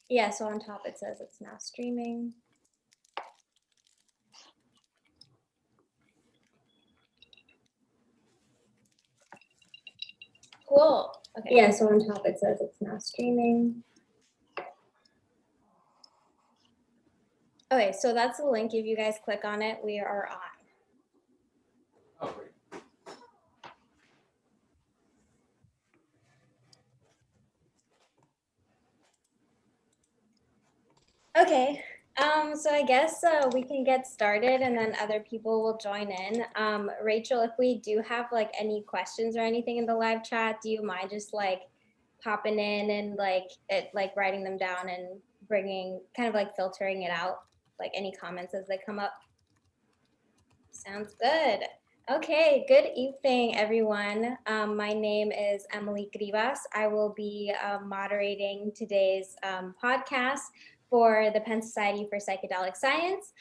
Yeah, so on top it says it's now streaming. Cool. Okay. Yeah, so on top it says it's now streaming. Okay, so that's the link. If you guys click on it, we are on. Oh, great. Okay, so I guess we can get started and then other people will join in. Rachel, if we do have like any questions or anything in the live chat, do you mind just like popping in and like writing them down and bringing kind of like filtering it out, like any comments as they come up? Sounds good. Okay, good evening, everyone. My name is Emily Grivas. I will be moderating today's podcast for the Penn Society for Psychedelic Science.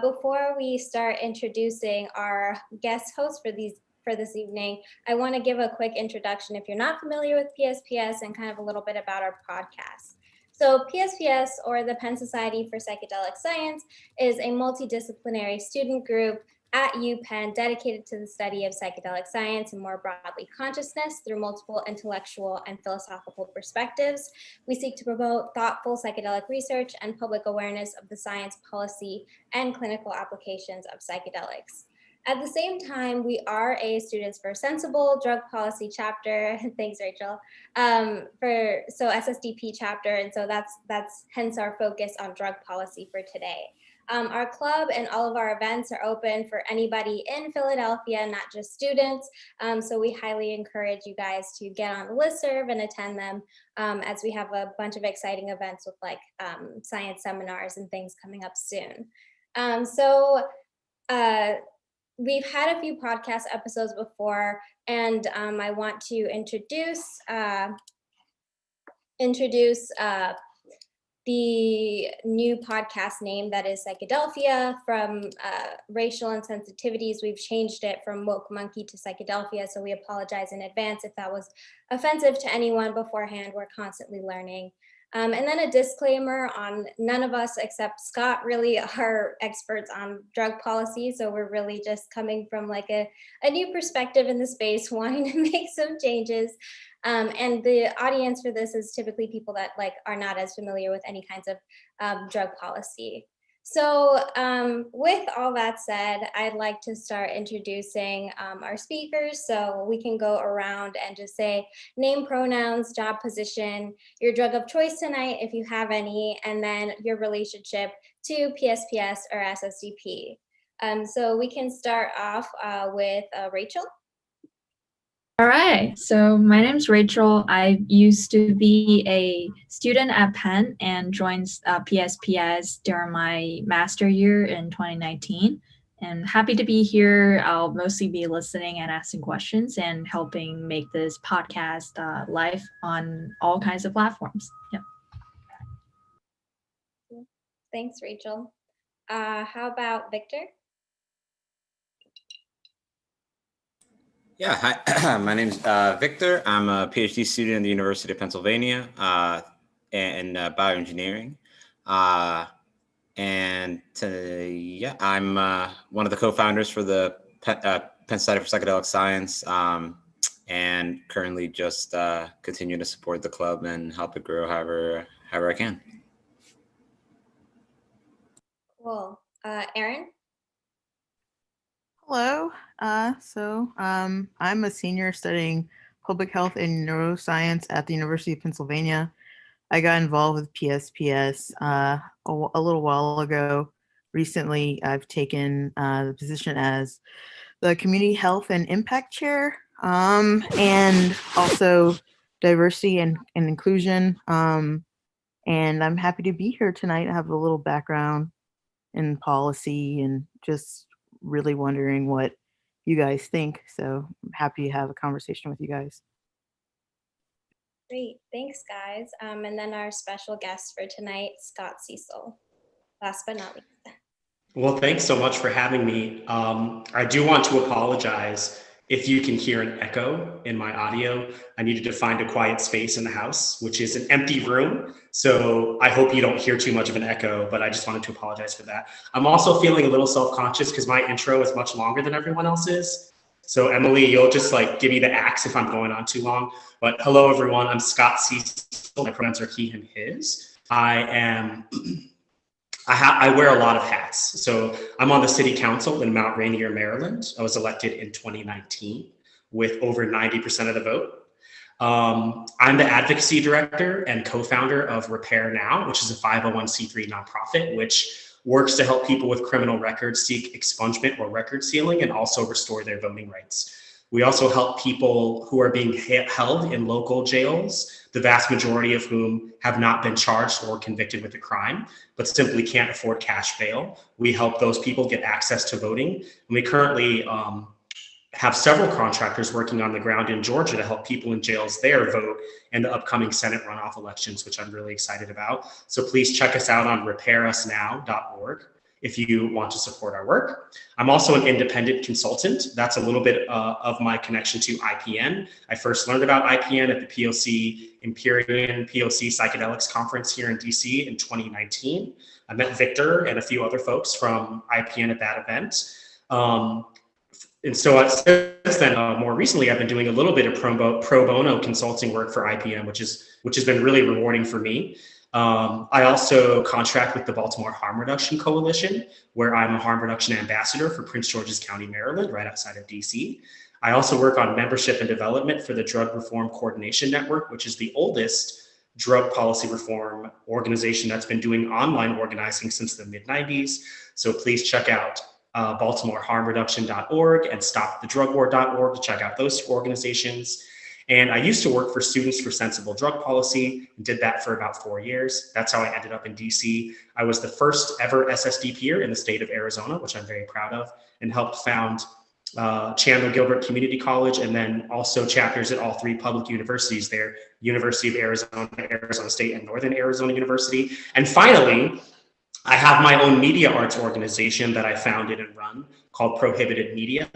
Before we start introducing our guest host for this evening, I want to give a quick introduction if you're not familiar with PSPS and kind of a little bit about our podcast. So PSPS, or the Penn Society for Psychedelic Science, is a multidisciplinary student group at UPenn dedicated to the study of psychedelic science and more broadly consciousness through multiple intellectual and philosophical perspectives. We seek to promote thoughtful psychedelic research and public awareness of the science, policy, and clinical applications of psychedelics. At the same time, we are a Students for Sensible drug policy chapter. Thanks, Rachel. So SSDP chapter, and so that's hence our focus on drug policy for today. Our club and all of our events are open for anybody in Philadelphia, not just students. So we highly encourage you guys to get on the listserv and attend them, as we have a bunch of exciting events with like science seminars and things coming up soon. We've had a few podcast episodes before, and I want to introduce the new podcast name that is Psychedelphia. From Racial Insensitivities, we've changed it from Woke Monkey to Psychedelphia, so we apologize in advance if that was offensive to anyone beforehand. We're constantly learning. And then a disclaimer on none of us except Scott really are experts on drug policy, so we're really just coming from like a new perspective in the space, wanting to make some changes. And the audience for this is typically people that like are not as familiar with any kinds of drug policy. So with all that said, I'd like to start introducing our speakers. So we can go around and just say name, pronouns, job position, your drug of choice tonight, if you have any, and then your relationship to PSPS or SSDP. So we can start off with Rachel. All right, so my name's Rachel. I used to be a student at Penn and joined PSPS during my master year in 2019. And happy to be here. I'll mostly be listening and asking questions and helping make this podcast live on all kinds of platforms. Yep. Thanks, Rachel. How about Victor? Yeah, hi. My name's Victor. I'm a PhD student at the University of Pennsylvania in bioengineering. I'm one of the co-founders for the Penn Society for Psychedelic Science, and currently just continue to support the club and help it grow however I can. Cool. Erin? Hello. I'm a senior studying public health and neuroscience at the University of Pennsylvania. I got involved with PSPS a little while ago. Recently, I've taken the position as the Community Health and Impact Chair, and also Diversity and Inclusion. And I'm happy to be here tonight. I have a little background in policy and just really wondering what you guys think. So I'm happy to have a conversation with you guys. Great, thanks guys. And then our special guest for tonight, Scott Cecil. Last but not least. Well, thanks so much for having me. I do want to apologize if you can hear an echo in my audio, I needed to find a quiet space in the house, which is an empty room. So I hope you don't hear too much of an echo, but I just wanted to apologize for that. I'm also feeling a little self-conscious because my intro is much longer than everyone else's. So Emily, you'll just like give me the axe if I'm going on too long. But hello, everyone. I'm Scott Cecil. My pronouns are he, him, his. I wear a lot of hats. So I'm on the city council in Mount Rainier, Maryland. I was elected in 2019 with over 90% of the vote. I'm the advocacy director and co-founder of Repair Now, which is a 501c3 nonprofit, which works to help people with criminal records seek expungement or record sealing and also restore their voting rights. We also help people who are being held in local jails, the vast majority of whom have not been charged or convicted with a crime, but simply can't afford cash bail. We help those people get access to voting. And we currently have several contractors working on the ground in Georgia to help people in jails there vote in the upcoming Senate runoff elections, which I'm really excited about. So please check us out on repairusnow.org if you want to support our work. I'm also an independent consultant. That's a little bit of my connection to IPN. I first learned about IPN at the POC Empyrean POC Psychedelics Conference here in DC in 2019. I met Victor and a few other folks from IPN at that event. And so since then, more recently, I've been doing a little bit of pro bono consulting work for IPM, which has been really rewarding for me. I also contract with the Baltimore Harm Reduction Coalition, where I'm a harm reduction ambassador for Prince George's County, Maryland, right outside of DC. I also work on membership and development for the Drug Reform Coordination Network, which is the oldest drug policy reform organization that's been doing online organizing since the mid-90s. So please check out BaltimoreHarmReduction.org and StopTheDrugWar.org to check out those organizations. And I used to work for Students for Sensible Drug Policy and did that for about 4 years. That's how I ended up in DC. I was the first ever SSDPer in the state of Arizona, which I'm very proud of, and helped found Chandler Gilbert Community College, and then also chapters at all 3 public universities there, University of Arizona, Arizona State, and Northern Arizona University. And finally, I have my own media arts organization that I founded and run called Prohibited Media.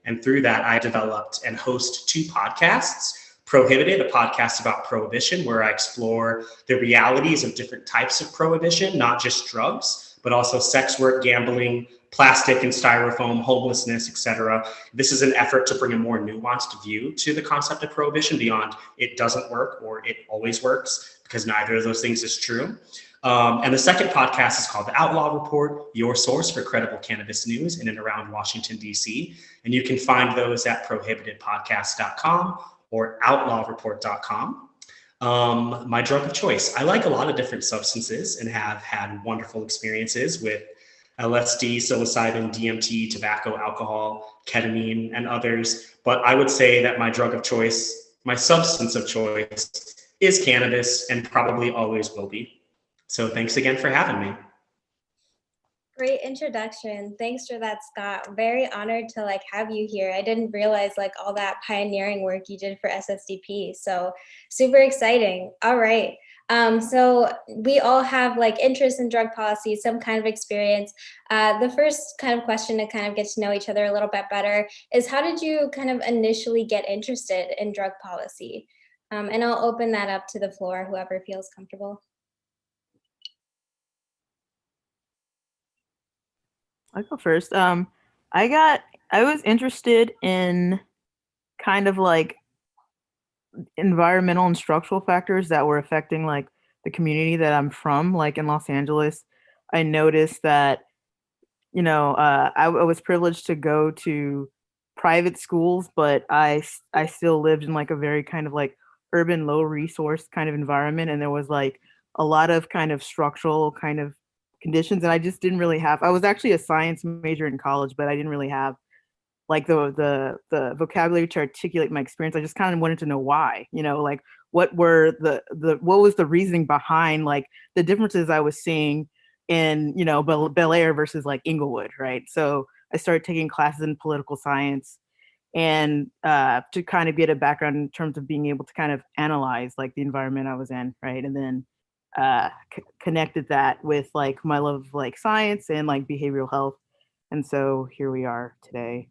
And through that, I developed and host 2 podcasts. Prohibited, a podcast about prohibition, where I explore the realities of different types of prohibition, not just drugs, but also sex work, gambling, plastic and styrofoam, homelessness, etc. This is an effort to bring a more nuanced view to the concept of prohibition beyond it doesn't work or it always works, because neither of those things is true. And the second podcast is called The Outlaw Report, your source for credible cannabis news in and around Washington, D.C. And you can find those at prohibitedpodcast.com or outlawreport.com. My drug of choice. I like a lot of different substances and have had wonderful experiences with LSD, psilocybin, DMT, tobacco, alcohol, ketamine, and others. But I would say that my drug of choice, my substance of choice, is cannabis and probably always will be. So thanks again for having me. Great introduction. Thanks for that, Scott. Very honored to have you here. I didn't realize all that pioneering work you did for SSDP. So super exciting. All right. So we all have interest in drug policy, some kind of experience. The first kind of question to kind of get to know each other a little bit better is, how did you kind of initially get interested in drug policy? And I'll open that up to the floor, whoever feels comfortable. I'll go first. I was interested in kind of environmental and structural factors that were affecting the community that I'm from, in Los Angeles. I noticed that, I was privileged to go to private schools, but I still lived in a very kind of urban, low resource kind of environment. And there was a lot of kind of structural kind of conditions, and I just didn't really have. I was actually a science major in college, but I didn't really have the vocabulary to articulate my experience. I just kind of wanted to know why, what were what was the reasoning behind the differences I was seeing in Bel Air versus Inglewood, right? So I started taking classes in political science, and to kind of get a background in terms of being able to kind of analyze the environment I was in, right? And then connected that with my love of science and behavioral health, and so here we are today.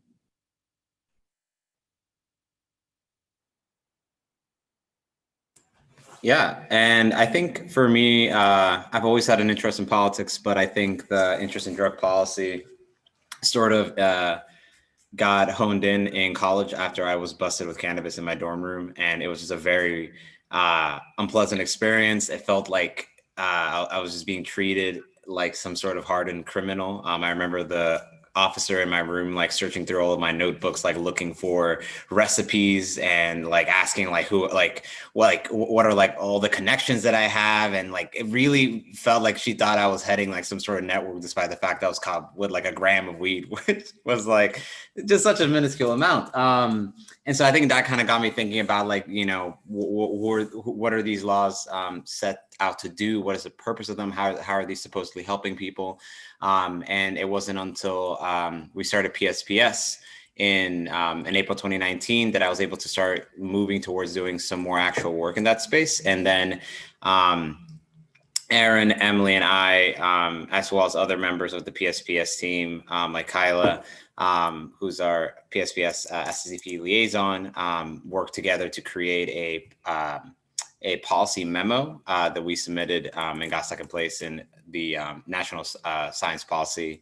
Yeah, and I think for me, I've always had an interest in politics, but I think the interest in drug policy sort of got honed in college after I was busted with cannabis in my dorm room, and it was just a very unpleasant experience. It felt like I was just being treated like some sort of hardened criminal. I remember the officer in my room like searching through all of my notebooks, like looking for recipes and like asking like who what are like all the connections that I have, and like it really felt like she thought I was heading like some sort of network, despite the fact that I was caught with like a gram of weed, which was like just such a minuscule amount. And so I think that kind of got me thinking about like, you know, what are these laws set out to do? What is the purpose of them? How are these supposedly helping people? And it wasn't until we started PSPS in April 2019 that I was able to start moving towards doing some more actual work in that space. And then Aaron, Emily, and I, as well as other members of the PSPS team, like Kyla, who's our PSPS SCP liaison, worked together to create a policy memo that we submitted and got second place in the national science policy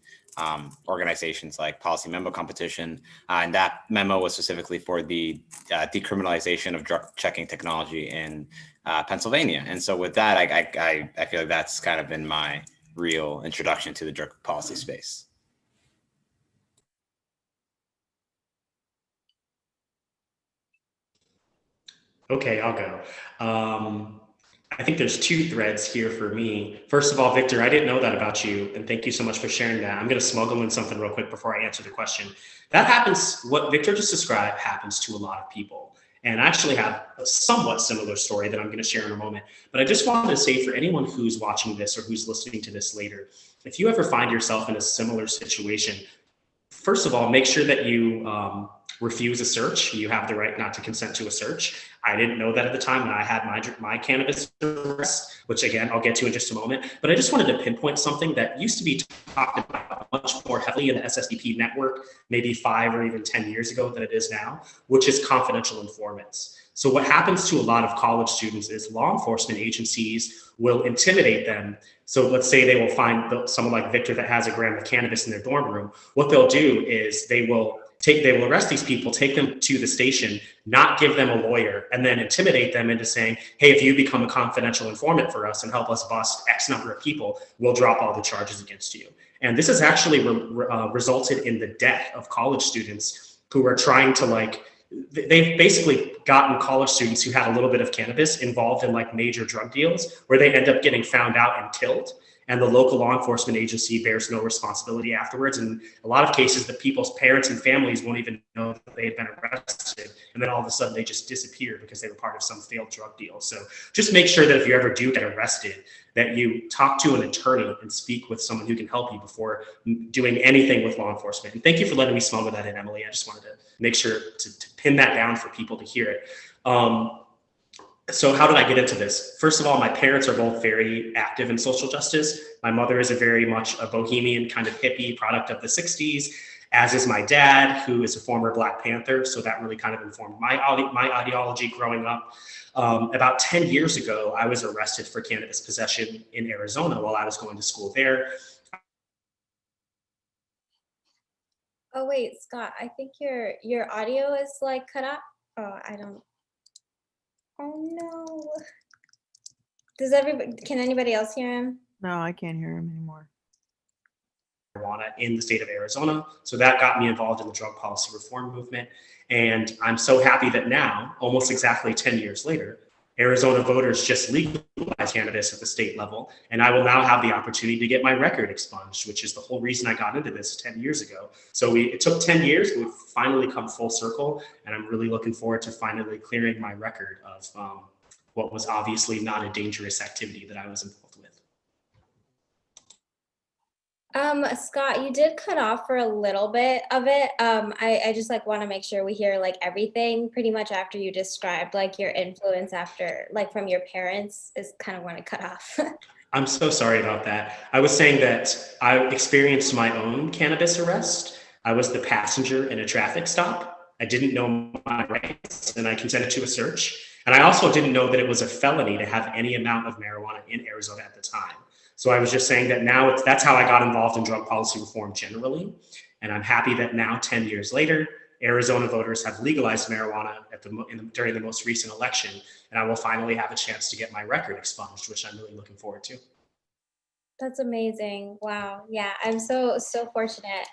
organizations like policy memo competition. And that memo was specifically for the decriminalization of drug checking technology in Pennsylvania. And so with that, I feel like that's kind of been my real introduction to the drug policy space. Okay, I'll go. I think there's two threads here for me. First of all, Victor, I didn't know that about you, and thank you so much for sharing that. I'm going to smuggle in something real quick before I answer the question. That happens, what Victor just described happens to a lot of people. And I actually have a somewhat similar story that I'm going to share in a moment. But I just wanted to say for anyone who's watching this or who's listening to this later, if you ever find yourself in a similar situation, first of all, make sure that you refuse a search. You have the right not to consent to a search. I didn't know that at the time when I had my cannabis arrest, which again, I'll get to in just a moment. But I just wanted to pinpoint something that used to be talked about much more heavily in the SSDP network, maybe 5 or even 10 years ago than it is now, which is confidential informants. So what happens to a lot of college students is law enforcement agencies will intimidate them. So let's say they will find someone like Victor that has a gram of cannabis in their dorm room. What they'll do is they will arrest these people, take them to the station, not give them a lawyer, and then intimidate them into saying, hey, if you become a confidential informant for us and help us bust X number of people, we'll drop all the charges against you. And this has actually resulted in the death of college students who are trying to they've basically gotten college students who had a little bit of cannabis involved in like major drug deals where they end up getting found out and killed. And the local law enforcement agency bears no responsibility afterwards. And a lot of cases, the people's parents and families won't even know that they had been arrested. And then all of a sudden they just disappear because they were part of some failed drug deal. So just make sure that if you ever do get arrested, that you talk to an attorney and speak with someone who can help you before doing anything with law enforcement. And thank you for letting me smuggle that in, Emily. I just wanted to make sure to pin that down for people to hear it. So how did I get into this? First of all, my parents are both very active in social justice. My mother is a very much a bohemian kind of hippie product of the 60s, as is my dad, who is a former Black Panther. So that really kind of informed my ideology growing up. About 10 years ago, I was arrested for cannabis possession in Arizona while I was going to school there. Oh wait, Scott, I think your audio is like cut out. Oh, I don't. Oh no. Can anybody else hear him? No, I can't hear him anymore. Marijuana in the state of Arizona. So that got me involved in the drug policy reform movement. And I'm so happy that now, almost exactly 10 years later, Arizona voters just legalized cannabis at the state level. And I will now have the opportunity to get my record expunged, which is the whole reason I got into this 10 years ago. So it took 10 years, but we've finally come full circle. And I'm really looking forward to finally clearing my record of what was obviously not a dangerous activity that I was involved with. Scott, you did cut off for a little bit of it. I just like want to make sure we hear like everything pretty much after you described like your influence after like from your parents is kind of when it cut off. I'm so sorry about that. I was saying that I experienced my own cannabis arrest. I was the passenger in a traffic stop. I didn't know my rights and I consented to a search. And I also didn't know that it was a felony to have any amount of marijuana in Arizona at the time. So I was just saying that now that's how I got involved in drug policy reform generally. And I'm happy that now, 10 years later, Arizona voters have legalized marijuana during the most recent election, and I will finally have a chance to get my record expunged, which I'm really looking forward to. That's amazing. Wow. Yeah, I'm so fortunate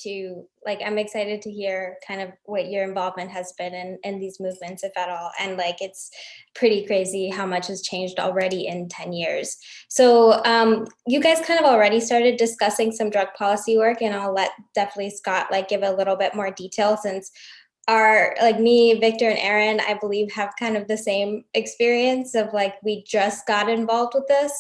to like I'm excited to hear kind of what your involvement has been in these movements, if at all. And like it's pretty crazy how much has changed already in 10 years. So you guys kind of already started discussing some drug policy work, and I'll let definitely Scott like give a little bit more detail, since are like me, Victor, and Aaron, I believe, have kind of the same experience of like we just got involved with this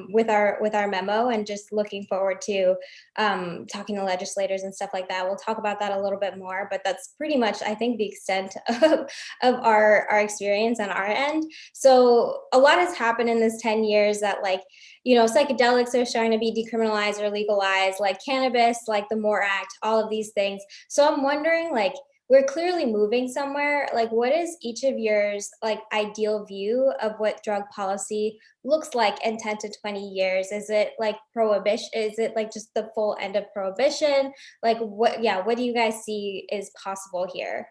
with our memo, and just looking forward to talking to legislators and stuff like that. We'll talk about that a little bit more, but that's pretty much, I think, the extent of our experience on our end. So a lot has happened in this 10 years that like, you know, psychedelics are starting to be decriminalized or legalized, like cannabis, like the MORE Act, all of these things. So I'm wondering, like, we're clearly moving somewhere. Like, what is each of yours like ideal view of what drug policy looks like in 10 to 20 years? Is it like prohibition? Is it like just the full end of prohibition? Like what do you guys see is possible here?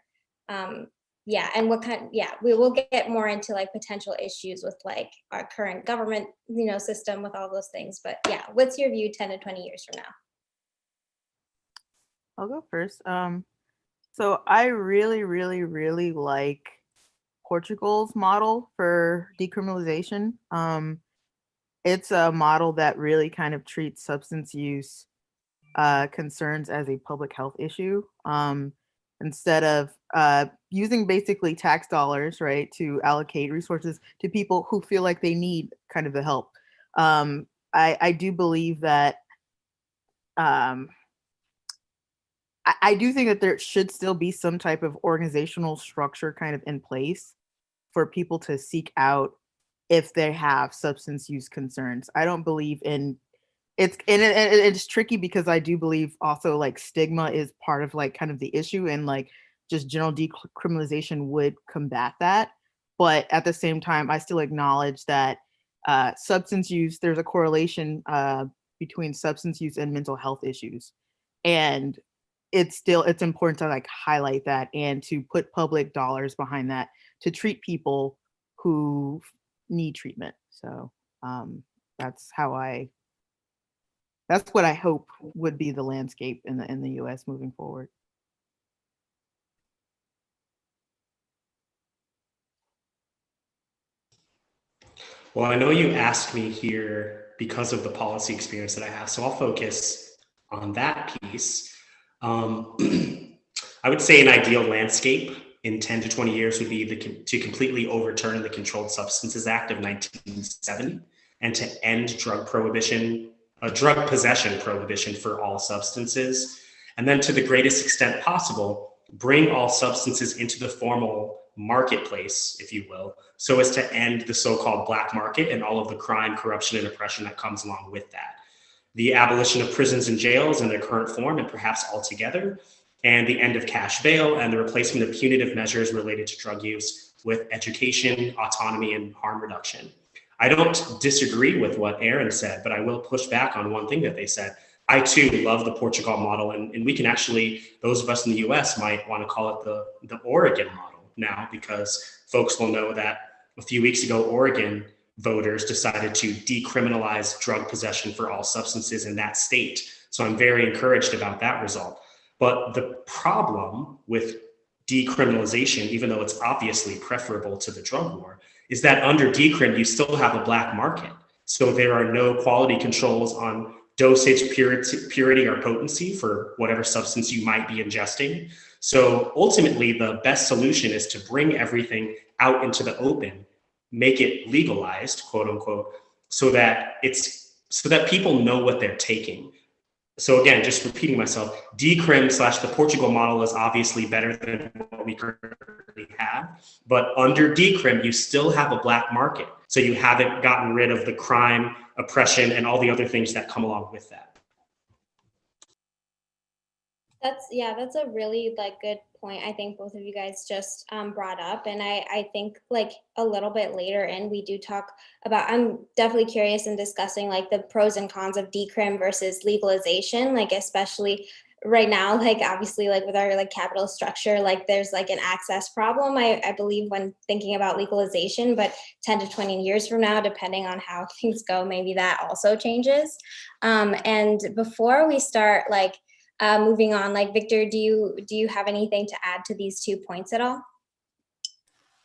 Yeah, and what kind, yeah, we will get more into like potential issues with like our current government, you know, system with all those things. But yeah, what's your view 10 to 20 years from now? I'll go first. So I really, really, really like Portugal's model for decriminalization. It's a model that really kind of treats substance use concerns as a public health issue, instead of using basically tax dollars, right, to allocate resources to people who feel like they need kind of the help. I do believe that I do think that there should still be some type of organizational structure kind of in place for people to seek out if they have substance use concerns. I don't believe in it's tricky because I do believe also like stigma is part of like kind of the issue, and like just general decriminalization would combat that. But at the same time, I still acknowledge that substance use, there's a correlation between substance use and mental health issues. And it's important to like highlight that and to put public dollars behind that to treat people who need treatment. So that's what I hope would be the landscape in the US moving forward. Well, I know you asked me here because of the policy experience that I have, so I'll focus on that piece. I would say an ideal landscape in 10 to 20 years would be to completely overturn the Controlled Substances Act of 1970 and to end drug possession prohibition for all substances. And then to the greatest extent possible, bring all substances into the formal marketplace, if you will, so as to end the so-called black market and all of the crime, corruption, and oppression that comes along with that. The abolition of prisons and jails in their current form and perhaps altogether, and the end of cash bail and the replacement of punitive measures related to drug use with education, autonomy, and harm reduction. I don't disagree with what Aaron said, but I will push back on one thing that they said. I too love the Portugal model, and we can actually, those of us in the US might want to call it the Oregon model now, because folks will know that a few weeks ago, Oregon voters decided to decriminalize drug possession for all substances in that state. So I'm very encouraged about that result. But the problem with decriminalization, even though it's obviously preferable to the drug war, is that under decrim, you still have a black market. So there are no quality controls on dosage, purity, or potency for whatever substance you might be ingesting. So ultimately, the best solution is to bring everything out into the open, make it legalized, quote unquote, so that people know what they're taking. So again, just repeating myself, decrim / the Portugal model is obviously better than what we currently have, but under decrim, you still have a black market. So you haven't gotten rid of the crime, oppression, and all the other things that come along with that. That's a really like good point I think both of you guys just brought up. And I think like a little bit later in, we do talk about, I'm definitely curious in discussing like the pros and cons of decrim versus legalization, like especially right now, like obviously like with our like capital structure, like there's like an access problem, I believe, when thinking about legalization, but 10 to 20 years from now, depending on how things go, maybe that also changes. And before we start like moving on, like Victor, do you have anything to add to these 2 points at all?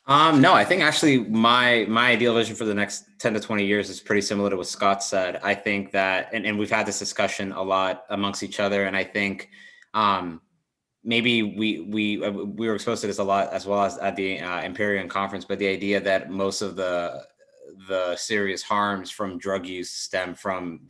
No, I think actually my ideal vision for the next 10 to 20 years is pretty similar to what Scott said. I think that, and we've had this discussion a lot amongst each other, and I think maybe we were exposed to this a lot as well as at the Empyrean conference, but the idea that most of the serious harms from drug use stem from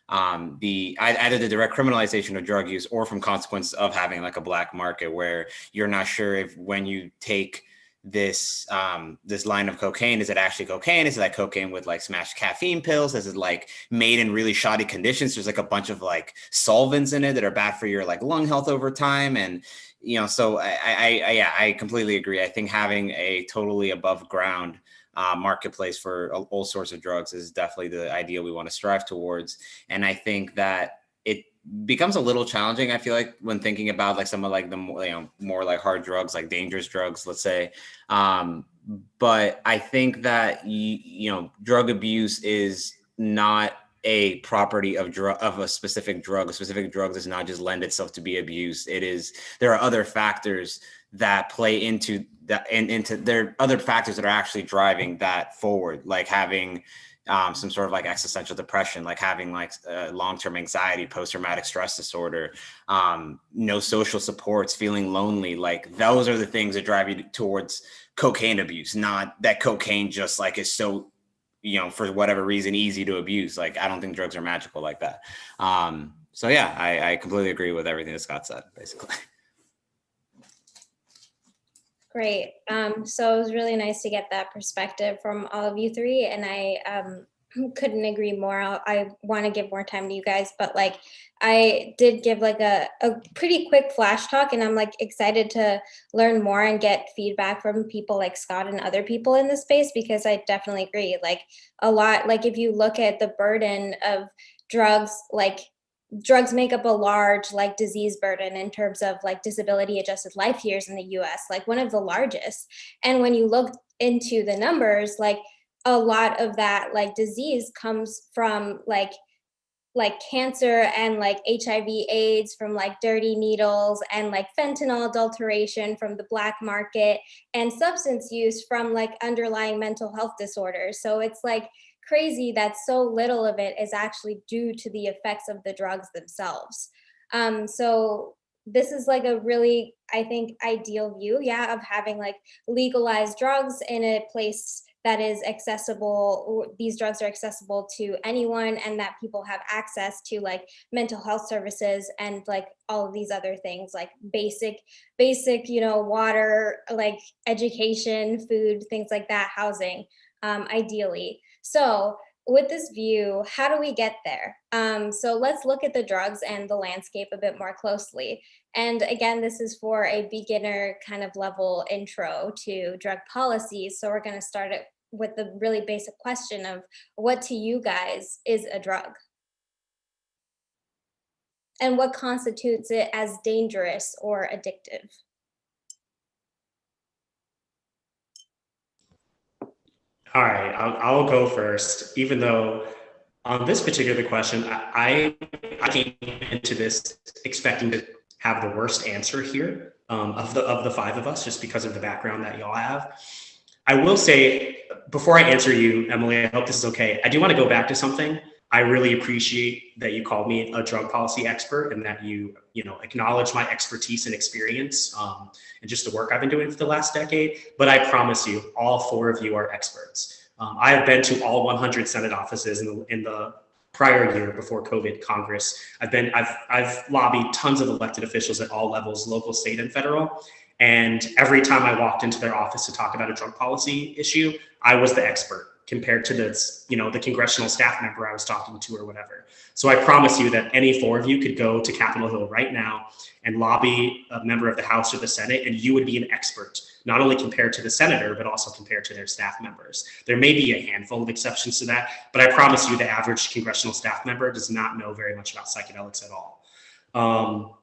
either the direct criminalization of drug use or from consequences of having like a black market where you're not sure if when you take this line of cocaine, is it actually cocaine? Is it like cocaine with like smashed caffeine pills? Is it like made in really shoddy conditions? There's like a bunch of like solvents in it that are bad for your like lung health over time. And, you know, so I completely agree. I think having a totally above ground marketplace for all sorts of drugs is definitely the ideal we want to strive towards. And I think that it becomes a little challenging, I feel like, when thinking about like some of like the more like hard drugs, like dangerous drugs, let's say. But I think that drug abuse is not a property of a specific drug. A specific drug does not just lend itself to be abused. There are other factors that play into that, and there are other factors that are actually driving that forward, like having some sort of like existential depression, like having like long-term anxiety, post-traumatic stress disorder, no social supports, feeling lonely. Like those are the things that drive you towards cocaine abuse, not that cocaine just like is so, for whatever reason, easy to abuse. Like, I don't think drugs are magical like that. So yeah, I completely agree with everything that Scott said, basically. Great. So it was really nice to get that perspective from all of you three, and I couldn't agree more. I want to give more time to you guys, but like I did give like a pretty quick flash talk, and I'm like excited to learn more and get feedback from people like Scott and other people in this space, because I definitely agree. Like a lot, like if you look at the burden of drugs, like drugs make up a large like disease burden in terms of like disability adjusted life years in the US, like one of the largest. And when you look into the numbers, like a lot of that like disease comes from like cancer and like HIV AIDS from like dirty needles, and like fentanyl adulteration from the black market, and substance use from like underlying mental health disorders. So it's like crazy that so little of it is actually due to the effects of the drugs themselves. So this is like a really, I think, ideal view, of having like legalized drugs in a place that is accessible. These drugs are accessible to anyone, and that people have access to like mental health services and like all of these other things, like basic, water, like education, food, things like that, housing, ideally. So with this view, how do we get there? So let's look at the drugs and the landscape a bit more closely. And again, this is for a beginner kind of level intro to drug policies. So we're going to start it with the really basic question of what to you guys is a drug? And what constitutes it as dangerous or addictive? All right, I'll go first, even though on this particular question, I came into this expecting to have the worst answer here of the five of us, just because of the background that y'all have. I will say, before I answer you, Emily, I hope this is okay. I do want to go back to something. I really appreciate that you called me a drug policy expert, and that you acknowledge my expertise and experience and just the work I've been doing for the last decade. But I promise you, all four of you are experts. I have been to all 100 Senate offices in the prior year before COVID Congress. I've lobbied tons of elected officials at all levels, local, state, and federal. And every time I walked into their office to talk about a drug policy issue, I was the expert. compared to the congressional staff member I was talking to or whatever. So I promise you that any four of you could go to Capitol Hill right now and lobby a member of the House or the Senate, and you would be an expert, not only compared to the senator, but also compared to their staff members. There may be a handful of exceptions to that, but I promise you the average congressional staff member does not know very much about psychedelics at all.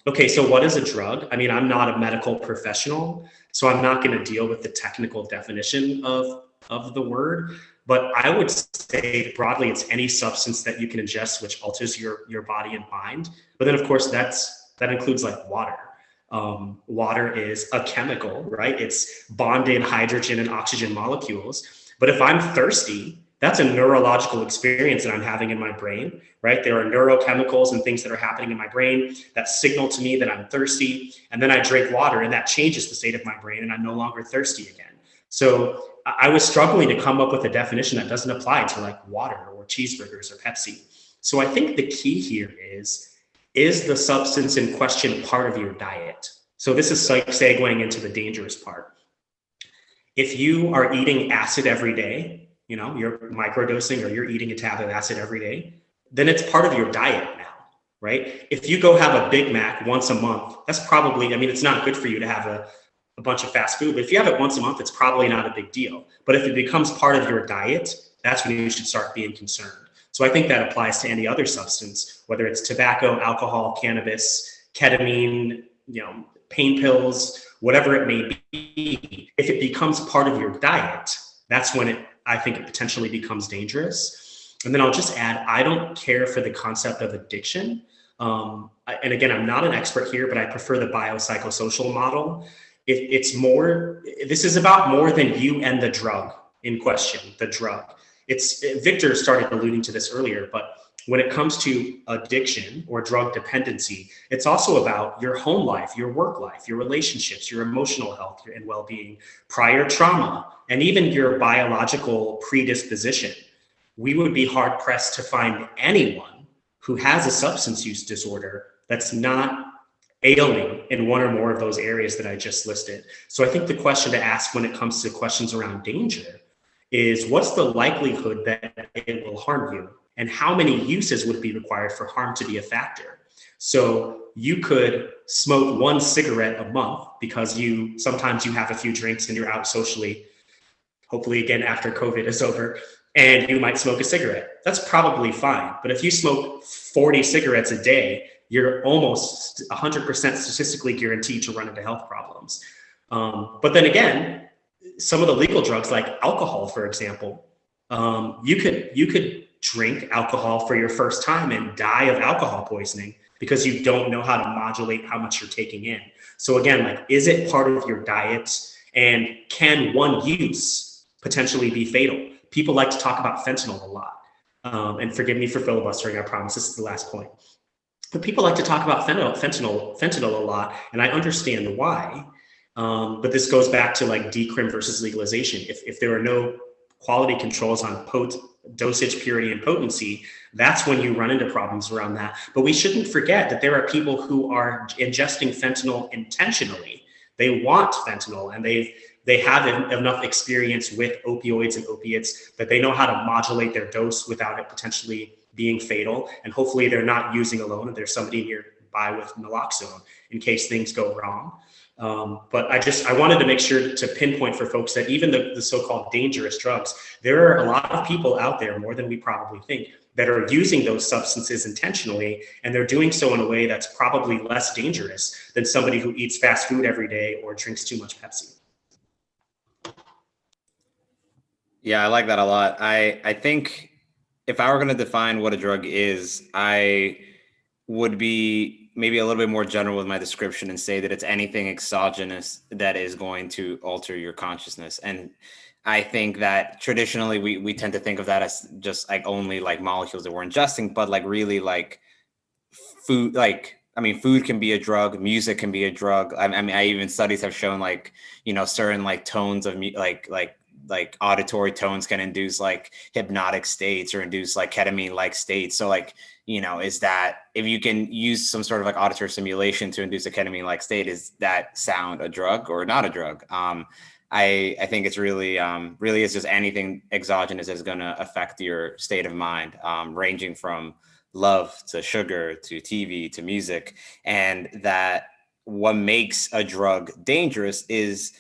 Okay, so what is a drug? I mean, I'm not a medical professional, so I'm not going to deal with the technical definition of the word, but I would say broadly, it's any substance that you can ingest which alters your body and mind. But then, of course, that includes like water. Water is a chemical, right? It's bonded hydrogen and oxygen molecules. But if I'm thirsty, that's a neurological experience that I'm having in my brain, right? There are neurochemicals and things that are happening in my brain that signal to me that I'm thirsty. And then I drink water and that changes the state of my brain and I'm no longer thirsty again. So I was struggling to come up with a definition that doesn't apply to like water or cheeseburgers or Pepsi. So I think the key here is the substance in question part of your diet? So this is like segueing into the dangerous part. If you are eating acid every day, you're microdosing or you're eating a tablet of acid every day, then it's part of your diet now, right? If you go have a Big Mac once a month, that's probably, it's not good for you to have a bunch of fast food, but if you have it once a month, it's probably not a big deal. But if it becomes part of your diet, that's when you should start being concerned. So I think that applies to any other substance, whether it's tobacco, alcohol, cannabis, ketamine, pain pills, whatever it may be. If it becomes part of your diet, that's when I think it potentially becomes dangerous. And then I'll just add, I don't care for the concept of addiction. And again, I'm not an expert here, but I prefer the biopsychosocial model. This is about more than you and the drug in question, the drug. Victor started alluding to this earlier, but when it comes to addiction or drug dependency, it's also about your home life, your work life, your relationships, your emotional health and well-being, prior trauma, and even your biological predisposition. We would be hard pressed to find anyone who has a substance use disorder that's not ailing in one or more of those areas that I just listed. So I think the question to ask when it comes to questions around danger is, what's the likelihood that it will harm you? And how many uses would be required for harm to be a factor? So you could smoke one cigarette a month because sometimes you have a few drinks and you're out socially, hopefully again after COVID is over, and you might smoke a cigarette. That's probably fine. But if you smoke 40 cigarettes a day, you're almost 100% statistically guaranteed to run into health problems. But then again, some of the legal drugs like alcohol, for example, you could drink alcohol for your first time and die of alcohol poisoning because you don't know how to modulate how much you're taking in. So again, is it part of your diet, and can one use potentially be fatal? People like to talk about fentanyl a lot. And forgive me for filibustering, I promise this is the last point. But people like to talk about fentanyl a lot, and I understand why. But this goes back to decrim versus legalization. If there are no quality controls on dosage, purity, and potency, that's when you run into problems around that. But we shouldn't forget that there are people who are ingesting fentanyl intentionally. They want fentanyl, and they have enough experience with opioids and opiates that they know how to modulate their dose without it potentially being fatal. And hopefully they're not using alone, and there's somebody nearby with naloxone in case things go wrong. But I wanted to make sure to pinpoint for folks that even the so-called dangerous drugs, there are a lot of people out there, more than we probably think, that are using those substances intentionally, and they're doing so in a way that's probably less dangerous than somebody who eats fast food every day or drinks too much Pepsi. Yeah, I like that a lot. I think if I were going to define what a drug is, I would be maybe a little bit more general with my description and say that it's anything exogenous that is going to alter your consciousness. And I think that traditionally we tend to think of that as just only molecules that we're ingesting, but really food, food can be a drug, music can be a drug. I even studies have shown certain tones of like auditory tones can induce hypnotic states or induce ketamine states. So is that, if you can use some sort of auditory stimulation to induce a ketamine state, is that sound a drug or not a drug? I think it's really really is just anything exogenous is going to affect your state of mind, ranging from love to sugar to TV to music, and that what makes a drug dangerous is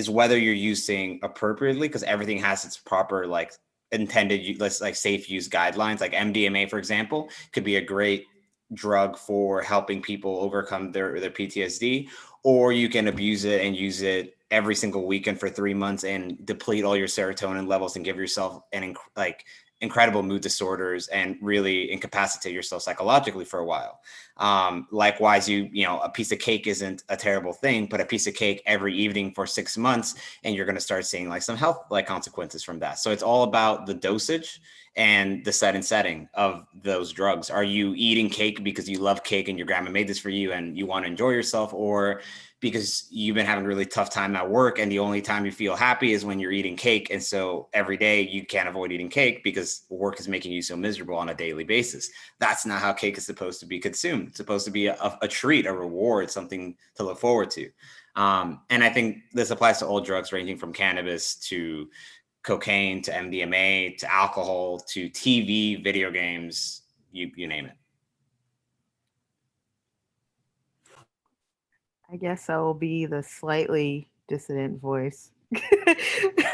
whether you're using appropriately, because everything has its proper like intended like safe use guidelines. Like MDMA, for example, could be a great drug for helping people overcome their PTSD, or you can abuse it and use it every single weekend for 3 months and deplete all your serotonin levels and give yourself incredible mood disorders and really incapacitate yourself psychologically for a while. Likewise, a piece of cake isn't a terrible thing, but a piece of cake every evening for 6 months, and you're going to start seeing like some health like consequences from that. So it's all about the dosage and the setting of those drugs. Are you eating cake because you love cake and your grandma made this for you and you want to enjoy yourself, or because you've been having a really tough time at work and the only time you feel happy is when you're eating cake, and so every day you can't avoid eating cake because work is making you so miserable on a daily basis? That's not how cake is supposed to be consumed. It's supposed to be a treat, a reward, something to look forward to. And I think this applies to all drugs, ranging from cannabis to cocaine to MDMA to alcohol to TV, video games, you name it. I guess I will be the slightly dissident voice.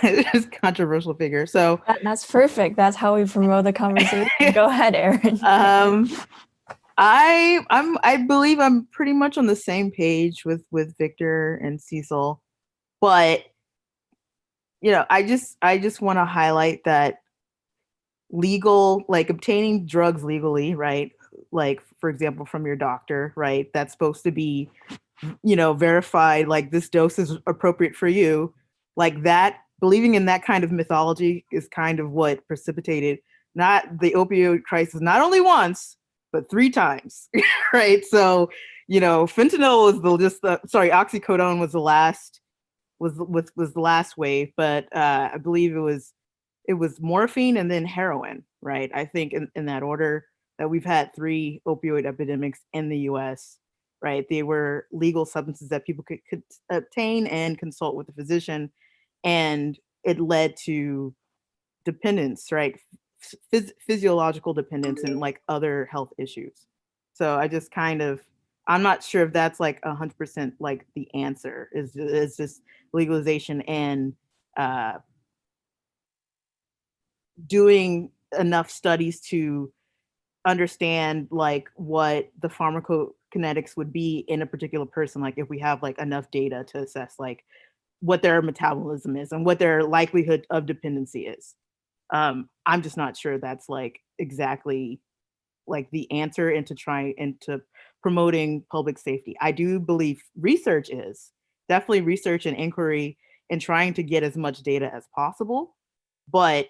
Just controversial figure. So That's perfect. That's how we promote the conversation. Go ahead, Erin. I believe I'm pretty much on the same page with Victor and Cecil, but I just want to highlight that legal, like obtaining drugs legally, right? Like, for example, from your doctor, right? That's supposed to be, verified, like this dose is appropriate for you. Like that, believing in that kind of mythology is kind of what precipitated not the opioid crisis, not only once, but 3 times, right? So, fentanyl was oxycodone was the last, was the last wave, but I believe it was morphine and then heroin, right? I think in that order, that we've had 3 opioid epidemics in the US, right? They were legal substances that people could obtain and consult with a physician, and it led to dependence, right? Physiological dependence and like other health issues. So I just I'm not sure if that's like 100% like the answer is just legalization and doing enough studies to understand like what the pharmacokinetics would be in a particular person, like if we have like enough data to assess like what their metabolism is and what their likelihood of dependency is. I'm just not sure that's like exactly like the answer into promoting public safety. I do believe research is definitely research and inquiry and trying to get as much data as possible, but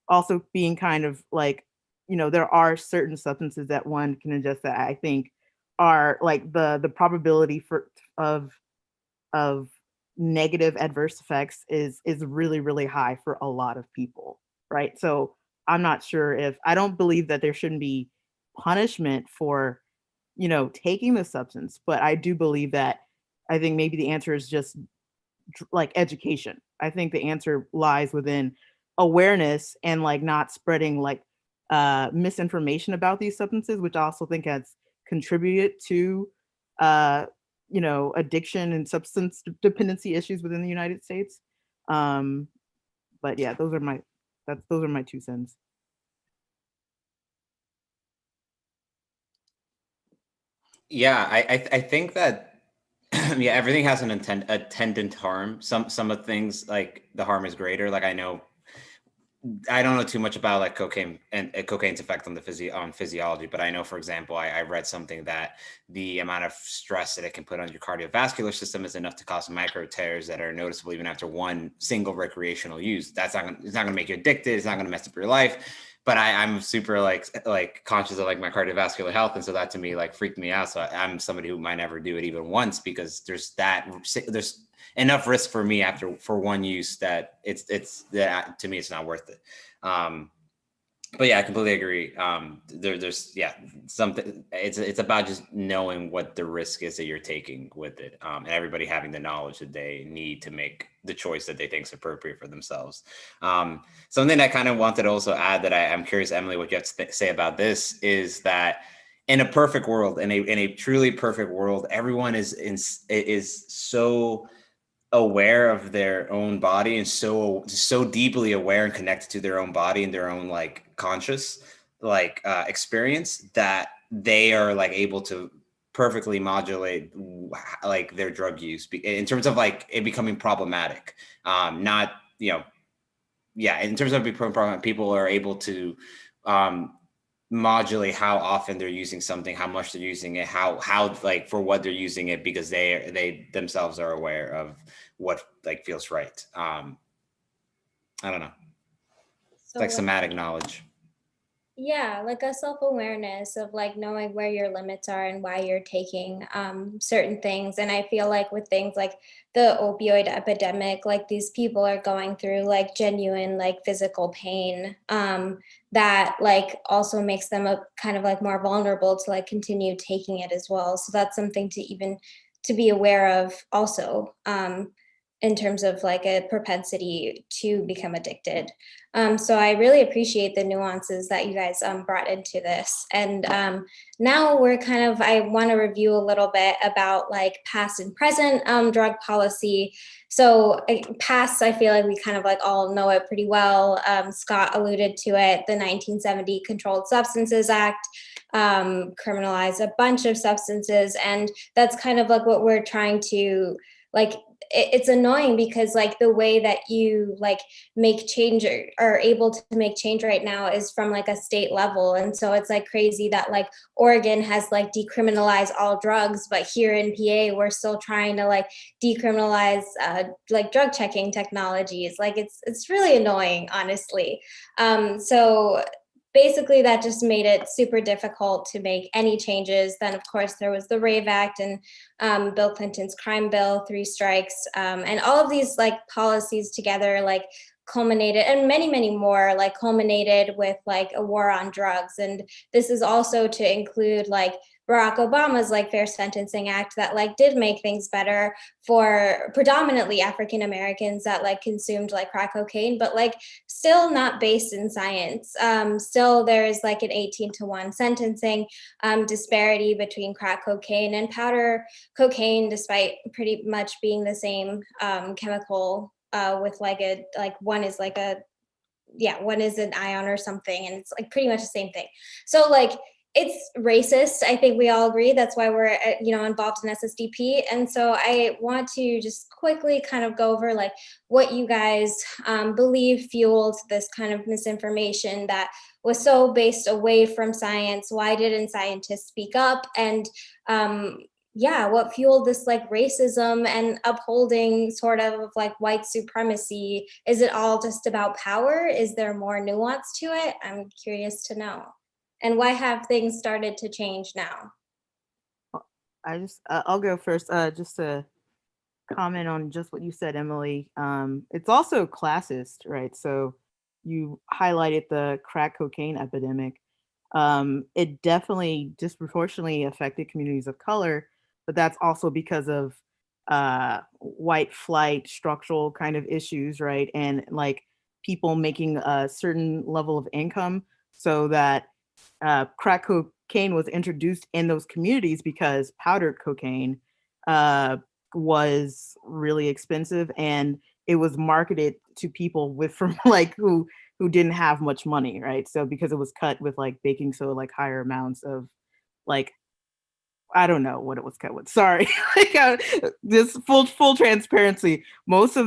also being kind of like, there are certain substances that one can ingest that I think are like the probability of negative adverse effects is really, really high for a lot of people, right? So I'm not sure I don't believe that there shouldn't be punishment for, taking the substance, but I do believe that I think maybe the answer is just like education. I think the answer lies within awareness and like not spreading like misinformation about these substances, which I also think has contributed to addiction and substance dependency issues within the United States. But yeah, those are my 2 cents. Yeah, I think that yeah, everything has an attendant harm. Some of things like the harm is greater. Like I don't know too much about like cocaine and cocaine's effect on the physiology, but I know, for example, I read something that the amount of stress that it can put on your cardiovascular system is enough to cause micro tears that are noticeable even after one single recreational use. It's not going to make you addicted. It's not going to mess up your life. But I'm super like conscious of like my cardiovascular health, and so that to me like freaked me out. So I'm somebody who might never do it even once, because there's enough risk for me for one use that it's that to me it's not worth it. But yeah, I completely agree. There's something. It's about just knowing what the risk is that you're taking with it, and everybody having the knowledge that they need to make the choice that they think is appropriate for themselves. Something I kind of wanted to also add that I'm curious, Emily, what you have to say about this is that in a perfect world, in a truly perfect world, everyone is so aware of their own body and so deeply aware and connected to their own body and their own like conscious experience that they are like able to perfectly modulate like their drug use in terms of like it becoming problematic. Not in terms of becoming problematic, people are able to modulate how often they're using something, how much they're using it, how like for what they're using it, because they themselves are aware of what like feels right. I don't know. It's So like like, somatic knowledge. yeah, like a self-awareness of like knowing where your limits are and why you're taking certain things. And I feel like with things like the opioid epidemic, like these people are going through like genuine like physical pain that like also makes them a kind of like more vulnerable to like continue taking it as well. So that's something to even to be aware of also in terms of like a propensity to become addicted. So I really appreciate the nuances that you guys brought into this. And now we're kind of, I want to review a little bit about like past and present drug policy. So past, I feel like we kind of like all know it pretty well. Scott alluded to it, the 1970 Controlled Substances Act criminalized a bunch of substances. And that's kind of like what we're trying to like, it's annoying because like the way that you like make change or are able to make change right now is from like a state level. And so it's like crazy that like Oregon has like decriminalized all drugs, but here in PA we're still trying to like decriminalize like drug checking technologies. Like it's really annoying, honestly. So basically that just made it super difficult to make any changes. Then of course there was the Rave Act and Bill Clinton's crime bill, 3 strikes, and all of these like policies together like culminated, and many more like culminated with like a war on drugs. And this is also to include like Barack Obama's like Fair Sentencing Act that like did make things better for predominantly African Americans that like consumed like crack cocaine, but like still not based in science. Still there's like an 18-to-1 sentencing disparity between crack cocaine and powder cocaine, despite pretty much being the same chemical with like a like one is like a one is an ion or something, and it's like pretty much the same thing. So like it's racist. I think we all agree. That's why we're involved in SSDP. And so I want to just quickly kind of go over like what you guys believe fueled this kind of misinformation that was so based away from science. Why didn't scientists speak up? And what fueled this like racism and upholding sort of like white supremacy? Is it all just about power? Is there more nuance to it? I'm curious to know. And why have things started to change now? I'll go first, just to comment on just what you said, Emily. It's also classist, right? So you highlighted the crack cocaine epidemic. It definitely disproportionately affected communities of color, but that's also because of white flight, structural kind of issues, right? And like people making a certain level of income so that crack cocaine was introduced in those communities because powdered cocaine was really expensive, and it was marketed to people with from like who didn't have much money, right? So because it was cut with like baking soda, like higher amounts of like, I don't know what it was cut with. Sorry. Like this full transparency. Most of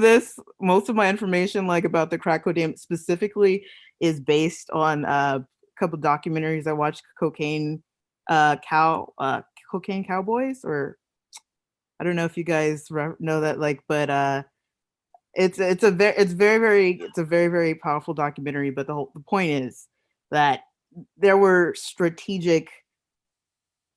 my information like about the crack cocaine specifically is based on couple documentaries I watched, Cocaine Cowboys, or I don't know if you guys know that, like, but it's a very powerful documentary. But the point is that there were strategic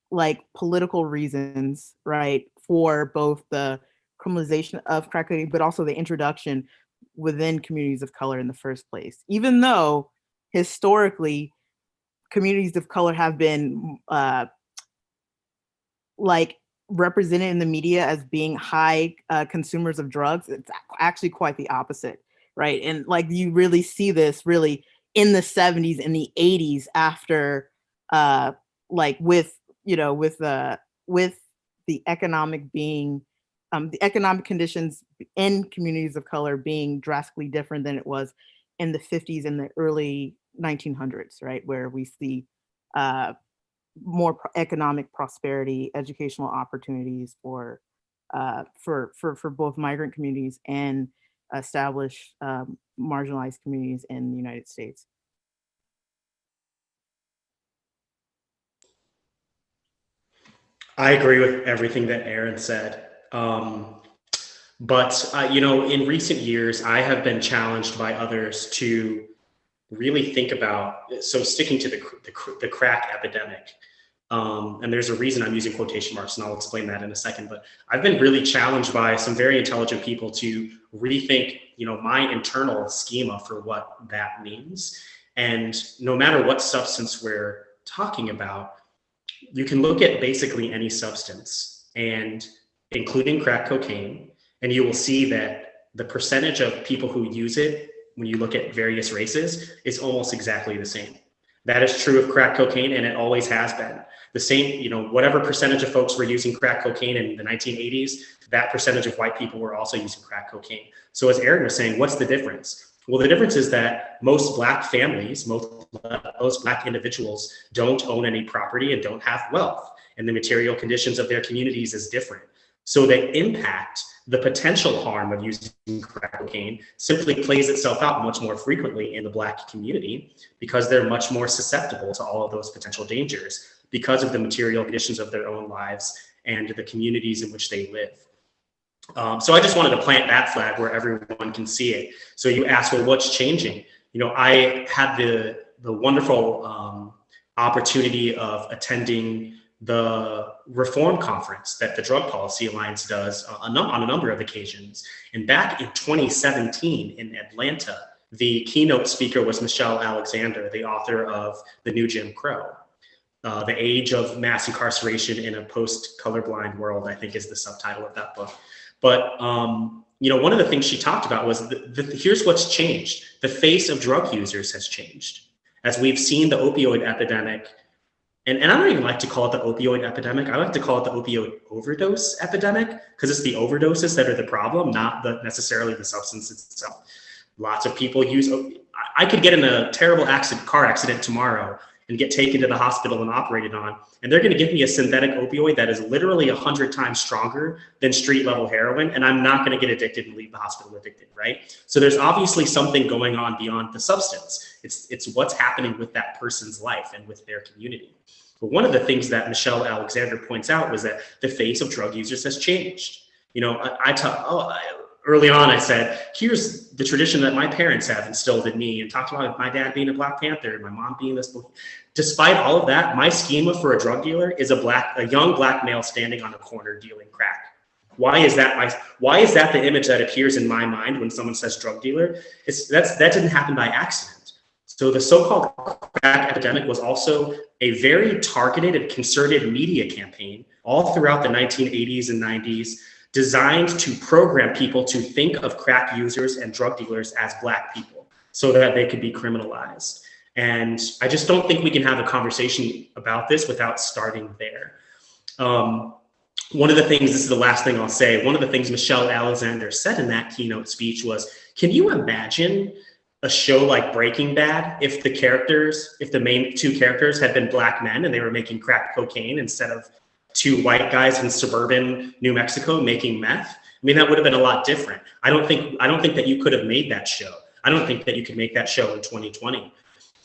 like political reasons, right, for both the criminalization of crack cocaine, but also the introduction within communities of color in the first place, even though historically, communities of color have been like represented in the media as being high consumers of drugs. It's actually quite the opposite, right? And like you really see this really in the 70s and the 80s after like with the economic being the economic conditions in communities of color being drastically different than it was in the 50s and the early 1900s, right? Where we see more economic prosperity, educational opportunities for both migrant communities and established marginalized communities in the United States. I agree with everything that Aaron said. But in recent years, I have been challenged by others to really think about, so sticking to the crack epidemic. And there's a reason I'm using quotation marks, and I'll explain that in a second. But I've been really challenged by some very intelligent people to rethink, my internal schema for what that means. And no matter what substance we're talking about, you can look at basically any substance, and including crack cocaine, and you will see that the percentage of people who use it, when you look at various races, is almost exactly the same. That is true of crack cocaine, and it always has been. The same, whatever percentage of folks were using crack cocaine in the 1980s, that percentage of white people were also using crack cocaine. So as Aaron was saying, what's the difference? Well, the difference is that most Black families, most Black individuals don't own any property and don't have wealth, and the material conditions of their communities is different. So the impact, the potential harm of using crack cocaine simply plays itself out much more frequently in the Black community because they're much more susceptible to all of those potential dangers because of the material conditions of their own lives and the communities in which they live. So I just wanted to plant that flag where everyone can see it. So you asked, well, what's changing? I had the wonderful opportunity of attending the reform conference that the Drug Policy Alliance does on a number of occasions. And back in 2017 in Atlanta, the keynote speaker was Michelle Alexander, the author of The New Jim Crow. The Age of Mass Incarceration in a Post-Colorblind World, I think is the subtitle of that book. But one of the things she talked about was here's what's changed. The face of drug users has changed. As we've seen the opioid epidemic, and I don't even like to call it the opioid epidemic. I like to call it the opioid overdose epidemic because it's the overdoses that are the problem, not necessarily the substance itself. Lots of people use, I could get in a terrible car accident tomorrow and get taken to the hospital and operated on, and they're going to give me a synthetic opioid that is literally 100 times stronger than street level heroin, and I'm not going to get addicted and leave the hospital addicted, right? So there's obviously something going on beyond the substance. It's what's happening with that person's life and with their community. But one of the things that Michelle Alexander points out was that the face of drug users has changed. Early on, I said, here's the tradition that my parents have instilled in me, and talked about my dad being a Black Panther and my mom being this. Despite all of that, my schema for a drug dealer is a young Black male standing on a corner dealing crack. Why is that the image that appears in my mind when someone says drug dealer? That didn't happen by accident. So the so-called crack epidemic was also a very targeted and concerted media campaign all throughout the 1980s and 90s, designed to program people to think of crack users and drug dealers as Black people so that they could be criminalized. And I just don't think we can have a conversation about this without starting there. One of the things, this is the last thing I'll say, one of the things Michelle Alexander said in that keynote speech was, can you imagine a show like Breaking Bad if the main two characters had been Black men and they were making crack cocaine instead of two white guys in suburban New Mexico making meth? I mean, that would have been a lot different. I don't think that you could have made that show. I don't think that you could make that show in 2020.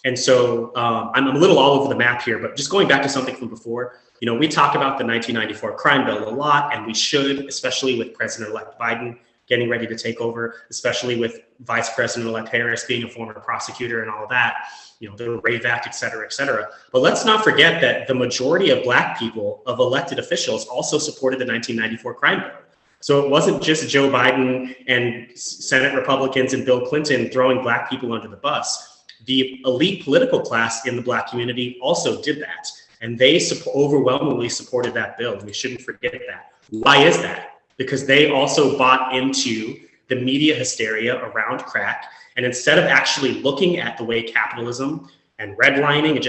And so I'm a little all over the map here, but just going back to something from before, we talk about the 1994 crime bill a lot, and we should, especially with President-elect Biden getting ready to take over, especially with Vice President-elect Harris being a former prosecutor and all of that, the RAVE Act, et cetera, et cetera. But let's not forget that the majority of Black people, of elected officials, also supported the 1994 crime bill. So it wasn't just Joe Biden and Senate Republicans and Bill Clinton throwing Black people under the bus. The elite political class in the Black community also did that. And they overwhelmingly supported that bill. We shouldn't forget that. Why is that? Because they also bought into the media hysteria around crack. And instead of actually looking at the way capitalism and redlining and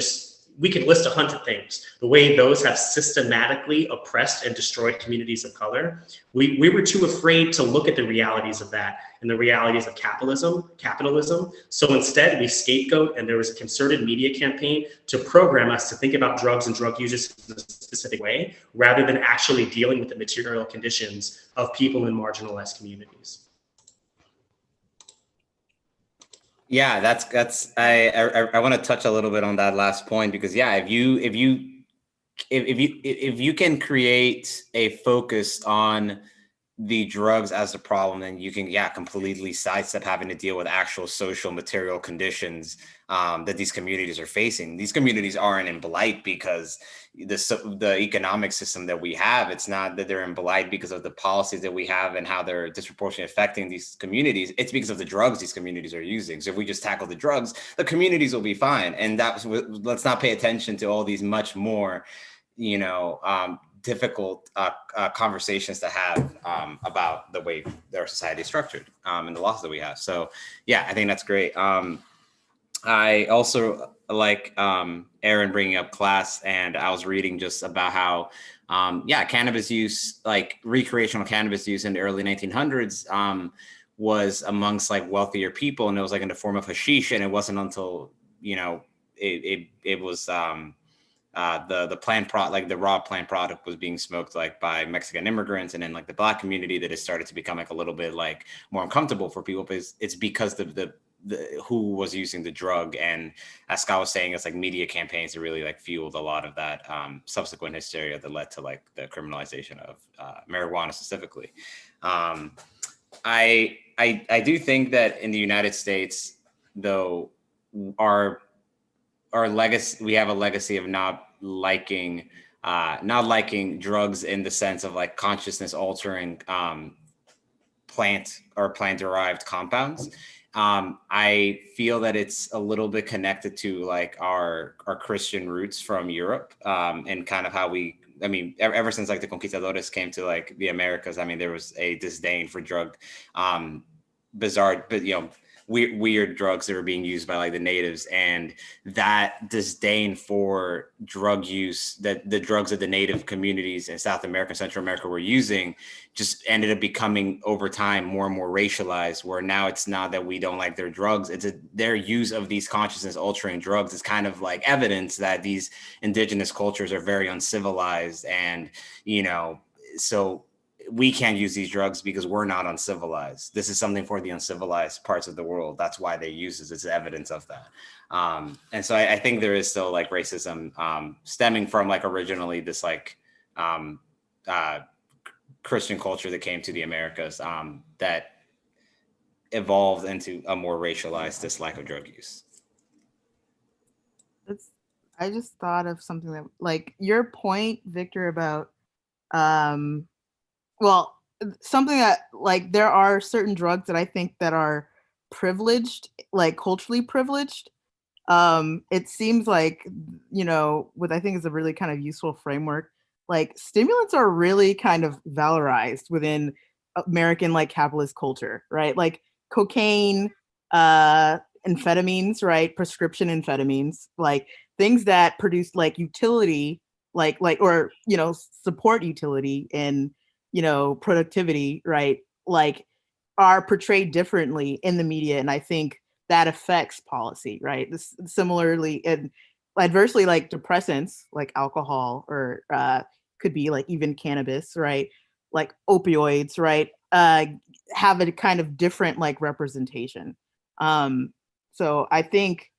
we could list 100 things, the way those have systematically oppressed and destroyed communities of color, we were too afraid to look at the realities of that and the realities of capitalism. So instead we scapegoat, and there was a concerted media campaign to program us to think about drugs and drug users in a specific way, rather than actually dealing with the material conditions of people in marginalized communities. Yeah, that's I want to touch a little bit on that last point, because yeah, if you can create a focus on the drugs as a problem, then you can completely sidestep having to deal with actual social material conditions that these communities are facing. These communities aren't in blight because the economic system that we have. It's not that they're in blight because of the policies that we have and how they're disproportionately affecting these communities. It's because of the drugs these communities are using. So if we just tackle the drugs, the communities will be fine. And let's not pay attention to all these much more, difficult conversations to have about the way our society is structured and the laws that we have. So yeah, I think that's great. I also like Aaron bringing up class, and I was reading just about how cannabis use, like recreational cannabis use in the early 1900s was amongst like wealthier people, and it was like in the form of hashish, and it wasn't until it was the plant product, like the raw plant product, was being smoked like by Mexican immigrants and then like the Black community, that it started to become like a little bit like more uncomfortable for people, because it's because the who was using the drug. And as Scott was saying, it's like media campaigns that really like fueled a lot of that subsequent hysteria that led to like the criminalization of marijuana specifically. I do think that in the United States, though, our legacy, we have a legacy of not liking drugs in the sense of like consciousness altering plant derived compounds. I feel that it's a little bit connected to like our Christian roots from Europe, and kind of how ever since like the conquistadores came to like the Americas, there was a disdain for drug, bizarre, but weird drugs that were being used by like the natives, and that disdain for drug use, that the drugs that the native communities in South America and Central America were using, just ended up becoming over time more and more racialized, where now it's not that we don't like their drugs, it's their use of these consciousness altering drugs is kind of like evidence that these indigenous cultures are very uncivilized, and so we can't use these drugs because we're not uncivilized. This is something for the uncivilized parts of the world. That's why they use this. It's evidence of that. And so I think there is still like racism stemming from like originally this like Christian culture that came to the Americas that evolved into a more racialized dislike of drug use. I just thought of something that, like your point, Victor, about something that, like, there are certain drugs that I think that are privileged, like culturally privileged. It seems like, what I think is a really kind of useful framework, like stimulants are really kind of valorized within American like capitalist culture, right? Like cocaine, amphetamines, right? Prescription amphetamines, like things that produce like utility, or support utility and productivity, right? Like are portrayed differently in the media, and I think that affects policy, right? Similarly, and adversely, like depressants, like alcohol, or could be like even cannabis, right? Like opioids, right? Have a kind of different like representation. So I think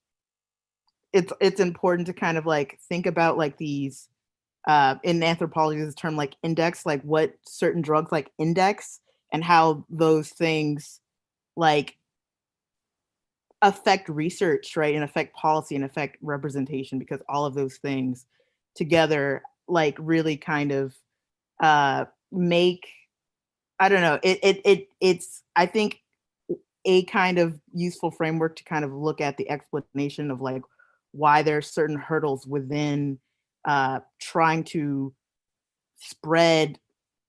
it's important to kind of like think about like these in anthropology, this term like index, like what certain drugs like index, and how those things like affect research, right, and affect policy and affect representation, because all of those things together like really kind of make, I don't know, it's I think a kind of useful framework to kind of look at the explanation of like why there's certain hurdles within trying to spread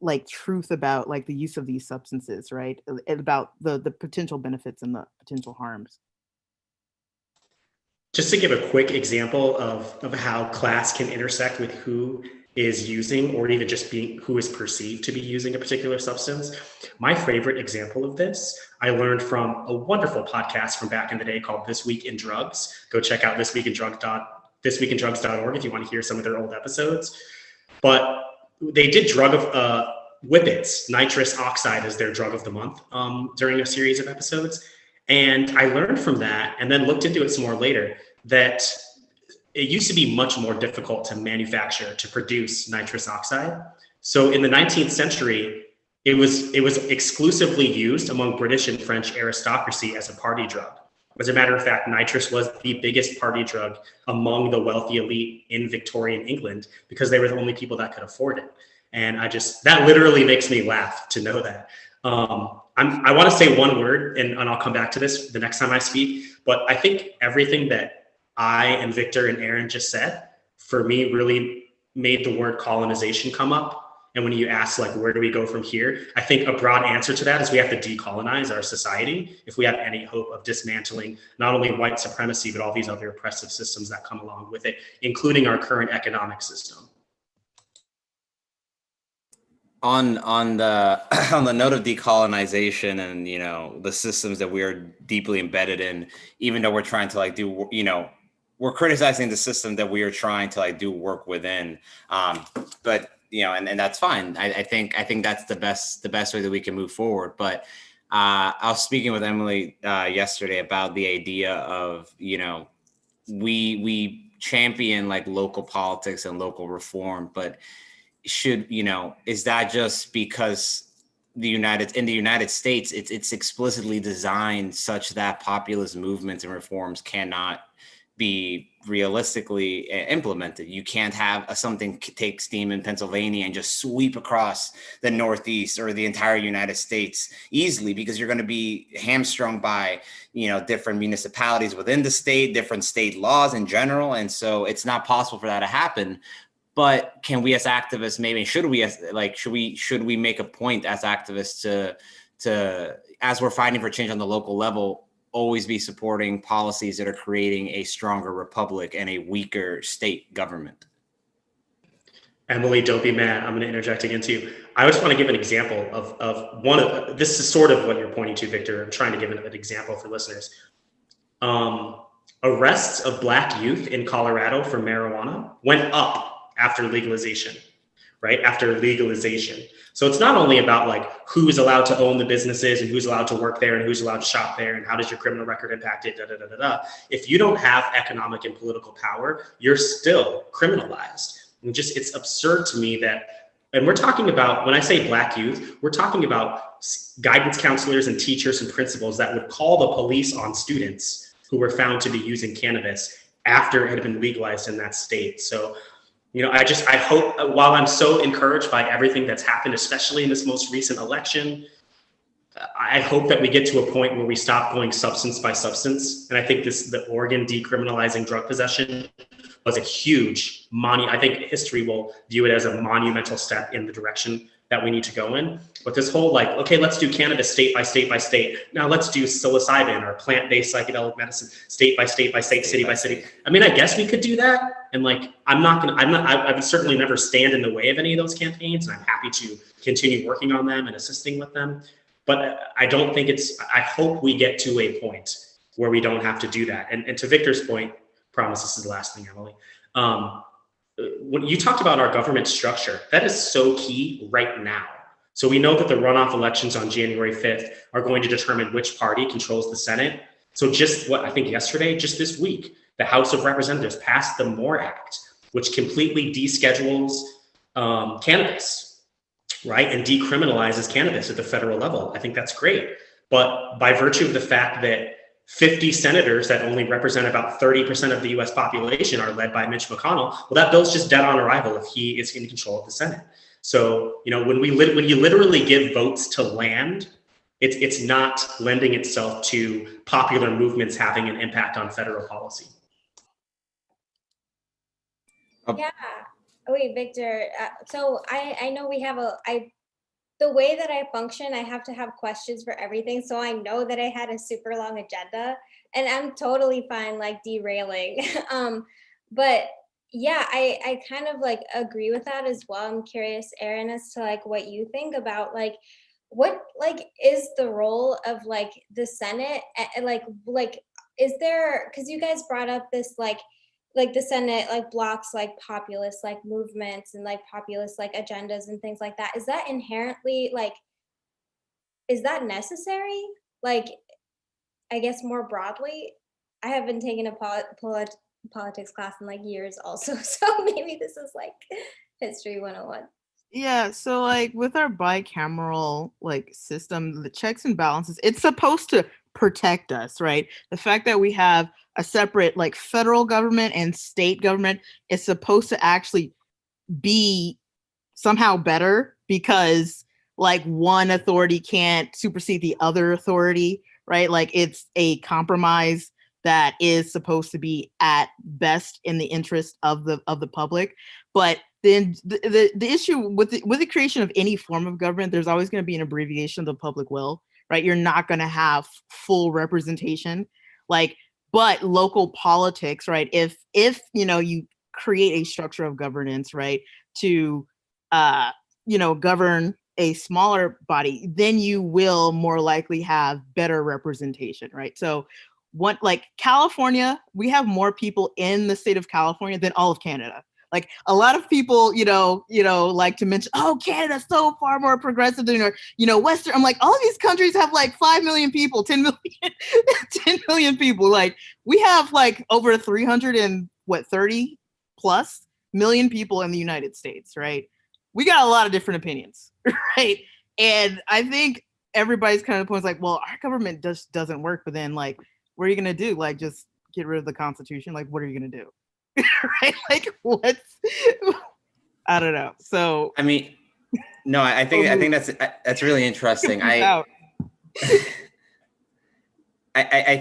like truth about like the use of these substances, right? And about the potential benefits and the potential harms. Just to give a quick example of how class can intersect with who is using, or even just being who is perceived to be using a particular substance. My favorite example of this, I learned from a wonderful podcast from back in the day called This Week in Drugs. Go check out thisweekindrugs.org if you want to hear some of their old episodes. But they did drug of whippets. Nitrous oxide is their drug of the month during a series of episodes. And I learned from that, and then looked into it some more later, that it used to be much more difficult to manufacture, to produce nitrous oxide. So in the 19th century, it was exclusively used among British and French aristocracy as a party drug. As a matter of fact, nitrous was the biggest party drug among the wealthy elite in Victorian England because they were the only people that could afford it. And that literally makes me laugh to know that. I want to say one word, and I'll come back to this the next time I speak, but I think everything that I and Victor and Aaron just said, for me, really made the word colonization come up. And when you ask, like, where do we go from here? I think a broad answer to that is we have to decolonize our society if we have any hope of dismantling not only white supremacy, but all these other oppressive systems that come along with it, including our current economic system. On the note of decolonization and, you know, the systems that we are deeply embedded in, even though we're trying to like do, you know, we're criticizing the system that we are trying to like do work within. But, you know, and that's fine. I think that's the best way that we can move forward. But I was speaking with Emily yesterday about the idea of, you know, we champion like local politics and local reform, but is that just because in the United States, it's explicitly designed such that populist movements and reforms cannot be realistically implemented. You can't have something take steam in Pennsylvania and just sweep across the Northeast or the entire United States easily, because you're going to be hamstrung by, you know, different municipalities within the state, different state laws in general. And so it's not possible for that to happen. But can we as activists, maybe should we make a point as activists to as we're fighting for change on the local level, always be supporting policies that are creating a stronger republic and a weaker state government? Emily, don't be mad. I'm going to interject again too. I just want to give an example of one of this is sort of what you're pointing to, Victor. I'm trying to give an example for listeners. Arrests of Black youth in Colorado for marijuana went up after legalization, right? After legalization. So it's not only about like who's allowed to own the businesses and who's allowed to work there and who's allowed to shop there and how does your criminal record impact it, If you don't have economic and political power, you're still criminalized. And it's absurd to me that, and we're talking about, when I say Black youth, we're talking about guidance counselors and teachers and principals that would call the police on students who were found to be using cannabis after it had been legalized in that state. So, you know, I hope, while I'm so encouraged by everything that's happened, especially in this most recent election, I hope that we get to a point where we stop going substance by substance. And I think the Oregon decriminalizing drug possession was a huge I think history will view it as a monumental step in the direction that we need to go in. But this whole like, okay, let's do cannabis state by state by state. Now let's do psilocybin or plant-based psychedelic medicine state by state by state, city by city. I mean, I guess we could do that. And like, I would certainly never stand in the way of any of those campaigns. And I'm happy to continue working on them and assisting with them. But I don't think I hope we get to a point where we don't have to do that. And to Victor's point, promise this is the last thing, Emily. When you talked about our government structure, that is so key right now. So we know that the runoff elections on January 5th are going to determine which party controls the Senate. So just just this week, the House of Representatives passed the MORE Act, which completely deschedules cannabis, right? And decriminalizes cannabis at the federal level. I think that's great. But by virtue of the fact that 50 senators that only represent about 30% of the US population are led by Mitch McConnell, well, that bill's just dead on arrival if he is in control of the Senate. So, you know, when you literally give votes to land, it's not lending itself to popular movements having an impact on federal policy. Yeah. Oh, wait, Victor. So I know we have the way that I function, I have to have questions for everything. So I know that I had a super long agenda, and I'm totally fine like derailing. But yeah, I kind of like agree with that as well. I'm curious, Erin, as to like what you think about like what like is the role of like the Senate, like is there, because you guys brought up this like the Senate like blocks like populist like movements and like populist like agendas and things like that. Is that inherently like, is that necessary? Like, I guess more broadly, I haven't taken a politics class in like years also, so maybe this is like history 101. Yeah, so like with our bicameral like system, the checks and balances, it's supposed to protect us, right? The fact that we have a separate like federal government and state government is supposed to actually be somehow better because like one authority can't supersede the other authority, right? Like it's a compromise that is supposed to be at best in the interest of the public. But then the issue with the creation of any form of government, there's always going to be an abbreviation of the public will, right? You're not going to have full representation, like, but local politics, right? If you create a structure of governance, right, to govern a smaller body, then you will more likely have better representation, right? So one, like California, we have more people in the state of California than all of Canada. Like a lot of people, like to mention, oh, Canada's so far more progressive than Western. I'm like, all of these countries have like 5 million people, 10 million, 10 million people. Like we have like over 330 plus million people in the United States, right? We got a lot of different opinions, right? And I think everybody's kind of points like, well, our government just doesn't work. But then, like, what are you gonna do? Like, just get rid of the Constitution? Like, what are you gonna do? Right? Like, what's? I don't know. So, I mean, no, I think that's really interesting. I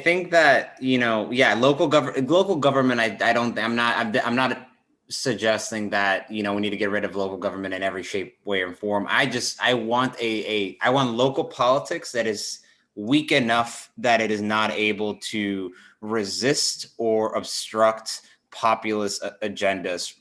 think that local government. I'm not suggesting that we need to get rid of local government in every shape, way, or form. I want local politics that is weak enough that it is not able to resist or obstruct populist agendas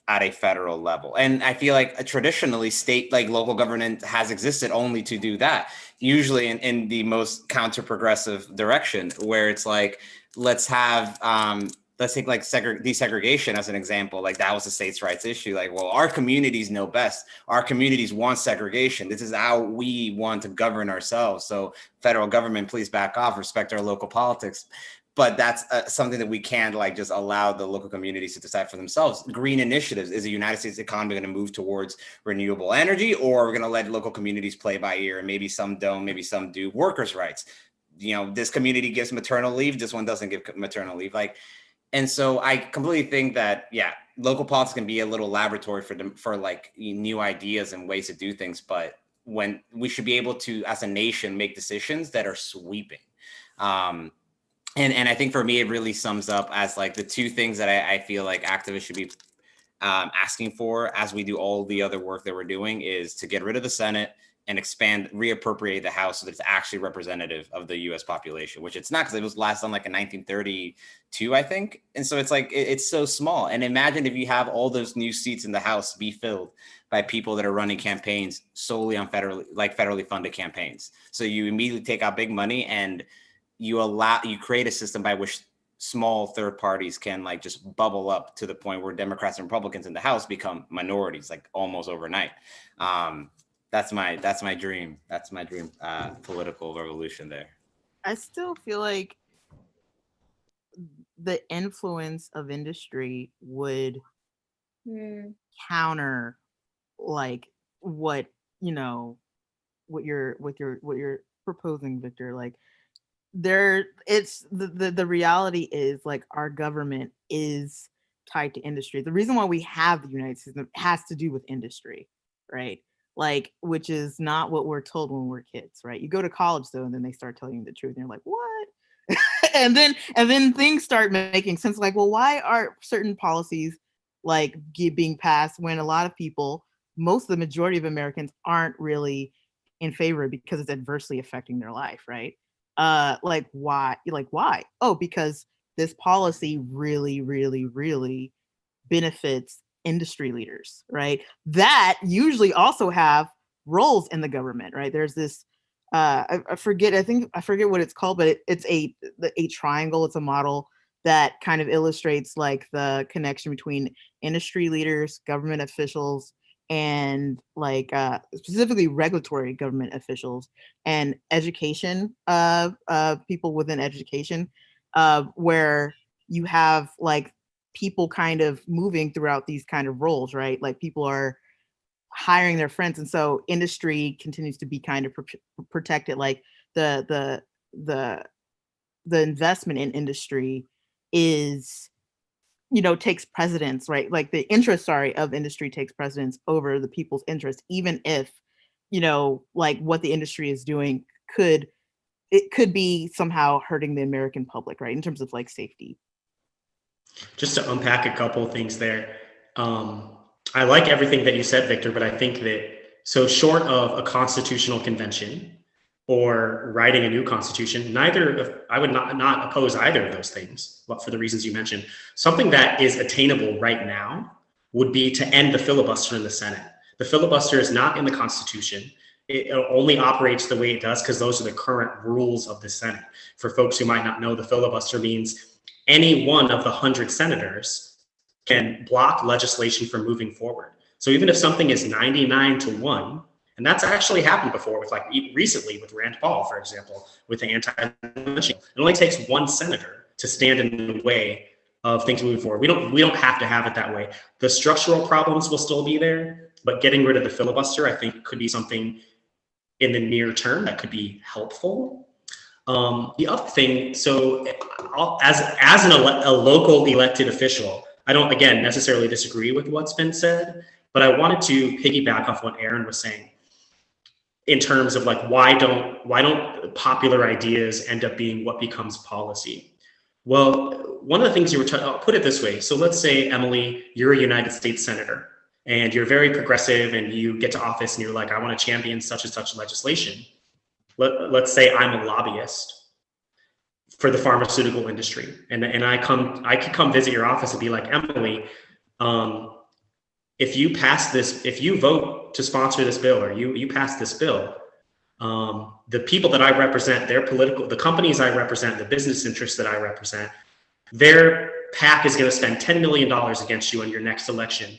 at a federal level. And I feel like traditionally local government has existed only to do that, usually in the most counter progressive direction, where it's like, let's take like desegregation as an example. Like that was a states' rights issue. Like, well, our communities know best. Our communities want segregation. This is how we want to govern ourselves. So federal government, please back off, respect our local politics. But that's something that we can't like just allow the local communities to decide for themselves. Green initiatives. Is the United States economy going to move towards renewable energy, or are we going to let local communities play by ear? And maybe some don't, maybe some do. Workers' rights. This community gives maternal leave. This one doesn't give maternal leave. And so I completely think that, local politics can be a little laboratory for like new ideas and ways to do things. But when we should be able to, as a nation, make decisions that are sweeping. And I think for me, it really sums up as like the two things that I feel like activists should be asking for as we do all the other work that we're doing is to get rid of the Senate and reappropriate the House so that it's actually representative of the U.S. population, which it's not, because it was last done like in 1932, I think. And so it's like, it's so small. And imagine if you have all those new seats in the House be filled by people that are running campaigns solely on federally funded campaigns. So you immediately take out big money and you create a system by which small third parties can like just bubble up to the point where Democrats and Republicans in the House become minorities, like almost overnight. That's my dream. That's my dream political revolution there. I still feel like the influence of industry would counter like what you're proposing, Victor. Like it's the reality is like our government is tied to industry. The reason why we have the United States has to do with industry, right? like, which is not what we're told when we're kids, right? You go to college though, and then they start telling you the truth, and you're like, what? and then things start making sense. Like, well, why are certain policies like being passed when a lot of people, most of the majority of Americans, aren't really in favor because it's adversely affecting their life, right? Like why? Like why? Oh, because this policy really, really, really benefits industry leaders, right? That usually also have roles in the government, right? There's this I forget, I forget what it's called, but it's a triangle. It's a model that kind of illustrates like the connection between industry leaders, government officials, and like specifically regulatory government officials and education people within education, where you have like people kind of moving throughout these kind of roles, right? Like people are hiring their friends, and so industry continues to be kind of protected. Like the the investment in industry is, you know, takes precedence, right? Like the interest, sorry, of industry takes precedence over the people's interest, even if, you know, like what the industry is doing could be somehow hurting the American public, right? In terms of like safety. Just to unpack a couple of things there. I like everything that you said, Victor, but I think that so short of a constitutional convention or writing a new constitution, I would not oppose either of those things, but for the reasons you mentioned. Something that is attainable right now would be to end the filibuster in the Senate. The filibuster is not in the Constitution. It only operates the way it does because those are the current rules of the Senate. For folks who might not know, the filibuster means any one of the 100 senators can block legislation from moving forward. So even if something is 99-1, and that's actually happened before with like recently with Rand Paul, for example, with the anti-lynching, it only takes one senator to stand in the way of things moving forward. We don't have to have it that way. The structural problems will still be there, but getting rid of the filibuster, I think, could be something in the near term that could be helpful. The other thing, so as a local elected official, I don't, again, necessarily disagree with what's been said, but I wanted to piggyback off what Aaron was saying in terms of like, why don't popular ideas end up being what becomes policy? Well, one of the things I'll put it this way. So let's say, Emily, you're a United States Senator and you're very progressive and you get to office and you're like, I want to champion such and such legislation. Let's say I'm a lobbyist for the pharmaceutical industry, and I could come visit your office and be like, Emily, if you vote to sponsor this bill, or you pass this bill, the people that I represent, the companies I represent, the business interests that I represent, their PAC is going to spend $10 million against you in your next election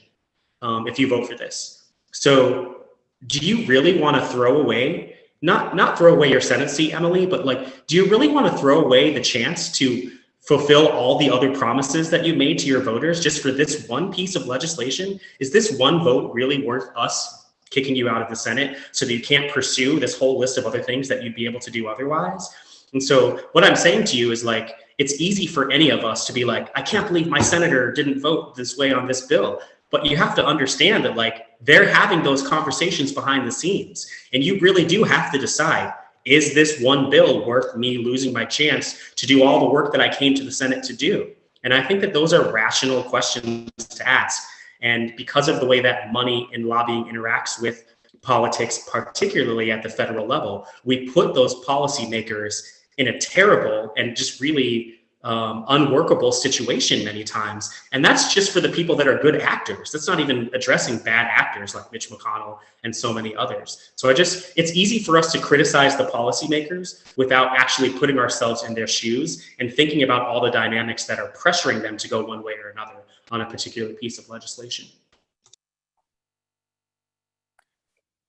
if you vote for this. So do you really want to throw away, not throw away your Senate seat, Emily, but like, do you really want to throw away the chance to fulfill all the other promises that you made to your voters just for this one piece of legislation? Is this one vote really worth us kicking you out of the Senate so that you can't pursue this whole list of other things that you'd be able to do otherwise? And so what I'm saying to you is like, it's easy for any of us to be like, I can't believe my senator didn't vote this way on this bill. But you have to understand that like they're having those conversations behind the scenes, and you really do have to decide, is this one bill worth me losing my chance to do all the work that I came to the Senate to do? And I think that those are rational questions to ask. And because of the way that money and lobbying interacts with politics, particularly at the federal level, we put those policymakers in a terrible and just really unworkable situation many times. And that's just for the people that are good actors. That's not even addressing bad actors like Mitch McConnell and so many others. So it's easy for us to criticize the policymakers without actually putting ourselves in their shoes and thinking about all the dynamics that are pressuring them to go one way or another on a particular piece of legislation.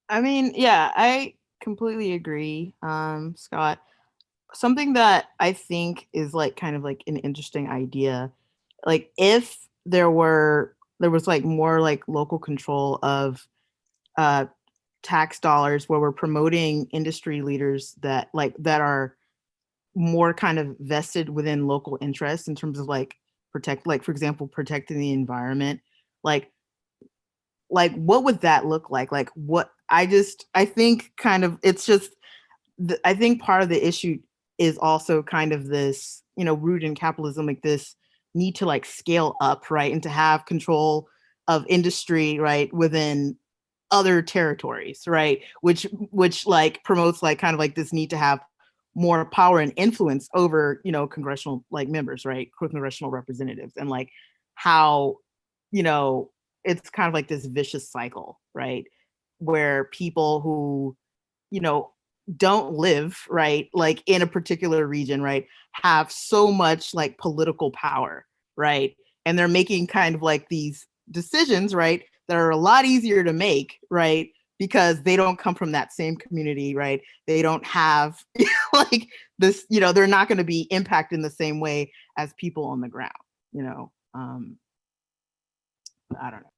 I mean, yeah, I completely agree, Scott. Something that I think is like kind of like an interesting idea, like if there was like more like local control of tax dollars, where we're promoting industry leaders that are more kind of vested within local interests in terms of like for example, protecting the environment, like what would that look like? Like what I think kind of it's just I think part of the issue is also kind of this, rooted in capitalism, like this need to like scale up, right, and to have control of industry, right, within other territories, right, which like promotes like kind of like this need to have more power and influence over, congressional like members, right, congressional representatives, and like how, it's kind of like this vicious cycle, right, where people who, you know, don't live, right, like in a particular region, right, have so much like political power, right? And they're making kind of like these decisions, right, that are a lot easier to make, right? Because they don't come from that same community, right? They don't have like this, they're not going to be impacted in the same way as people on the ground, you know. I don't know.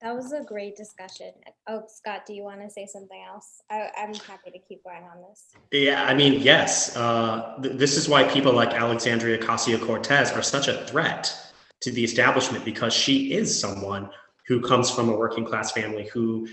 That was a great discussion. Oh, Scott, do you want to say something else? I'm happy to keep going on this. Yeah, I mean, yes. This is why people like Alexandria Ocasio-Cortez are such a threat to the establishment, because she is someone who comes from a working class family who,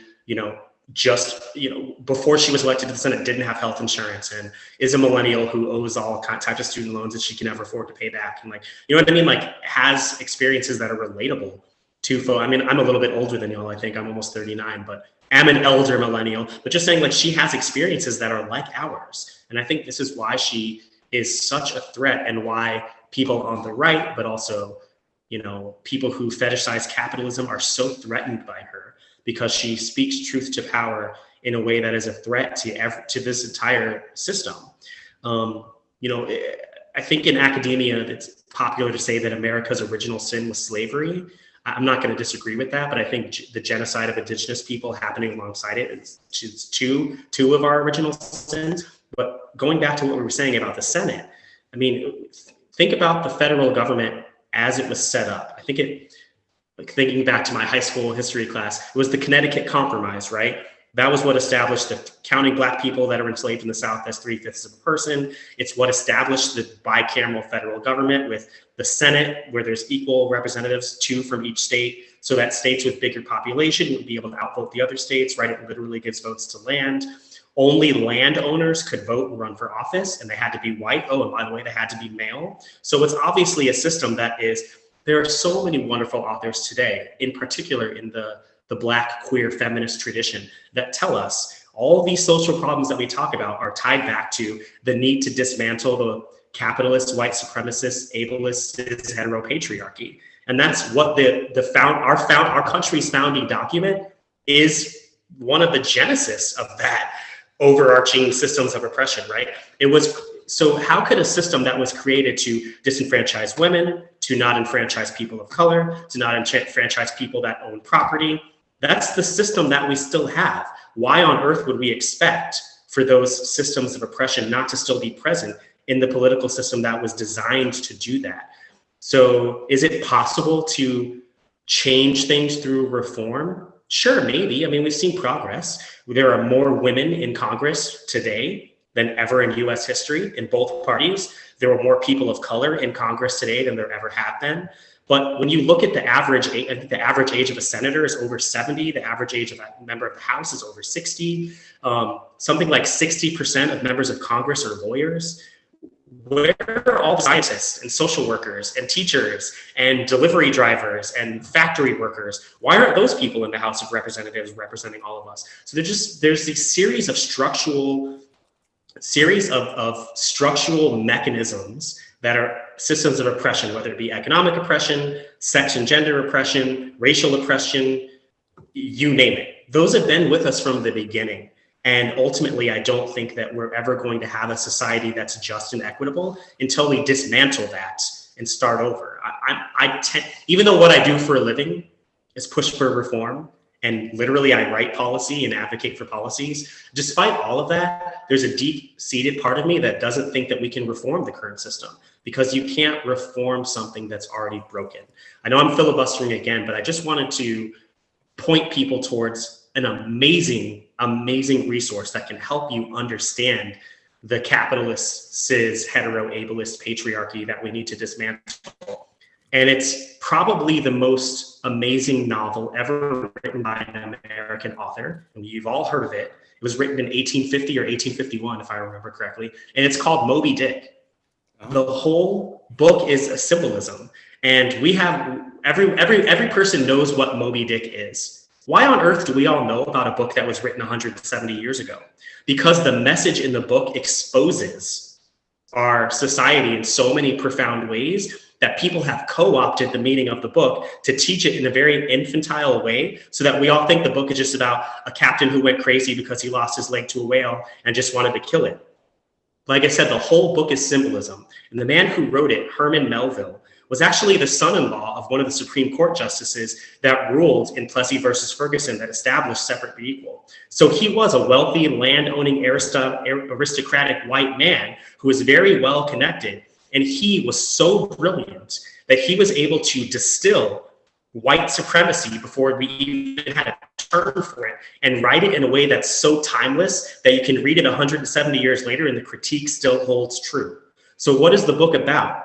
before she was elected to the Senate, didn't have health insurance, and is a millennial who owes all types of student loans that she can never afford to pay back. And like, you know what I mean? Like, has experiences that are relatable to folks. I mean, I'm a little bit older than y'all. I think I'm almost 39, but am an elder millennial. But just saying, like, she has experiences that are like ours. And I think this is why she is such a threat, and why people on the right, but also, people who fetishize capitalism are so threatened by her, because she speaks truth to power in a way that is a threat to this entire system. I think in academia, it's popular to say that America's original sin was slavery. I'm not going to disagree with that, but I think the genocide of indigenous people happening alongside it is two of our original sins. But going back to what we were saying about the Senate, I mean, think about the federal government as it was set up. I think thinking back to my high school history class, it was the Connecticut Compromise, right? That was what established that counting Black people that are enslaved in the South as 3/5 of a person. It's what established the bicameral federal government with the Senate, where there's equal representatives, 2 from each state, so that states with bigger population would be able to outvote the other states, right? It literally gives votes to land. Only landowners could vote and run for office, and they had to be white. Oh, and by the way, they had to be male. So it's obviously a system that there are so many wonderful authors today, in particular in the Black queer feminist tradition, that tell us all these social problems that we talk about are tied back to the need to dismantle the capitalist, white supremacist, ableist, heteropatriarchy. And that's what our country's founding document is, one of the genesis of that overarching systems of oppression, right? So how could a system that was created to disenfranchise women, to not enfranchise people of color, to not enfranchise people that own property, that's the system that we still have. Why on earth would we expect for those systems of oppression not to still be present in the political system that was designed to do that? So is it possible to change things through reform? Sure, maybe. I mean, we've seen progress. There are more women in Congress today than ever in US history in both parties. There are more people of color in Congress today than there ever have been. But when you look at the average age, I think the average age of a senator is over 70. The average age of a member of the House is over 60. Something like 60% of members of Congress are lawyers. Where are all the scientists and social workers and teachers and delivery drivers and factory workers? Why aren't those people in the House of Representatives representing all of us? So there's these series of structural mechanisms that are systems of oppression, whether it be economic oppression, sex and gender oppression, racial oppression, you name it. Those have been with us from the beginning. And ultimately, I don't think that we're ever going to have a society that's just and equitable until we dismantle that and start over. Even though what I do for a living is push for reform, and literally I write policy and advocate for policies, despite all of that, there's a deep-seated part of me that doesn't think that we can reform the current system, because you can't reform something that's already broken. I know I'm filibustering again, but I just wanted to point people towards an amazing resource that can help you understand the capitalist, cis, hetero, ableist patriarchy that we need to dismantle. And it's probably the most amazing novel ever written by an American author. And you've all heard of it. It was written in 1850 or 1851, if I remember correctly. And it's called Moby Dick. The whole book is a symbolism. And we have, every person knows what Moby Dick is. Why on earth do we all know about a book that was written 170 years ago? Because the message in the book exposes our society in so many profound ways that people have co-opted the meaning of the book to teach it in a very infantile way, so that we all think the book is just about a captain who went crazy because he lost his leg to a whale and just wanted to kill it. Like I said, the whole book is symbolism. And the man who wrote it, Herman Melville, was actually the son-in-law of one of the Supreme Court justices that ruled in Plessy versus Ferguson that established separate but equal. So he was a wealthy, land-owning, aristocratic white man who was very well connected. And he was so brilliant that he was able to distill white supremacy before we even had a term for it, and write it in a way that's so timeless that you can read it 170 years later and the critique still holds true. So what is the book about?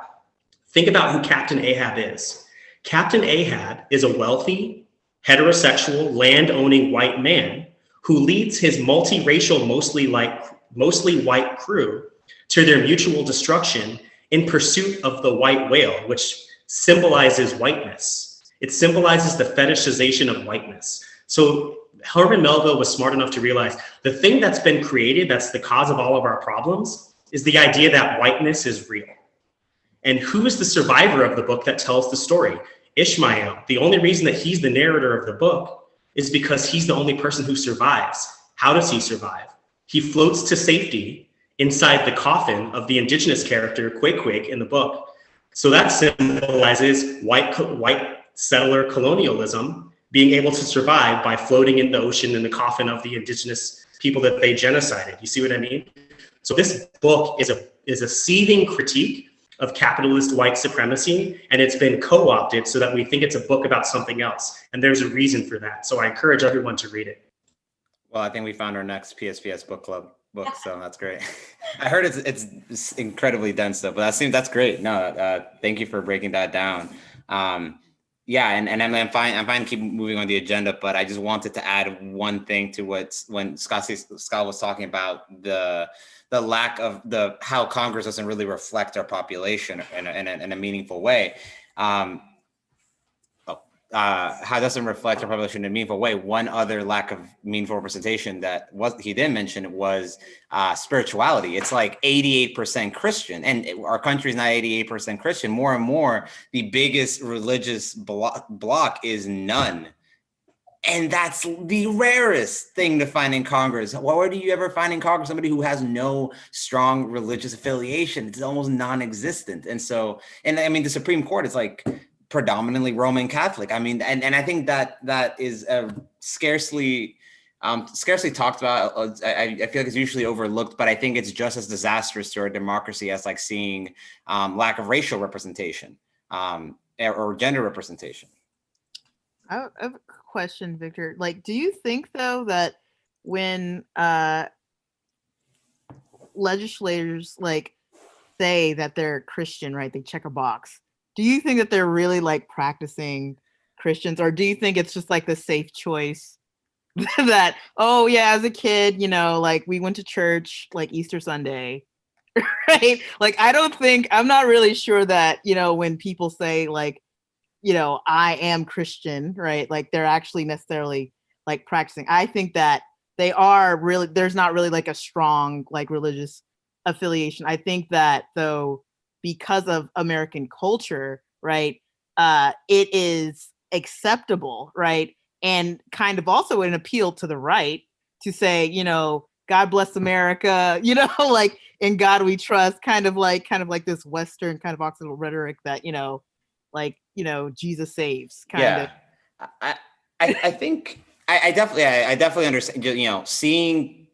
Think about who Captain Ahab is. Captain Ahab is a wealthy, heterosexual, land-owning white man who leads his multiracial, mostly white crew to their mutual destruction in pursuit of the white whale, which symbolizes whiteness. It symbolizes the fetishization of whiteness. So Herman Melville was smart enough to realize the thing that's been created, that's the cause of all of our problems, is the idea that whiteness is real. And who is the survivor of the book that tells the story? Ishmael. The only reason that he's the narrator of the book is because he's the only person who survives. How does he survive? He floats to safety inside the coffin of the indigenous character, Queequeg, in the book. So that symbolizes white settler colonialism, being able to survive by floating in the ocean in the coffin of the indigenous people that they genocided. You see what I mean? So this book is a seething critique of capitalist white supremacy, and it's been co-opted so that we think it's a book about something else. And there's a reason for that. So I encourage everyone to read it. Well, I think we found our next PSPS book club book, so that's great. I heard it's incredibly dense though, but that's great. No, thank you for breaking that down. Yeah, and I'm fine to keep moving on the agenda, but I just wanted to add one thing to when Scott was talking about the lack of how Congress doesn't really reflect our population in a meaningful way. How it doesn't reflect our population in a meaningful way. One other lack of meaningful representation that he didn't mention was spirituality. It's like 88% Christian, and our country is not 88% Christian. More and more, the biggest religious block is none. And that's the rarest thing to find in Congress. Where do you ever find in Congress somebody who has no strong religious affiliation? It's almost non-existent. And so, and I mean, the Supreme Court is like predominantly Roman Catholic. I mean, and I think that is scarcely talked about. I feel like it's usually overlooked, but I think it's just as disastrous to our democracy as like seeing lack of racial representation or gender representation. I have a question, Victor. Like, do you think though that when legislators like say that they're Christian, right? They check a box. Do you think that they're really like practicing Christians, or do you think it's just like the safe choice that, oh yeah, as a kid, like we went to church like Easter Sunday, right? Like, I'm not really sure that, when people say like, I am Christian, right? Like they're actually necessarily like practicing. I think that they are really, there's not really like a strong like religious affiliation. I think that though, because of American culture, right, it is acceptable, right? And kind of also an appeal to the right to say, God bless America, like in God we trust, kind of like this Western kind of Occidental rhetoric that, like, Jesus saves kind of. I think I definitely understand, seeing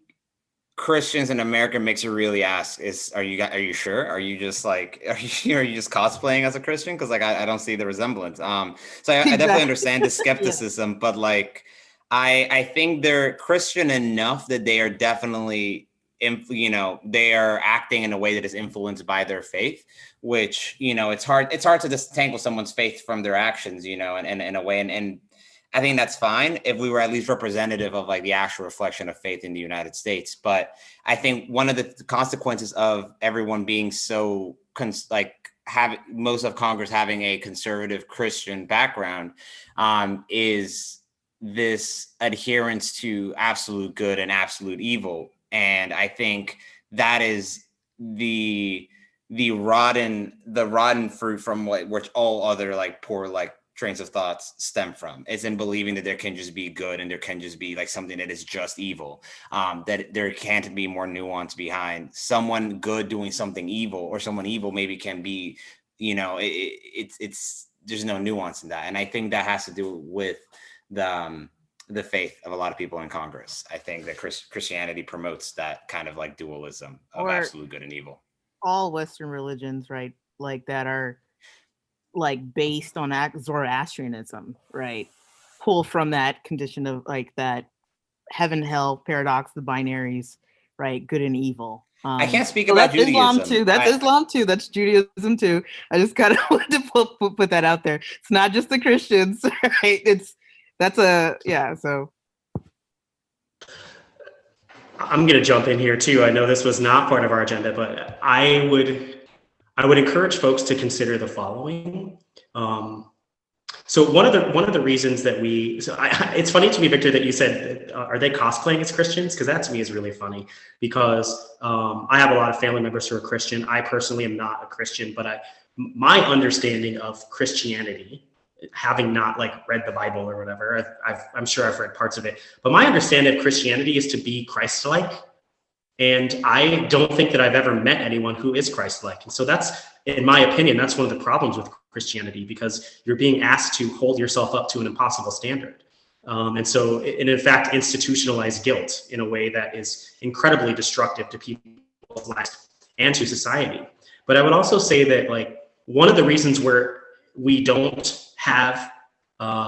Christians in America makes you really ask, are you sure? Are you just cosplaying as a Christian? Because like I don't see the resemblance. So I definitely understand the skepticism, yeah. But like I think they're Christian enough that they are definitely they are acting in a way that is influenced by their faith, which, it's hard to disentangle someone's faith from their actions, and in a way. And I think that's fine if we were at least representative of like the actual reflection of faith in the United States. But I think one of the consequences of everyone being so most of Congress having a conservative Christian background is this adherence to absolute good and absolute evil. And I think that is the rotten fruit from which all other like poor like trains of thoughts stem from. It's in believing that there can just be good and there can just be like something that is just evil. That there can't be more nuance behind someone good doing something evil, or someone evil maybe can be, it's there's no nuance in that. And I think that has to do with the faith of a lot of people in Congress. I think that Christianity promotes that kind of like dualism of absolute good and evil. All Western religions, right? Like that are like based on Zoroastrianism, right? Pull from that condition of like that heaven, hell paradox, the binaries, right? Good and evil. I can't speak about that's Judaism. Islam too. That's Islam too. That's Judaism too. I just kind of wanted to put that out there. It's not just the Christians, right? So I'm going to jump in here too. I know this was not part of our agenda, but I would encourage folks to consider the following. So one of the reasons that it's funny to me, Victor, that you said, are they cosplaying as Christians? Because that to me is really funny, because I have a lot of family members who are Christian. I personally am not a Christian, but my understanding of Christianity, having not like read the Bible or whatever, I'm sure I've read parts of it, but my understanding of Christianity is to be Christ-like. And I don't think that I've ever met anyone who is Christ-like. And so that's, in my opinion, that's one of the problems with Christianity, because you're being asked to hold yourself up to an impossible standard. And so, in fact, institutionalize guilt in a way that is incredibly destructive to people's lives and to society. But I would also say that like one of the reasons where we don't have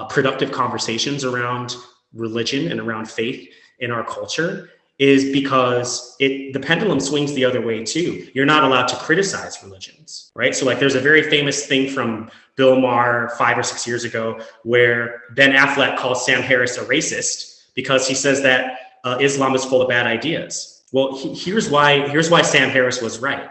productive conversations around religion and around faith in our culture is because the pendulum swings the other way too. You're not allowed to criticize religions, right? So like there's a very famous thing from Bill Maher 5 or 6 years ago where Ben Affleck calls Sam Harris a racist because he says that Islam is full of bad ideas. Well, here's why Sam Harris was right.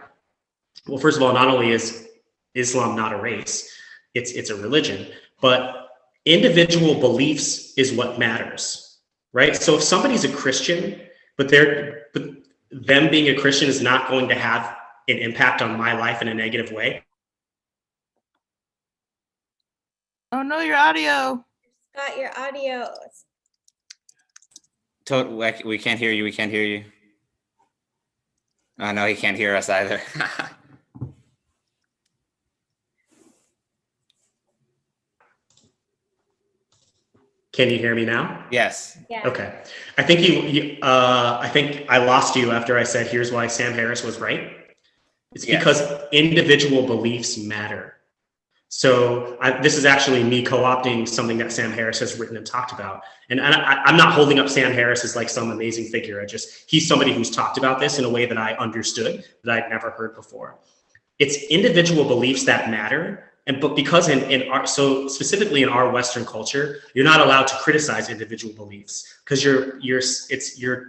Well, first of all, not only is Islam not a race, it's a religion, but individual beliefs is what matters, right? So if somebody's a Christian, but them being a Christian is not going to have an impact on my life in a negative way. oh no, your audio. Scott, your audio. We can't hear you. We can't hear you. Oh, no, he can't hear us either. Can you hear me now? Yes. Yeah. Okay. I think I think I lost you after I said, here's why Sam Harris was right. It's because individual beliefs matter. So this is actually me co-opting something that Sam Harris has written and talked about. And I'm not holding up Sam Harris as like some amazing figure. He's somebody who's talked about this in a way that I understood, that I'd never heard before. It's individual beliefs that matter. But because so specifically in our Western culture, you're not allowed to criticize individual beliefs because you're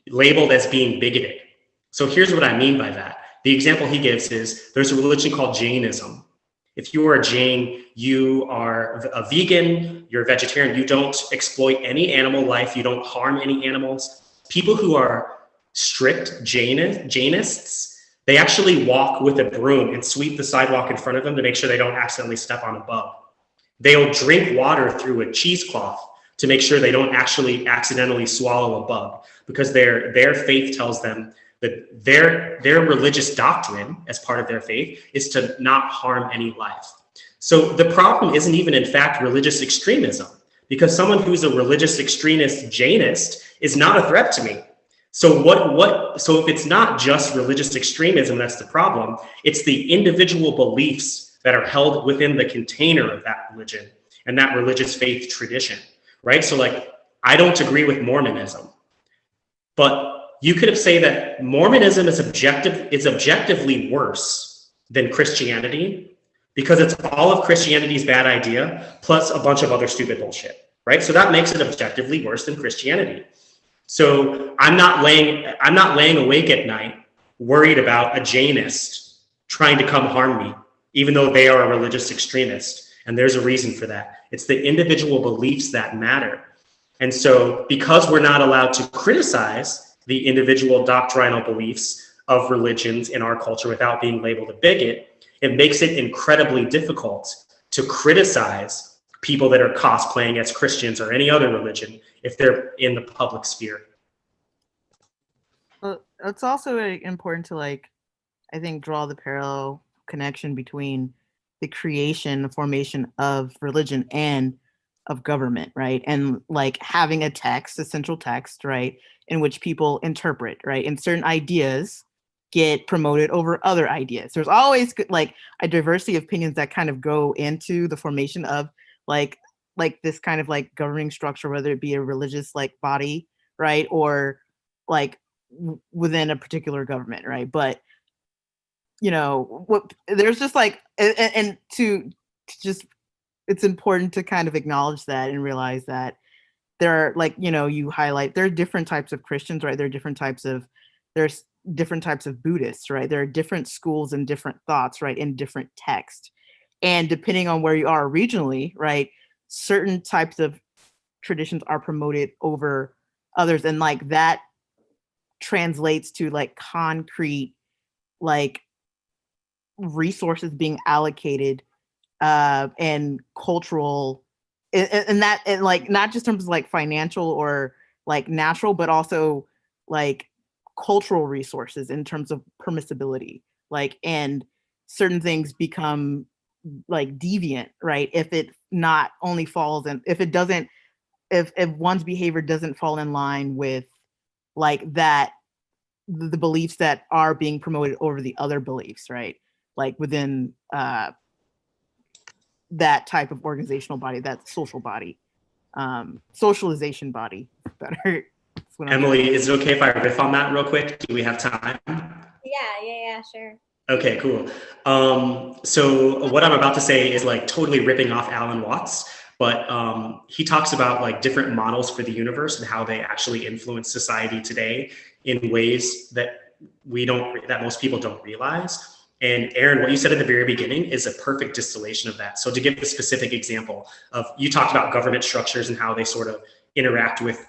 labeled as being bigoted. So here's what I mean by that. The example he gives is there's a religion called Jainism. If you are a Jain, you are a vegan, you're a vegetarian, you don't exploit any animal life, you don't harm any animals. People who are strict Jainists, they actually walk with a broom and sweep the sidewalk in front of them to make sure they don't accidentally step on a bug. They'll drink water through a cheesecloth to make sure they don't actually accidentally swallow a bug, because their faith tells them that their religious doctrine as part of their faith is to not harm any life. So the problem isn't even in fact religious extremism, because someone who's a religious extremist Jainist is not a threat to me. So so if it's not just religious extremism that's the problem, it's the individual beliefs that are held within the container of that religion and that religious faith tradition, right? So like, I don't agree with Mormonism, but you could say that Mormonism is objectively worse than Christianity because it's all of Christianity's bad idea plus a bunch of other stupid bullshit, right? So that makes it objectively worse than Christianity. So I'm not laying awake at night worried about a Jainist trying to come harm me, even though they are a religious extremist. And there's a reason for that. It's the individual beliefs that matter. And so because we're not allowed to criticize the individual doctrinal beliefs of religions in our culture without being labeled a bigot, it makes it incredibly difficult to criticize people that are cosplaying as Christians or any other religion if they're in the public sphere. Well, it's also important to I think draw the parallel connection between the creation, the formation of religion and of government, right? And having a text, a central text, right, in which people interpret, right? And certain ideas get promoted over other ideas. There's always a diversity of opinions that kind of go into the formation of this kind of governing structure, whether it be a religious body, right, or within a particular government, right? But there's just and to just, it's important to kind of acknowledge that and realize that there are you highlight, there are different types of Christians, right? There's different types of Buddhists, right? There are different schools and different thoughts, right, in different texts. And depending on where you are regionally, right, certain types of traditions are promoted over others. And that translates to concrete resources being allocated and cultural and not just in terms of financial or natural, but also cultural resources in terms of permissibility, and certain things become deviant, right, if it not only falls in, if it doesn't, if one's behavior doesn't fall in line with that, the beliefs that are being promoted over the other beliefs, right, within that type of organizational body, that social body, socialization body, better. Emily, is it okay if I riff on that real quick? Do we have time? Yeah, sure. Okay, cool. So what I'm about to say is totally ripping off Alan Watts, but he talks about different models for the universe and how they actually influence society today in ways that that most people don't realize. And Aaron, what you said at the very beginning is a perfect distillation of that. So to give a specific example of, you talked about government structures and how they sort of interact with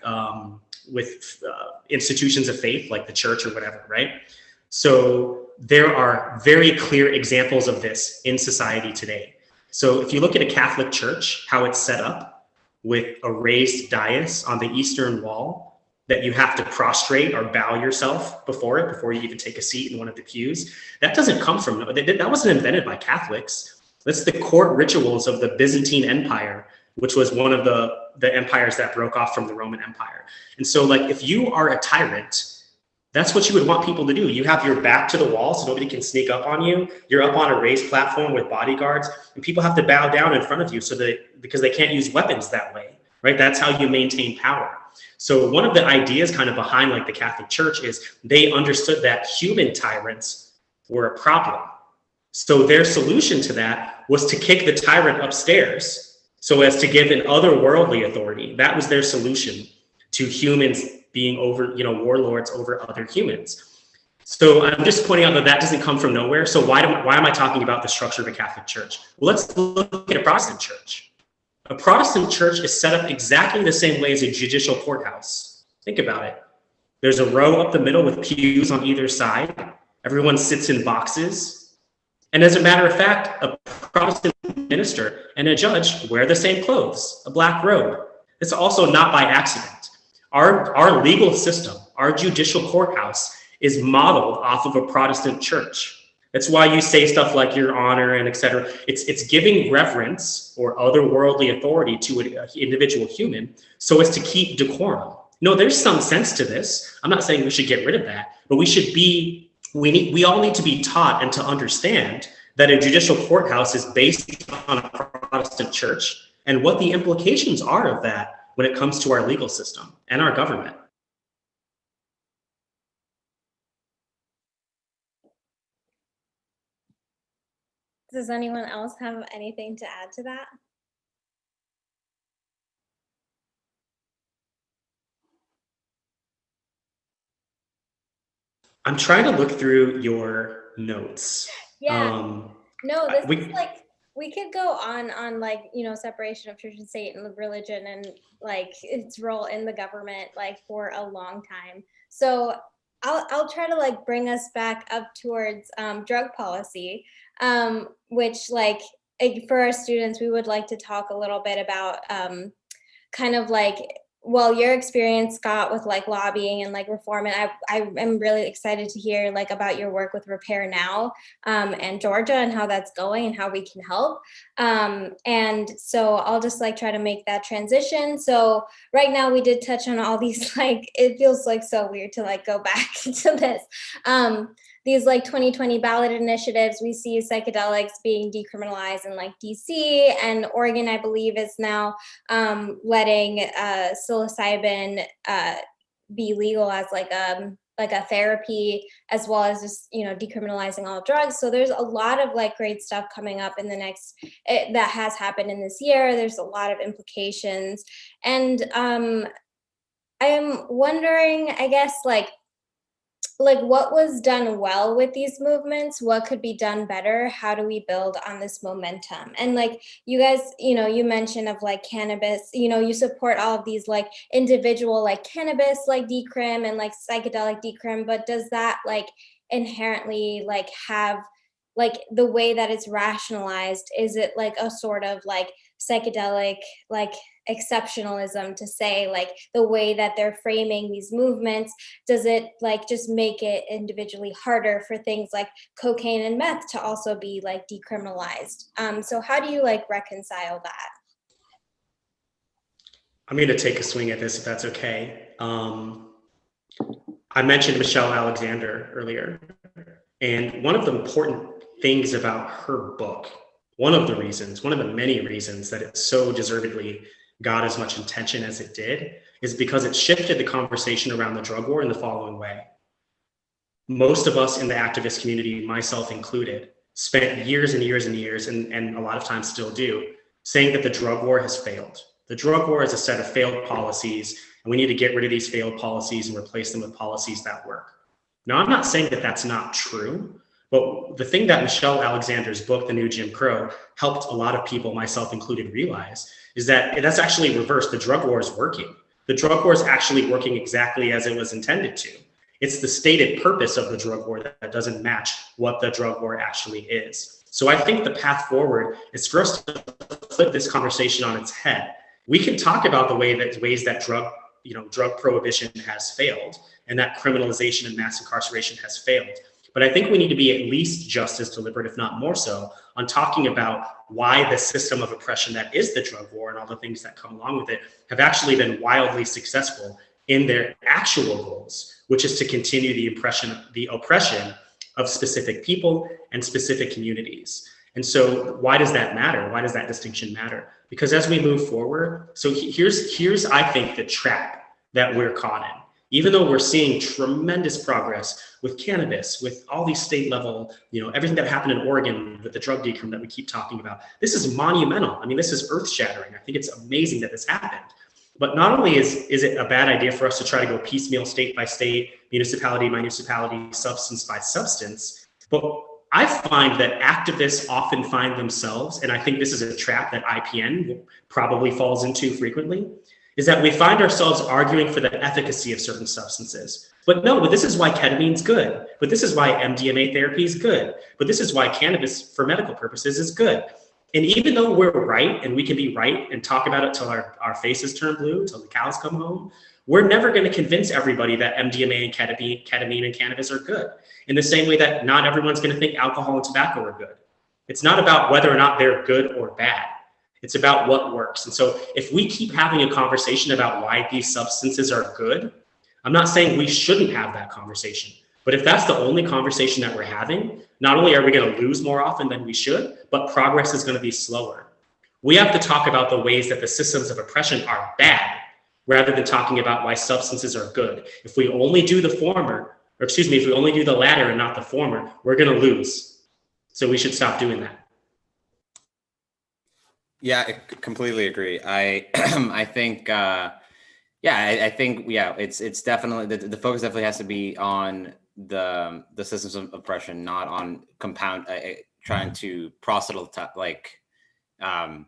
institutions of faith, like the church or whatever, right? So there are very clear examples of this in society today. So if you look at a Catholic church, how it's set up with a raised dais on the eastern wall that you have to prostrate or bow yourself before it, before you even take a seat in one of the pews, that doesn't come from, that wasn't invented by Catholics. That's the court rituals of the Byzantine Empire, which was one of the empires that broke off from the Roman Empire. And so if you are a tyrant, that's what you would want people to do. You have your back to the wall so nobody can sneak up on you. You're up on a raised platform with bodyguards, and people have to bow down in front of you because they can't use weapons that way, right? That's how you maintain power. So one of the ideas kind of behind the Catholic Church is they understood that human tyrants were a problem. So their solution to that was to kick the tyrant upstairs so as to give an otherworldly authority. That was their solution to humans being over, warlords over other humans. So I'm just pointing out that doesn't come from nowhere. So why am I talking about the structure of a Catholic Church? Well, let's look at a Protestant church. A Protestant church is set up exactly the same way as a judicial courthouse. Think about it. There's a row up the middle with pews on either side. Everyone sits in boxes. And as a matter of fact, a Protestant minister and a judge wear the same clothes, a black robe. It's also not by accident. Our legal system, our judicial courthouse, is modeled off of a Protestant church. That's why you say stuff like your honor and et cetera. It's giving reverence or otherworldly authority to an individual human so as to keep decorum. No, there's some sense to this. I'm not saying we should get rid of that, but we all need to be taught and to understand that a judicial courthouse is based on a Protestant church and what the implications are of that when it comes to our legal system and our government. Does anyone else have anything to add to that? I'm trying to look through your notes. Yeah. No, this we- is like, we could go on like, you know, separation of church and state and religion and like its role in the government like for a long time. So I'll try to like bring us back up towards drug policy, which like for our students, we would like to talk a little bit about kind of like, well, your experience, Scott, with like lobbying and like reform, and I am really excited to hear like about your work with Repair Now and Georgia and how that's going and how we can help. And so I'll just like try to make that transition. So right now we did touch on all these, like, it feels like so weird to like go back to this. These like 2020 ballot initiatives, we see psychedelics being decriminalized in like DC, and Oregon, I believe, is now letting psilocybin be legal as like a therapy, as well as just, you know, decriminalizing all drugs. So there's a lot of like great stuff coming up in the next that has happened in this year. There's a lot of implications, and I'm wondering, I guess, like what was done well with these movements, what could be done better, how do we build on this momentum? And like you guys, you know, you mentioned of like cannabis, you know, you support all of these like individual like cannabis like decrim and like psychedelic decrim, but does that like inherently like have like the way that it's rationalized, is it like a sort of like psychedelic like exceptionalism to say like the way that they're framing these movements, does it like just make it individually harder for things like cocaine and meth to also be like decriminalized? So how do you like reconcile that? I'm going to take a swing at this if that's okay. I mentioned Michelle Alexander earlier, and one of the important things about her book, one of the many reasons that it so deservedly got as much attention as it did, is because it shifted the conversation around the drug war in the following way. Most of us in the activist community, myself included, spent years and years and years, and a lot of times still do, saying that the drug war has failed. The drug war is a set of failed policies, and we need to get rid of these failed policies and replace them with policies that work. Now, I'm not saying that that's not true, but the thing that Michelle Alexander's book, The New Jim Crow, helped a lot of people, myself included, realize is that that's actually reversed. The drug war is working. The drug war is actually working exactly as it was intended to. It's the stated purpose of the drug war that doesn't match what the drug war actually is. So I think the path forward is for us to flip this conversation on its head. We can talk about the ways that drug prohibition has failed and that criminalization and mass incarceration has failed. But I think we need to be at least just as deliberate, if not more so, on talking about why the system of oppression that is the drug war and all the things that come along with it have actually been wildly successful in their actual goals, which is to continue the oppression of specific people and specific communities. And so why does that matter? Why does that distinction matter? Because as we move forward, so here's I think the trap that we're caught in. Even though we're seeing tremendous progress with cannabis, with all these state level, everything that happened in Oregon with the drug decrim that we keep talking about, this is monumental. I mean, this is earth shattering. I think it's amazing that this happened. But not only is it a bad idea for us to try to go piecemeal state by state, municipality by municipality, substance by substance, but I find that activists often find themselves, and I think this is a trap that IPN probably falls into frequently, is that we find ourselves arguing for the efficacy of certain substances. But this is why ketamine's good. But this is why MDMA therapy is good. But this is why cannabis for medical purposes is good. And even though we're right, and we can be right and talk about it till our faces turn blue, till the cows come home, we're never going to convince everybody that MDMA and ketamine and cannabis are good. In the same way that not everyone's going to think alcohol and tobacco are good. It's not about whether or not they're good or bad. It's about what works. And so if we keep having a conversation about why these substances are good, I'm not saying we shouldn't have that conversation. But if that's the only conversation that we're having, not only are we going to lose more often than we should, but progress is going to be slower. We have to talk about the ways that the systems of oppression are bad, rather than talking about why substances are good. If we only do the latter and not the former, we're going to lose. So we should stop doing that. Yeah, I completely agree. I think I think it's definitely the focus definitely has to be on the systems of oppression, not on compound trying to proselytize um,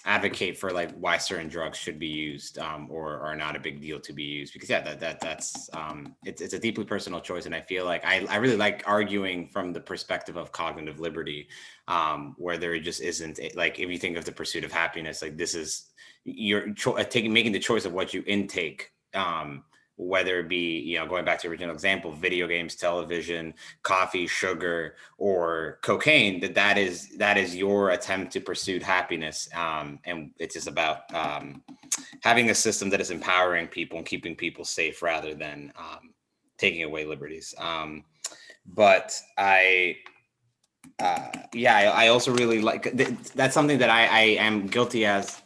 advocate for like why certain drugs should be used or are not a big deal to be used, because that's it's a deeply personal choice. And I feel like I really like arguing from the perspective of cognitive liberty, where there just isn't like, if you think of the pursuit of happiness, like this is making the choice of what you intake, whether it be, going back to the original example, video games, television, coffee, sugar, or cocaine, that is your attempt to pursue happiness. And it's just about having a system that is empowering people and keeping people safe rather than taking away liberties. But I also really like that's something that I am guilty of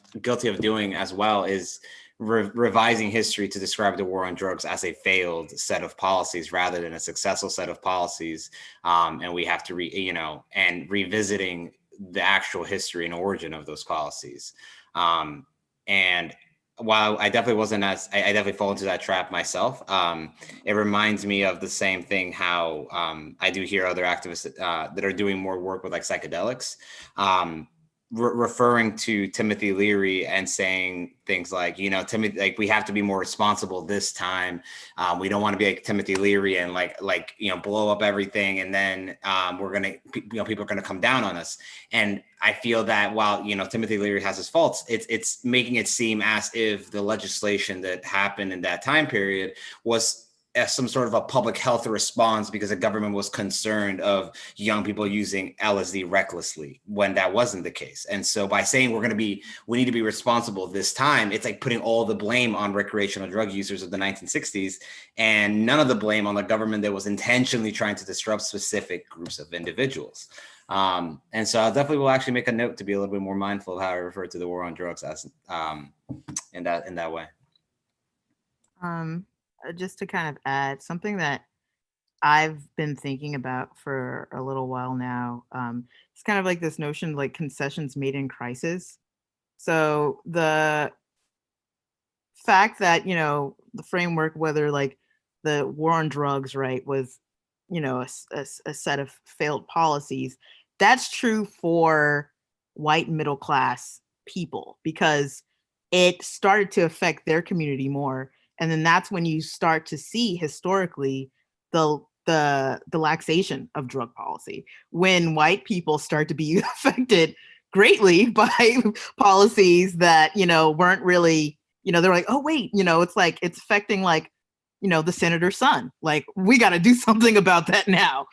doing as well, is revising history to describe the war on drugs as a failed set of policies rather than a successful set of policies. And we have to and revisiting the actual history and origin of those policies. And while I definitely wasn't I definitely fall into that trap myself. It reminds me of the same thing, how I do hear other activists that are doing more work with like psychedelics, referring to Timothy Leary and saying things like, Timothy, like, we have to be more responsible this time. We don't want to be like Timothy Leary and blow up everything, and then people are gonna come down on us. And I feel that while Timothy Leary has his faults, it's making it seem as if the legislation that happened in that time period was as some sort of a public health response because the government was concerned of young people using LSD recklessly, when that wasn't the case. And so by saying we need to be responsible this time, it's like putting all the blame on recreational drug users of the 1960s and none of the blame on the government that was intentionally trying to disrupt specific groups of individuals. And so I definitely will actually make a note to be a little bit more mindful of how I refer to the war on drugs as in that way. Just to kind of add something that I've been thinking about for a little while now. It's kind of like this notion of like concessions made in crisis. So the fact that, the framework, whether like the war on drugs, right, was, a set of failed policies, that's true for white middle class people because it started to affect their community more. And then that's when you start to see historically the laxation of drug policy, when white people start to be affected greatly by policies that weren't really, they're like, oh wait, it's like it's affecting like the senator's son, like we got to do something about that now.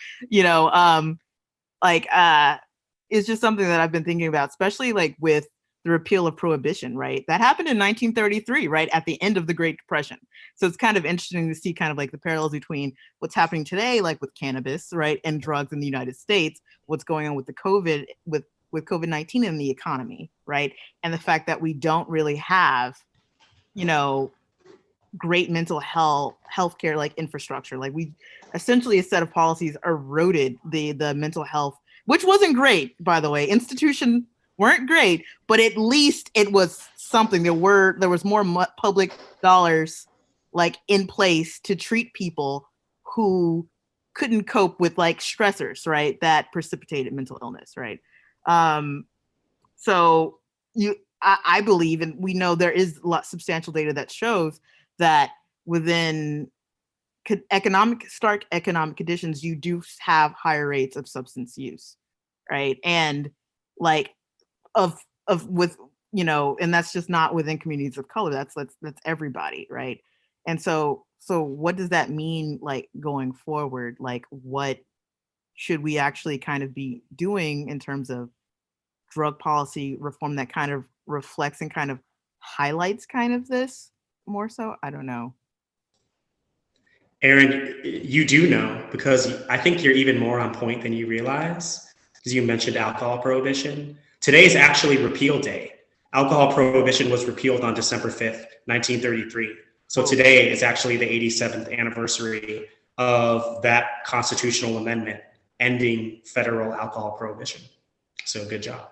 It's just something that I've been thinking about, especially like with the repeal of prohibition, right? That happened in 1933, right at the end of the Great Depression. So it's kind of interesting to see kind of like the parallels between what's happening today, like with cannabis, right, and drugs in the United States, what's going on with the with COVID-19 in the economy, right? And the fact that we don't really have, great mental healthcare like infrastructure. Like we essentially a set of policies eroded the mental health, which wasn't great, by the way. Institutions weren't great, but at least it was something. There was more public dollars like in place to treat people who couldn't cope with like stressors, right, that precipitated mental illness, right? So I believe, and we know there is substantial data that shows that within stark economic conditions, you do have higher rates of substance use, right? And like and that's just not within communities of color. That's everybody, right? And so what does that mean, like going forward? Like what should we actually kind of be doing in terms of drug policy reform that kind of reflects and kind of highlights kind of this more so? I don't know. Aaron, you do know, because I think you're even more on point than you realize, because you mentioned alcohol prohibition. Today is actually repeal day. Alcohol prohibition was repealed on December 5th, 1933. So today is actually the 87th anniversary of that constitutional amendment ending federal alcohol prohibition. So good job.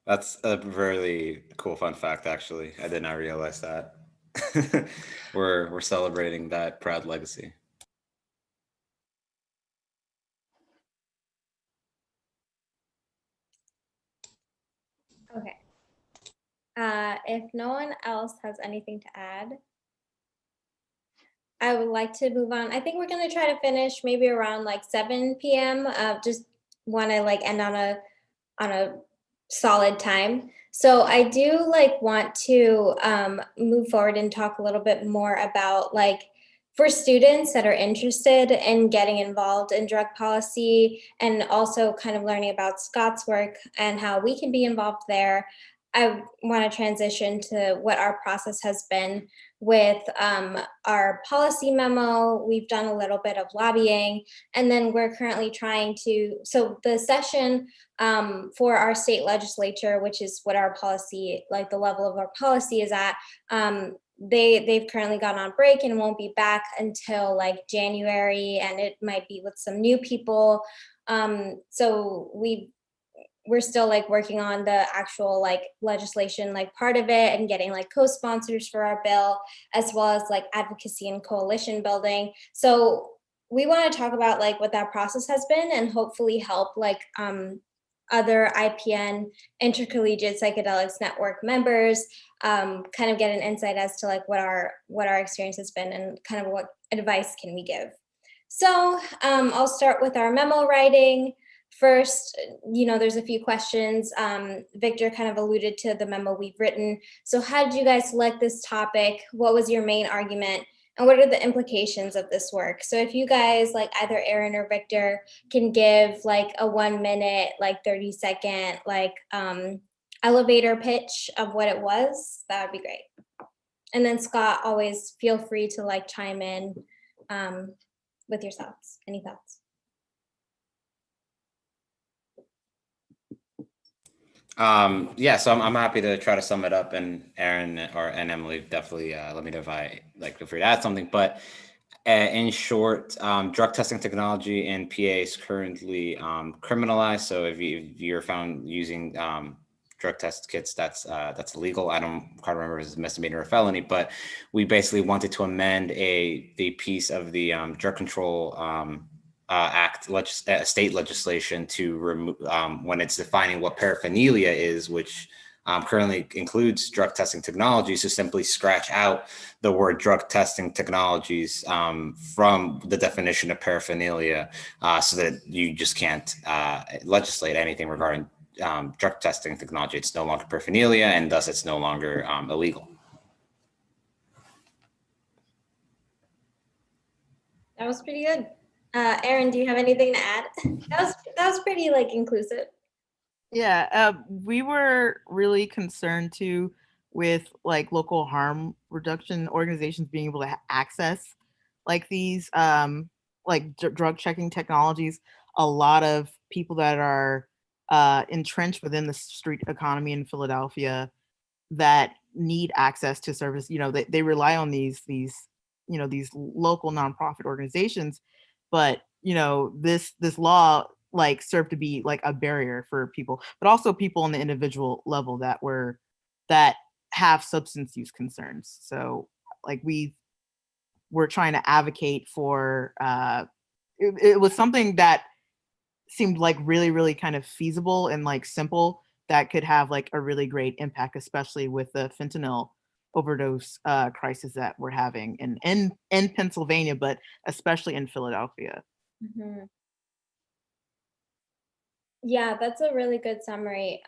That's a really cool fun fact, actually. I did not realize that. We're celebrating that proud legacy. Okay. If no one else has anything to add, I would like to move on. I think we're gonna try to finish maybe around like 7 p.m. Just want to like end on a solid time. So I do like want to move forward and talk a little bit more about like for students that are interested in getting involved in drug policy and also kind of learning about Scott's work and how we can be involved there. I want to transition to what our process has been with our policy memo. We've done a little bit of lobbying, and then we're currently trying to, so the session for our state legislature, which is what our policy, like the level of our policy is at, they've currently gone on break and won't be back until like January, and it might be with some new people. So we're still like working on the actual like legislation like part of it and getting like co-sponsors for our bill, as well as like advocacy and coalition building. So we want to talk about like what that process has been and hopefully help like other IPN intercollegiate psychedelics network members kind of get an insight as to like what our experience has been and kind of what advice can we give. So I'll start with our memo writing. First, there's a few questions. Victor kind of alluded to the memo we've written. So how did you guys select this topic? What was your main argument? And what are the implications of this work? So if you guys, like either Aaron or Victor, can give like a 1 minute, like 30-second, like elevator pitch of what it was, that would be great. And then Scott, always feel free to like chime in with your thoughts. Any thoughts? Yeah, so I'm happy to try to sum it up, and Aaron and Emily definitely let me know if I feel free to add something. But in short, drug testing technology in PA is currently criminalized. So if you're found using drug test kits, that's illegal. I don't quite remember if it's a misdemeanor or felony, but we basically wanted to amend the piece of the drug control act, state legislation to remove when it's defining what paraphernalia is, which currently includes drug testing technologies, to simply scratch out the word drug testing technologies from the definition of paraphernalia, so that you just can't legislate anything regarding drug testing technology. It's no longer paraphernalia, and thus it's no longer illegal. That was pretty good. Aaron, do you have anything to add? That was pretty like inclusive. Yeah, we were really concerned too with like local harm reduction organizations being able to access like these drug checking technologies. A lot of people that are entrenched within the street economy in Philadelphia that need access to service, they rely on these these local nonprofit organizations, but this law like served to be like a barrier for people, but also people on the individual level that have substance use concerns. So like we're trying to advocate for it was something that seemed like really, really kind of feasible and like simple, that could have like a really great impact, especially with the fentanyl overdose crisis that we're having in Pennsylvania, but especially in Philadelphia. Mm-hmm. Yeah, that's a really good summary.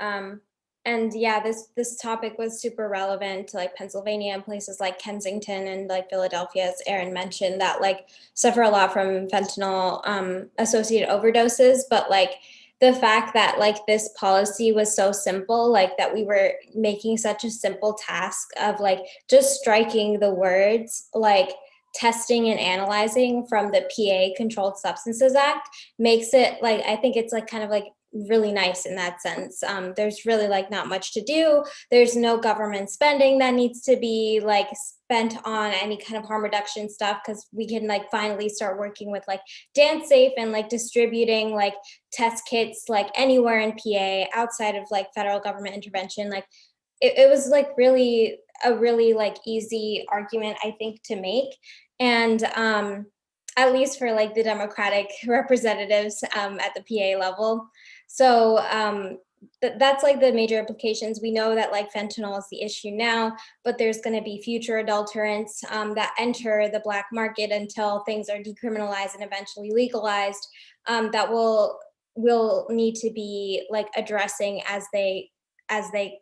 And yeah, this topic was super relevant to like Pennsylvania and places like Kensington and like Philadelphia, as Aaron mentioned, that like suffer a lot from fentanyl associated overdoses. But like the fact that like this policy was so simple, like that we were making such a simple task of like just striking the words like testing and analyzing from the PA Controlled Substances Act makes it like, I think it's like kind of like really nice in that sense. There's really like not much to do. There's no government spending that needs to be like spent on any kind of harm reduction stuff, because we can like finally start working with like Dance Safe and like distributing like test kits like anywhere in PA outside of like federal government intervention. Like it was like really a really like easy argument, I think, to make. And at least for like the Democratic representatives at the PA level. So that's like the major implications. We know that like fentanyl is the issue now, but there's going to be future adulterants that enter the black market until things are decriminalized and eventually legalized, that will need to be like addressing as they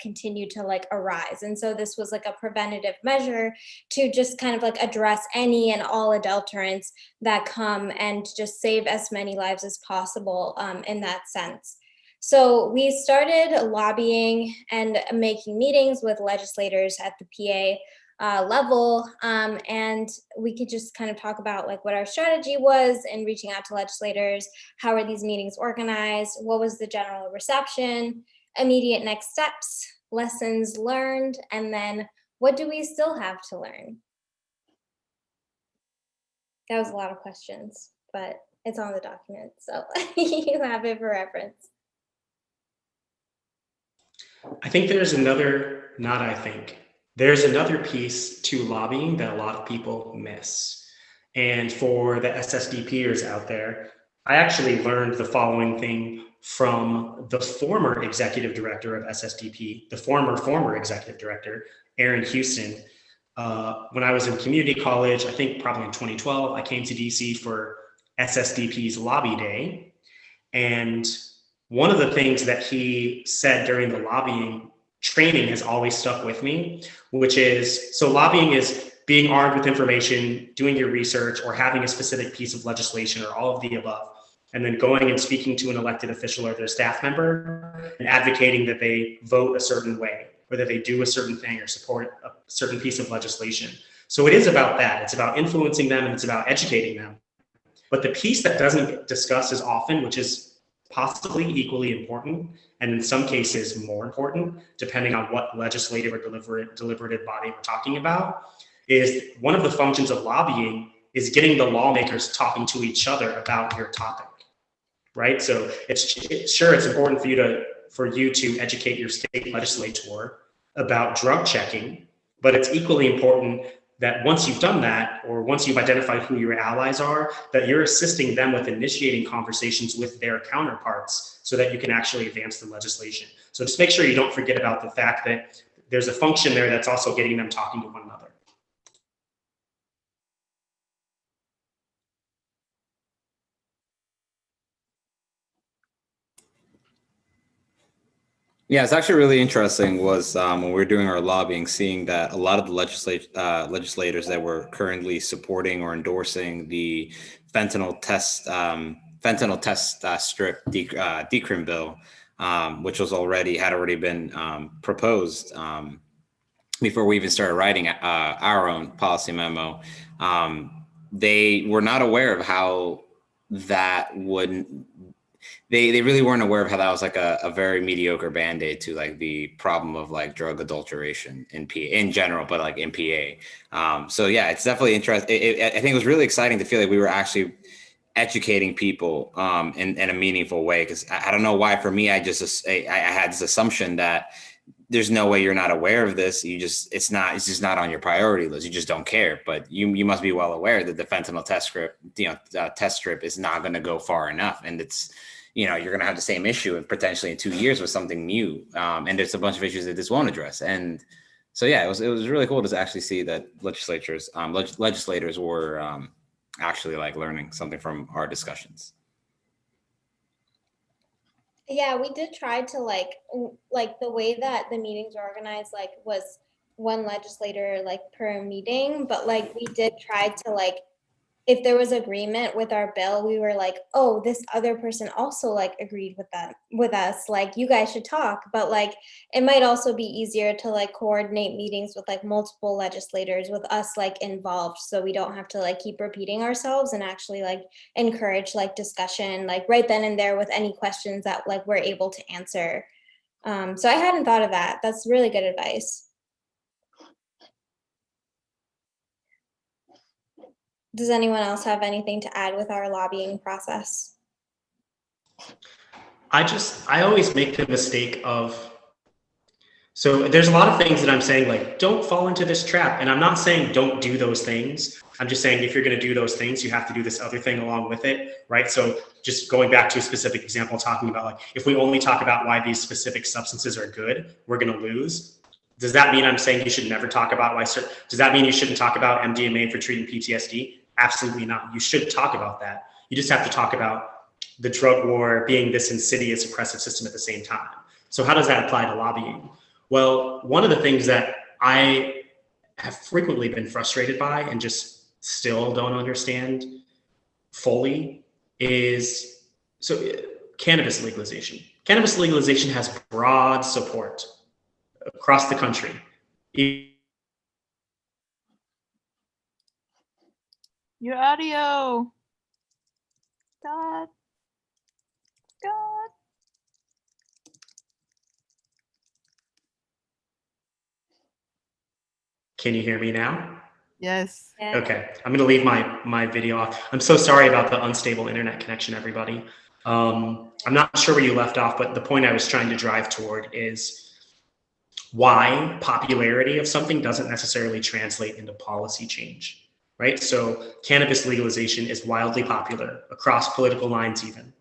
continue to like arise. And so this was like a preventative measure to just kind of like address any and all adulterants that come and just save as many lives as possible in that sense. So we started lobbying and making meetings with legislators at the PA level, and we could just kind of talk about like what our strategy was in reaching out to legislators. How are these meetings organized? What was the general reception? Immediate next steps, lessons learned, and then what do we still have to learn? That was a lot of questions, but it's on the document, so you have it for reference. There's another piece to lobbying that a lot of people miss. And for the SSDPers out there, I actually learned the following thing from the former executive director of SSDP, the former executive director, Aaron Houston. When I was in community college, I think probably in 2012, I came to DC for SSDP's lobby day. And one of the things that he said during the lobbying training has always stuck with me, which is, so lobbying is being armed with information, doing your research, or having a specific piece of legislation, or all of the above, and then going and speaking to an elected official or their staff member and advocating that they vote a certain way, or that they do a certain thing or support a certain piece of legislation. So it is about that. It's about influencing them and it's about educating them. But the piece that doesn't get discussed as often, which is possibly equally important, and in some cases more important, depending on what legislative or deliberative body we're talking about, is one of the functions of lobbying is getting the lawmakers talking to each other about your topic, right? So it's important for you to educate your state legislator about drug checking, but it's equally important that once you've done that, or once you've identified who your allies are, that you're assisting them with initiating conversations with their counterparts so that you can actually advance the legislation. So just make sure you don't forget about the fact that there's a function there that's also getting them talking to one another. Yeah, it's actually really interesting was when we were doing our lobbying, seeing that a lot of the legislators that were currently supporting or endorsing the fentanyl test strip decrim bill, which had already been proposed before we even started writing our own policy memo. They were not aware of how that would. They really weren't aware of how that was like a very mediocre band-aid to like the problem of like drug adulteration in PA in general, but like in PA. So yeah, it's definitely interesting. I think it was really exciting to feel like we were actually educating people in a meaningful way. Because I don't know why, for me, I had this assumption that there's no way you're not aware of this. It's just not on your priority list. You just don't care. But you must be well aware that the fentanyl test strip is not going to go far enough, and it's. You're going to have the same issue potentially in 2 years with something new. And there's a bunch of issues that this won't address. And so, yeah, it was really cool to actually see that legislators were actually like learning something from our discussions. Yeah, we did try to like the way that the meetings were organized, like was one legislator like per meeting, but like we did try to like if there was agreement with our bill, we were like, oh, this other person also like agreed with us, like you guys should talk. But like it might also be easier to like coordinate meetings with like multiple legislators with us like involved, so we don't have to like keep repeating ourselves, and actually like encourage like discussion like right then and there with any questions that like we're able to answer. So I hadn't thought of that. That's really good advice. Does anyone else have anything to add with our lobbying process? I always make the mistake of, so there's a lot of things that I'm saying, like, don't fall into this trap. And I'm not saying don't do those things. I'm just saying if you're going to do those things, you have to do this other thing along with it, right? So just going back to a specific example, talking about like, if we only talk about why these specific substances are good, we're going to lose. Does that mean I'm saying you should never talk about why certain, does that mean you shouldn't talk about MDMA for treating PTSD? Absolutely not. You should talk about that. You just have to talk about the drug war being this insidious oppressive system at the same time. So how does that apply to lobbying? Well, one of the things that I have frequently been frustrated by and just still don't understand fully is, so cannabis legalization. Cannabis legalization has broad support across the country. Your audio. God. God. Can you hear me now? Yes. Yeah. Okay, I'm gonna leave my video off. I'm so sorry about the unstable internet connection, everybody. I'm not sure where you left off, but the point I was trying to drive toward is why popularity of something doesn't necessarily translate into policy change, right? So cannabis legalization is wildly popular across political lines even.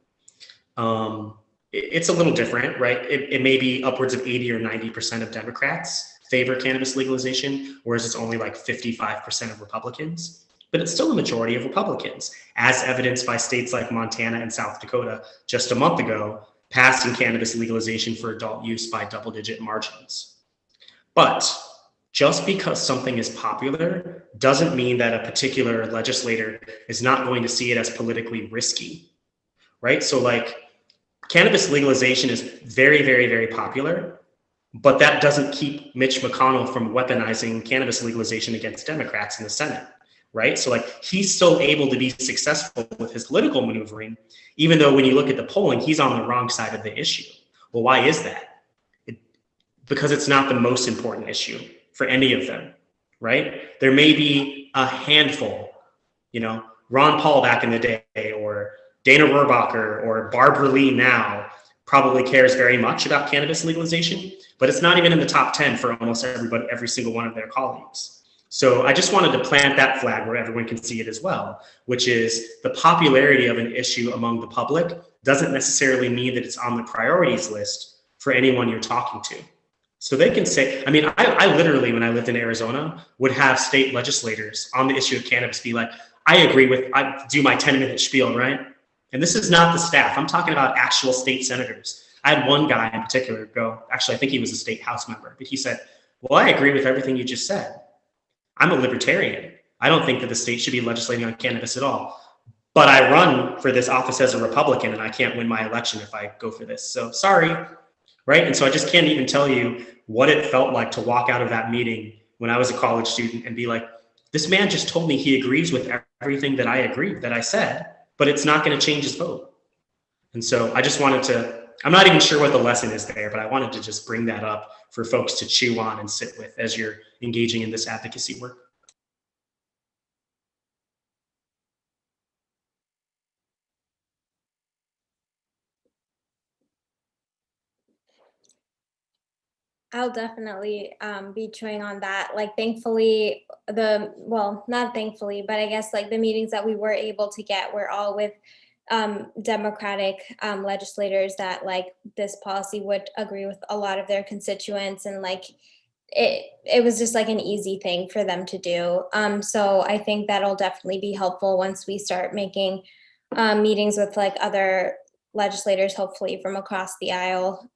It's a little different, right? It may be upwards of 80 or 90% of Democrats favor cannabis legalization, whereas it's only like 55% of Republicans. But it's still a majority of Republicans, as evidenced by states like Montana and South Dakota just a month ago, passing cannabis legalization for adult use by double-digit margins. But just because something is popular doesn't mean that a particular legislator is not going to see it as politically risky, right? So like cannabis legalization is very, very, very popular, but that doesn't keep Mitch McConnell from weaponizing cannabis legalization against Democrats in the Senate, right? So like he's still able to be successful with his political maneuvering, even though when you look at the polling, he's on the wrong side of the issue. Well, why is that? Because it's not the most important issue for any of them, right? There may be a handful, you know, Ron Paul back in the day, or Dana Rohrabacher, or Barbara Lee now probably cares very much about cannabis legalization, but it's not even in the top 10 for almost everybody, every single one of their colleagues. So I just wanted to plant that flag where everyone can see it as well, which is the popularity of an issue among the public doesn't necessarily mean that it's on the priorities list for anyone you're talking to. So they can say, I mean, I literally, when I lived in Arizona, would have state legislators on the issue of cannabis be like, I agree with, I do my 10-minute spiel, right? And this is not the staff. I'm talking about actual state senators. I had one guy in particular go, actually, I think he was a state house member, but he said, well, I agree with everything you just said. I'm a libertarian. I don't think that the state should be legislating on cannabis at all. But I run for this office as a Republican and I can't win my election if I go for this. So sorry, right? And so I just can't even tell you what it felt like to walk out of that meeting when I was a college student and be like, this man just told me he agrees with everything that I said, but it's not going to change his vote. And so I just wanted to, I'm not even sure what the lesson is there, but I wanted to just bring that up for folks to chew on and sit with as you're engaging in this advocacy work. I'll definitely be chewing on that. Like, thankfully, not thankfully, but I guess like the meetings that we were able to get were all with Democratic legislators that like this policy would agree with a lot of their constituents, and like it was just like an easy thing for them to do. So I think that'll definitely be helpful once we start making meetings with like other legislators, hopefully from across the aisle.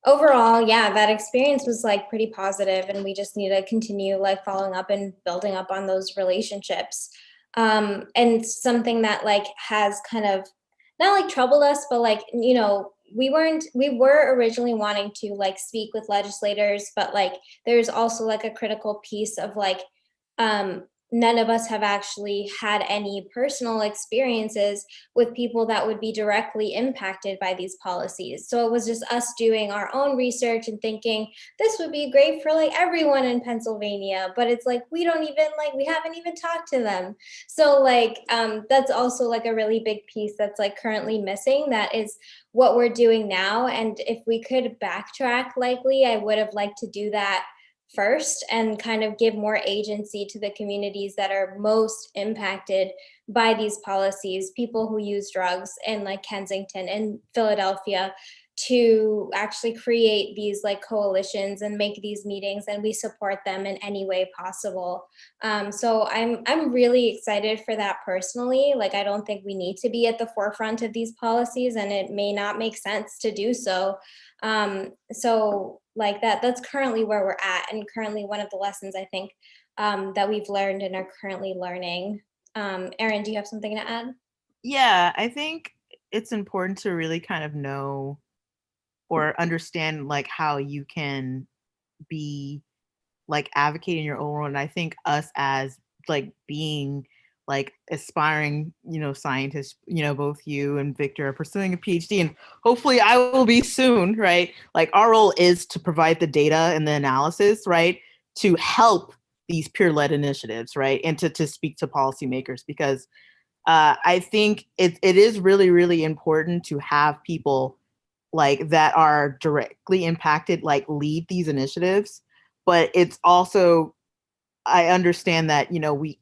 Overall, yeah, that experience was like pretty positive, and we just need to continue like following up and building up on those relationships. And something that like has kind of not like troubled us, but like, you know, we were originally wanting to like speak with legislators, but like there's also like a critical piece of like, none of us have actually had any personal experiences with people that would be directly impacted by these policies. So it was just us doing our own research and thinking this would be great for like everyone in Pennsylvania, but it's like we don't even like we haven't even talked to them. So like that's also like a really big piece that's like currently missing. That is what we're doing now. And if we could backtrack, likely I would have liked to do that first and kind of give more agency to the communities that are most impacted by these policies, people who use drugs in like Kensington and Philadelphia, to actually create these like coalitions and make these meetings, and we support them in any way possible. So I'm really excited for that personally. Like I don't think we need to be at the forefront of these policies, and it may not make sense to do so. So like that's currently where we're at, and currently one of the lessons I think that we've learned and are currently learning. Erin, do you have something to add? Yeah, I think it's important to really kind of know or understand like how you can be like advocating your own role. And I think us as like being like aspiring, scientists, both you and Victor are pursuing a PhD, and hopefully I will be soon, right? Like our role is to provide the data and the analysis, right? To help these peer-led initiatives, right? And to speak to policymakers, because I think it is really, really important to have people like that are directly impacted, like lead these initiatives. But it's also, I understand that, we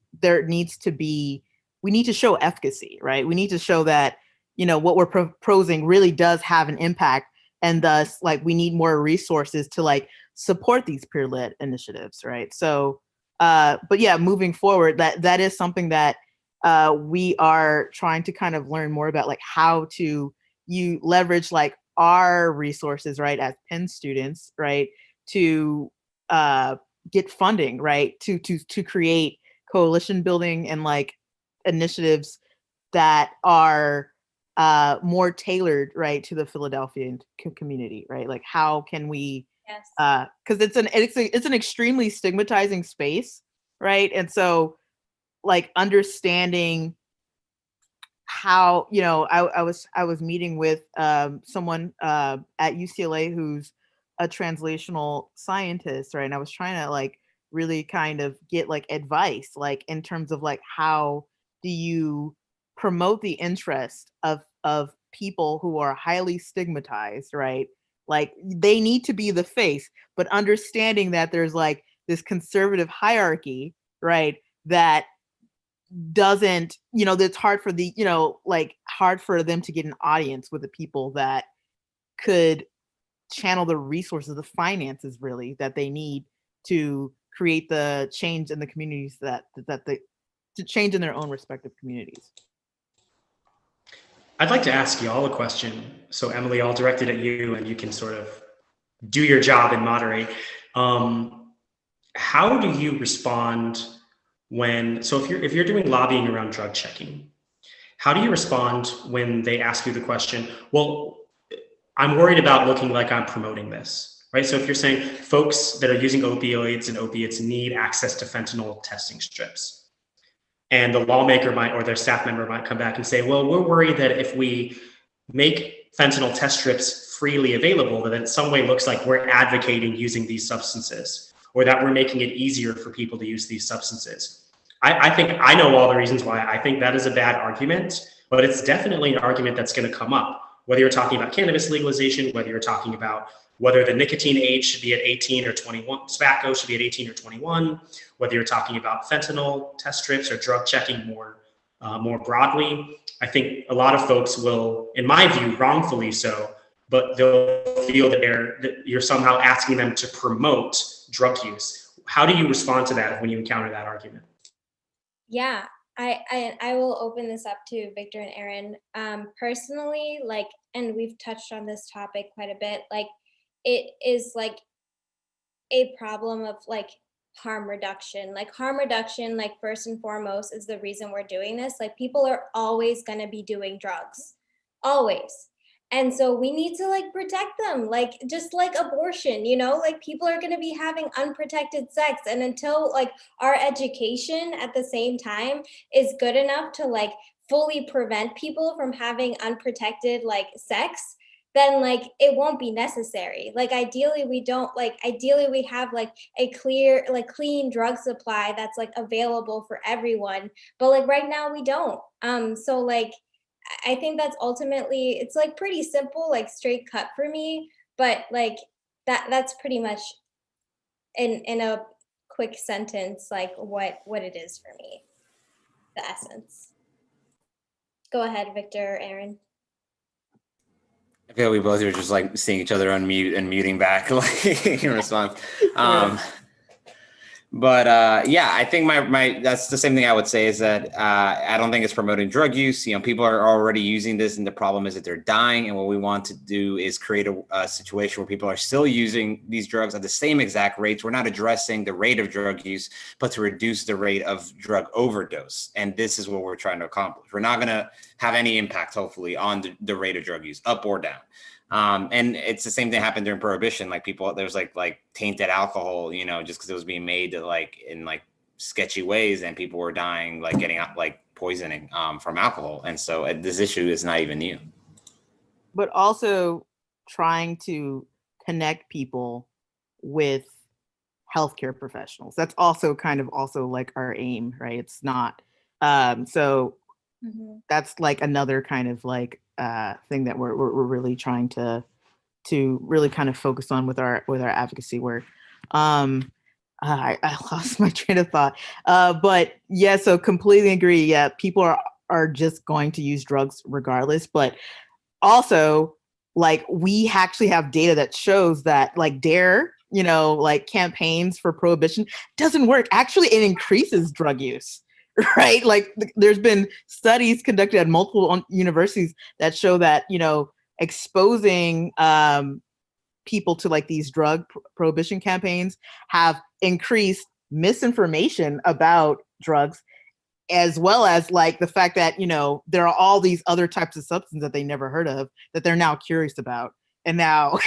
need to show efficacy, right? We need to show that, what we're proposing really does have an impact. And thus, like, we need more resources to like support these peer-led initiatives, right? So, but yeah, moving forward, that is something that we are trying to kind of learn more about, like how to you leverage like our resources, right, as Penn students, right, to get funding, right, to create coalition building and like initiatives that are more tailored, right, to the Philadelphia community, right? Like how can we, Yes. because it's an extremely stigmatizing space, right? And so like understanding how, I was meeting with someone at UCLA who's a translational scientist, right? And I was trying to like really kind of get like advice, like in terms of like how do you promote the interest of people who are highly stigmatized, right? Like they need to be the face, but understanding that there's like this conservative hierarchy, right? That doesn't, that's hard for the, like hard for them to get an audience with the people that could channel the resources, the finances really that they need to create the change in the communities that they to change in their own respective communities. I'd like to ask you all a question. So Emily, I'll direct it at you and you can sort of do your job and moderate. How do you respond so if you're doing lobbying around drug checking, how do you respond when they ask you the question, well, I'm worried about looking like I'm promoting this, right? So if you're saying folks that are using opioids and opiates need access to fentanyl testing strips, and the lawmaker might, or their staff member might come back and say, well, we're worried that if we make fentanyl test strips freely available, that in some way looks like we're advocating using these substances, or that we're making it easier for people to use these substances. I think I know all the reasons why I think that is a bad argument, but it's definitely an argument that's going to come up, whether you're talking about cannabis legalization, whether you're talking about whether the nicotine age should be at 18 or 21, tobacco should be at 18 or 21, whether you're talking about fentanyl test strips or drug checking more broadly. I think a lot of folks will, in my view, wrongfully so, but they'll feel that you're somehow asking them to promote drug use. How do you respond to that when you encounter that argument? Yeah, I will open this up to Victor and Erin. Personally, like, and we've touched on this topic quite a bit, like it is like a problem of like harm reduction. Like harm reduction, like first and foremost, is the reason we're doing this. Like people are always going to be doing drugs, always. And so we need to like protect them, like just like abortion, you know, like people are going to be having unprotected sex. And until like our education at the same time is good enough to like fully prevent people from having unprotected like sex, then like it won't be necessary. Like ideally we don't, like ideally we have like a clear, like clean drug supply that's like available for everyone, but like right now we don't. So like I think that's ultimately, it's like pretty simple, like straight cut for me, but like that's pretty much in a quick sentence like what it is for me, the essence. Go ahead, Victor, Aaron. I feel we both are just like seeing each other unmute and muting back like in response. But yeah, I think my that's the same thing I would say is that I don't think it's promoting drug use. You know, people are already using this, and the problem is that they're dying. And what we want to do is create a situation where people are still using these drugs at the same exact rates. We're not addressing the rate of drug use, but to reduce the rate of drug overdose. And this is what we're trying to accomplish. We're not going to have any impact, hopefully, on the rate of drug use, up or down. And it's the same thing happened during Prohibition. Like people, there was like tainted alcohol, you know, just because it was being made like in like sketchy ways, and people were dying, like getting like poisoning from alcohol. And so this issue is not even new. But also trying to connect people with healthcare professionals. That's also kind of also like our aim, right? It's not. So that's like another kind of like thing that we're really trying to really kind of focus on with our advocacy work. I lost my train of thought, but yeah, so completely agree. Yeah, people are just going to use drugs regardless, but also like we actually have data that shows that like DARE, you know, like campaigns for prohibition doesn't work. Actually, it increases drug use. Right? Like there's been studies conducted at multiple universities that show that, you know, exposing people to like these drug prohibition campaigns have increased misinformation about drugs, as well as like the fact that, you know, there are all these other types of substances that they never heard of that they're now curious about and now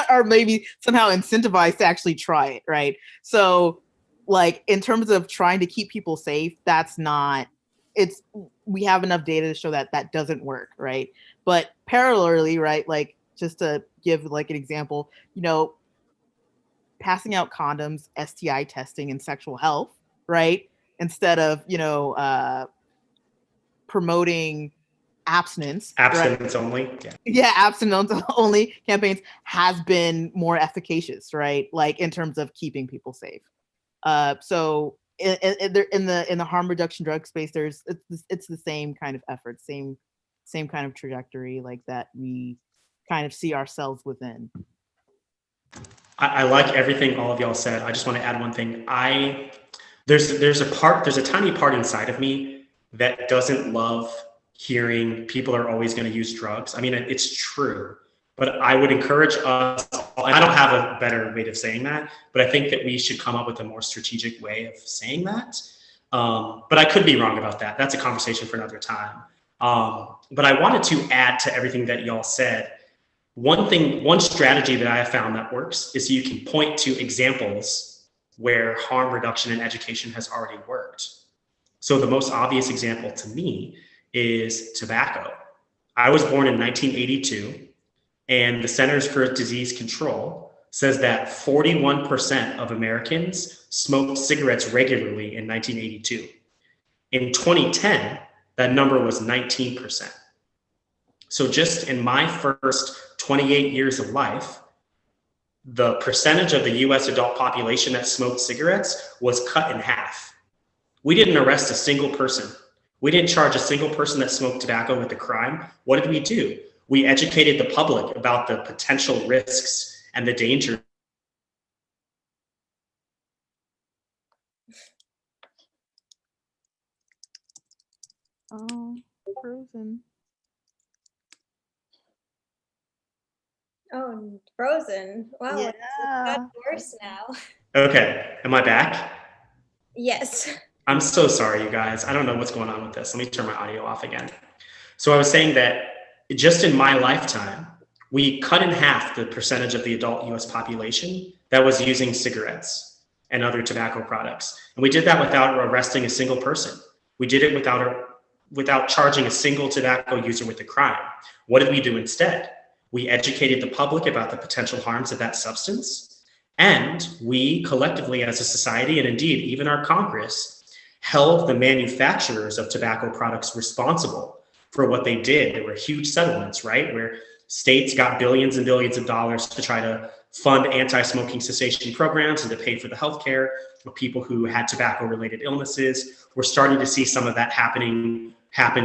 are maybe somehow incentivized to actually try it. Right? So like in terms of trying to keep people safe, that's not, it's, we have enough data to show that that doesn't work, right? But parallelly, right, like just to give like an example, you know, passing out condoms, STI testing, and sexual health, right, instead of, you know, promoting abstinence Abstinence right? only. Yeah, abstinence only campaigns has been more efficacious, right? Like in terms of keeping people safe. So in the harm reduction drug space, it's the same kind of effort, same kind of trajectory, like that we kind of see ourselves within. I like everything all of y'all said. I just want to add one thing. There's a tiny part inside of me that doesn't love hearing people are always going to use drugs. I mean, it's true, but I would encourage us, and I don't have a better way of saying that, but I think that we should come up with a more strategic way of saying that. But I could be wrong about that. That's a conversation for another time. But I wanted to add to everything that y'all said. One strategy that I have found that works is you can point to examples where harm reduction in education has already worked. So the most obvious example to me is tobacco. I was born in 1982, and the Centers for Disease Control says that 41% of Americans smoked cigarettes regularly in 1982. In 2010, that number was 19%. So just in my first 28 years of life, the percentage of the US adult population that smoked cigarettes was cut in half. We didn't arrest a single person. We didn't charge a single person that smoked tobacco with a crime. What did we do? We educated the public about the potential risks and the danger. Oh, frozen. Oh, frozen. Wow, Yeah. it's gotten worse now. Okay, am I back? Yes. I'm so sorry, you guys. I don't know what's going on with this. Let me turn my audio off again. So I was saying that just in my lifetime, we cut in half the percentage of the adult US population that was using cigarettes and other tobacco products. And we did that without arresting a single person. We did it without charging a single tobacco user with a crime. What did we do instead? We educated the public about the potential harms of that substance. And we collectively as a society, and indeed even our Congress, held the manufacturers of tobacco products responsible for what they did. There were huge settlements, right? Where states got billions and billions of dollars to try to fund anti-smoking cessation programs and to pay for the healthcare of people who had tobacco-related illnesses. We're starting to see some of that happen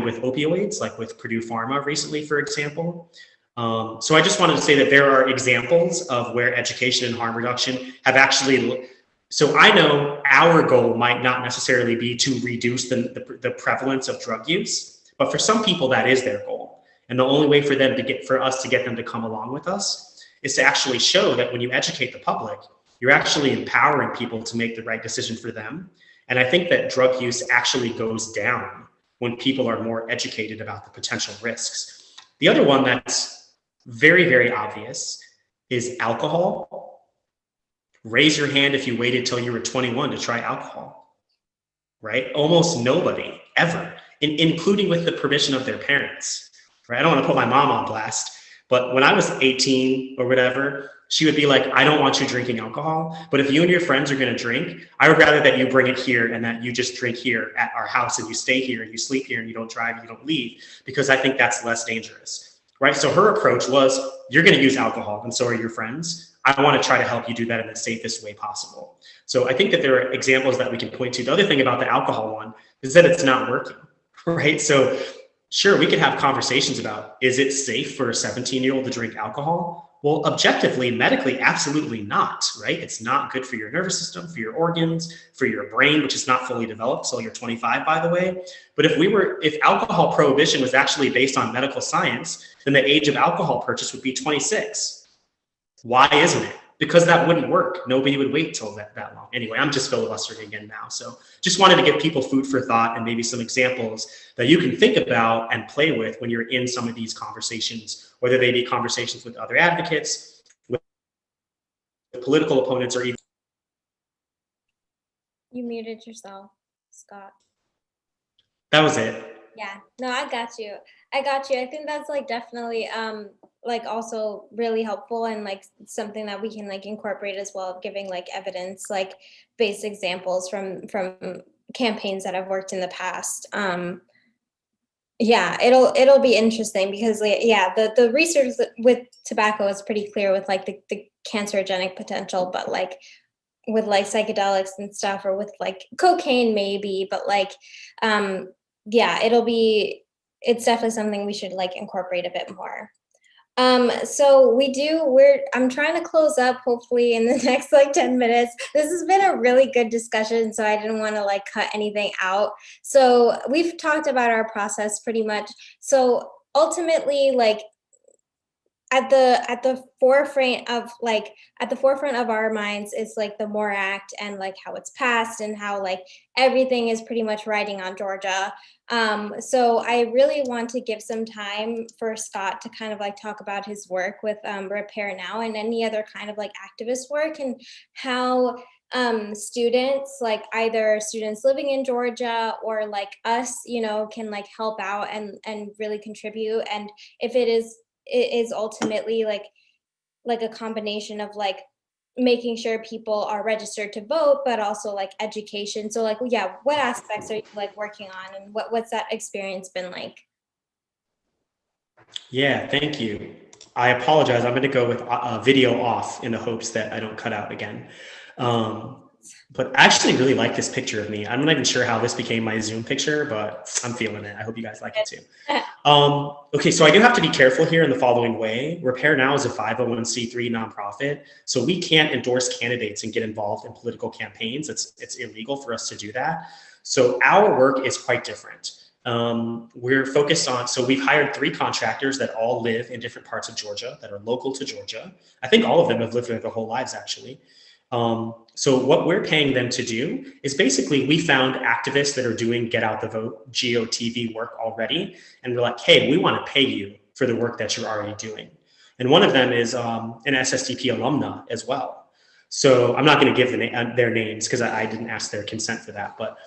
with opioids, like with Purdue Pharma recently, for example. So I just wanted to say that there are examples of where education and harm reduction have actually. So I know our goal might not necessarily be to reduce the prevalence of drug use, but for some people that is their goal. And the only way for us to get them to come along with us is to actually show that when you educate the public, you're actually empowering people to make the right decision for them. And I think that drug use actually goes down when people are more educated about the potential risks. The other one that's very, very obvious is alcohol. Raise your hand if you waited till you were 21 to try alcohol, right? Almost nobody ever, including with the permission of their parents, right? I don't want to put my mom on blast, but when I was 18 or whatever, she would be like, I don't want you drinking alcohol, but if you and your friends are going to drink, I would rather that you bring it here and that you just drink here at our house and you stay here and you sleep here and you don't drive, you don't leave, because I think that's less dangerous, right? So her approach was, you're going to use alcohol and so are your friends. I want to try to help you do that in the safest way possible. So I think that there are examples that we can point to. The other thing about the alcohol one is that it's not working, right? So sure, we could have conversations about, is it safe for a 17-year-old to drink alcohol? Well, objectively, medically, absolutely not, right? It's not good for your nervous system, for your organs, for your brain, which is not fully developed. So you're 25, by the way. But if alcohol prohibition was actually based on medical science, then the age of alcohol purchase would be 26. Why isn't it? Because that wouldn't work. Nobody would wait till that long. Anyway, I'm just filibustering again now. So just wanted to give people food for thought and maybe some examples that you can think about and play with when you're in some of these conversations, whether they be conversations with other advocates, with political opponents, or even. You muted yourself, Scott. That was it. Yeah, no, I got you. I think that's like definitely like also really helpful and like something that we can like incorporate as well, giving like evidence, like based examples from campaigns that have worked in the past. Yeah, it'll be interesting because yeah, the research with tobacco is pretty clear with like the cancerogenic potential, but like with like psychedelics and stuff, or with like cocaine maybe, but like yeah, it's definitely something we should like incorporate a bit more. So I'm trying to close up hopefully in the next like 10 minutes. This has been a really good discussion, so I didn't want to like cut anything out. So we've talked about our process pretty much. So ultimately, like at the forefront of our minds is like the MORE Act and like how it's passed and how like everything is pretty much riding on Georgia. So I really want to give some time for Scott to kind of like talk about his work with Repair Now and any other kind of like activist work, and how students, like either students living in Georgia or like us, can like help out and really contribute. And if it is ultimately like a combination of like making sure people are registered to vote, but also like education. So like, yeah, what aspects are you like working on, and what's that experience been like? Yeah, thank you. I apologize. I'm going to go with a video off in the hopes that I don't cut out again. But I actually really like this picture of me. I'm not even sure how this became my Zoom picture, but I'm feeling it. I hope you guys like it too. Okay, so I do have to be careful here in the following way. Repair Now is a 501c3 nonprofit, so we can't endorse candidates and get involved in political campaigns. It's illegal for us to do that. So our work is quite different. We're focused on, so we've hired 3 contractors that all live in different parts of Georgia, that are local to Georgia. I think all of them have lived there their whole lives, actually. So what we're paying them to do is basically, we found activists that are doing Get Out the Vote, GOTV work already. And we're like, hey, we want to pay you for the work that you're already doing. And one of them is an SSDP alumna as well. So I'm not going to give their names because I didn't ask their consent for that. But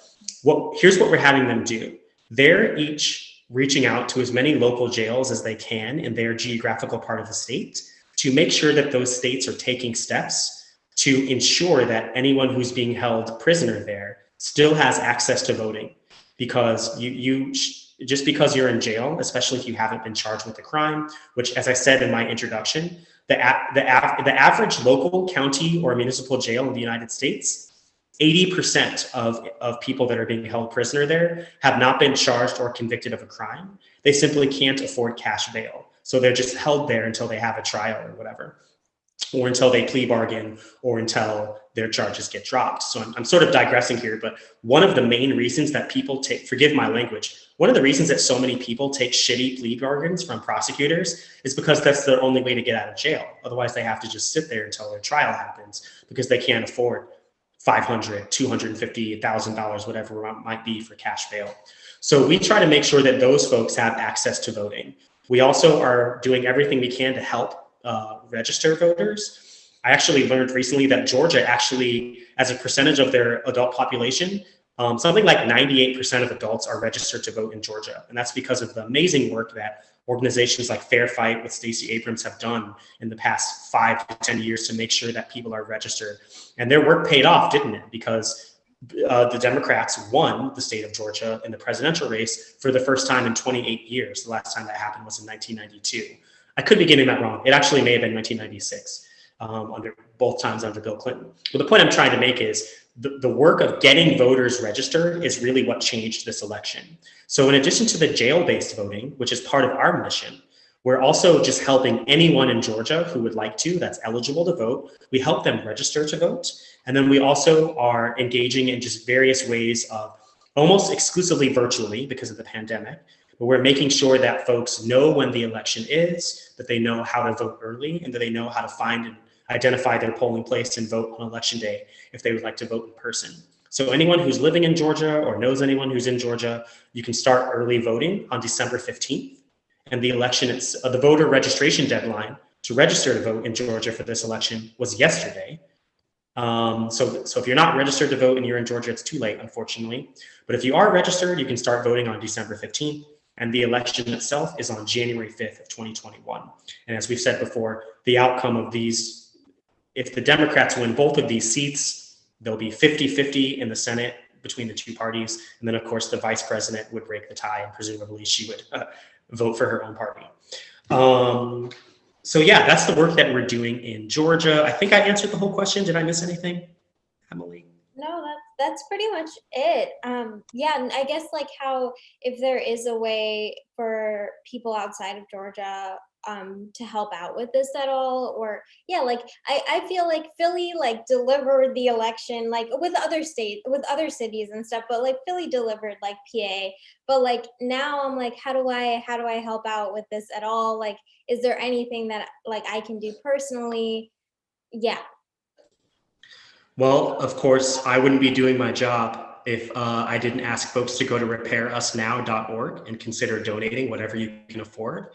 here's what we're having them do. They're each reaching out to as many local jails as they can in their geographical part of the state to make sure that those states are taking steps to ensure that anyone who's being held prisoner there still has access to voting. Because just because you're in jail, especially if you haven't been charged with a crime, which, as I said in my introduction, the average local county or municipal jail in the United States, 80% of people that are being held prisoner there have not been charged or convicted of a crime. They simply can't afford cash bail. So they're just held there until they have a trial or whatever, or until they plea bargain, or until their charges get dropped. So I'm sort of digressing here, but one of the main reasons that people take, forgive my language, one of the reasons that so many people take shitty plea bargains from prosecutors is because that's the only way to get out of jail. Otherwise, they have to just sit there until their trial happens because they can't afford $500, $250, $1,000, whatever it might be for cash bail. So we try to make sure that those folks have access to voting. We also are doing everything we can to help register voters. I actually learned recently that Georgia actually, as a percentage of their adult population, something like 98% of adults are registered to vote in Georgia. And that's because of the amazing work that organizations like Fair Fight with Stacey Abrams have done in the past 5 to 10 years to make sure that people are registered. And their work paid off, didn't it? Because the Democrats won the state of Georgia in the presidential race for the first time in 28 years. The last time that happened was in 1992. I could be getting that wrong. It actually may have been 1996, under both times under Bill Clinton. But the point I'm trying to make is the work of getting voters registered is really what changed this election. So in addition to the jail-based voting, which is part of our mission, we're also just helping anyone in Georgia who would like to, that's eligible to vote. We help them register to vote. And then we also are engaging in just various ways of almost exclusively virtually because of the pandemic. But we're making sure that folks know when the election is, that they know how to vote early, and that they know how to find and identify their polling place and vote on election day if they would like to vote in person. So anyone who's living in Georgia or knows anyone who's in Georgia, you can start early voting on December 15th. And the the voter registration deadline to register to vote in Georgia for this election was yesterday. So if you're not registered to vote and you're in Georgia, it's too late, unfortunately. But if you are registered, you can start voting on December 15th. And the election itself is on January 5th of 2021. And as we've said before, the outcome of these, if the Democrats win both of these seats, there'll be 50-50 in the Senate between the two parties. And then, of course, the vice president would break the tie, and presumably she would vote for her own party. So yeah, that's the work that we're doing in Georgia. I think I answered the whole question. Did I miss anything, Emily? No, that's pretty much it. Yeah, and I guess like how if there is a way for people outside of Georgia to help out with this at all, or yeah, like I feel like Philly like delivered the election like with other states, with other cities and stuff, but like Philly delivered like PA. But like now I'm like, how do I help out with this at all? Like, is there anything that like I can do personally? Yeah. Well, of course, I wouldn't be doing my job if I didn't ask folks to go to repairusnow.org and consider donating whatever you can afford.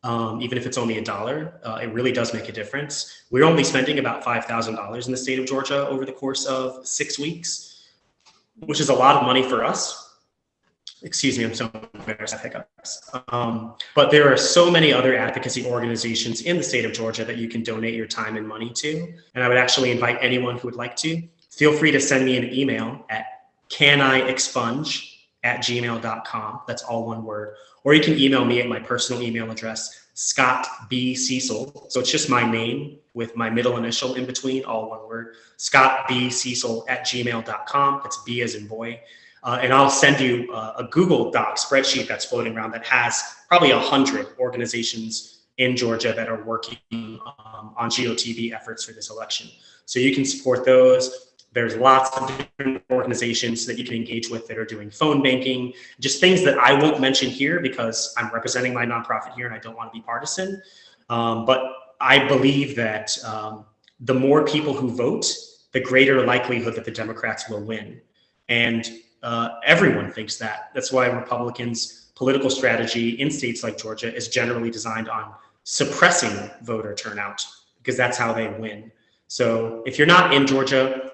Even if it's only $1, it really does make a difference. We're only spending about $5,000 in the state of Georgia over the course of 6 weeks, which is a lot of money for us. Excuse me, I'm so embarrassed. I hiccups. But there are so many other advocacy organizations in the state of Georgia that you can donate your time and money to. And I would actually invite anyone who would like to, feel free to send me an email at caniexpunge@gmail.com. That's all one word. Or you can email me at my personal email address, Scott B. Cecil. So it's just my name with my middle initial in between, all one word, scottbcecil@gmail.com. It's B as in boy. And I'll send you a Google Doc spreadsheet that's floating around that has probably 100 organizations in Georgia that are working on GOTV efforts for this election. So you can support those. There's lots of different organizations that you can engage with that are doing phone banking, just things that I won't mention here because I'm representing my nonprofit here and I don't want to be partisan. But I believe that the more people who vote, the greater likelihood that the Democrats will win. And everyone thinks that. That's why Republicans' political strategy in states like Georgia is generally designed on suppressing voter turnout, because that's how they win. So if you're not in Georgia,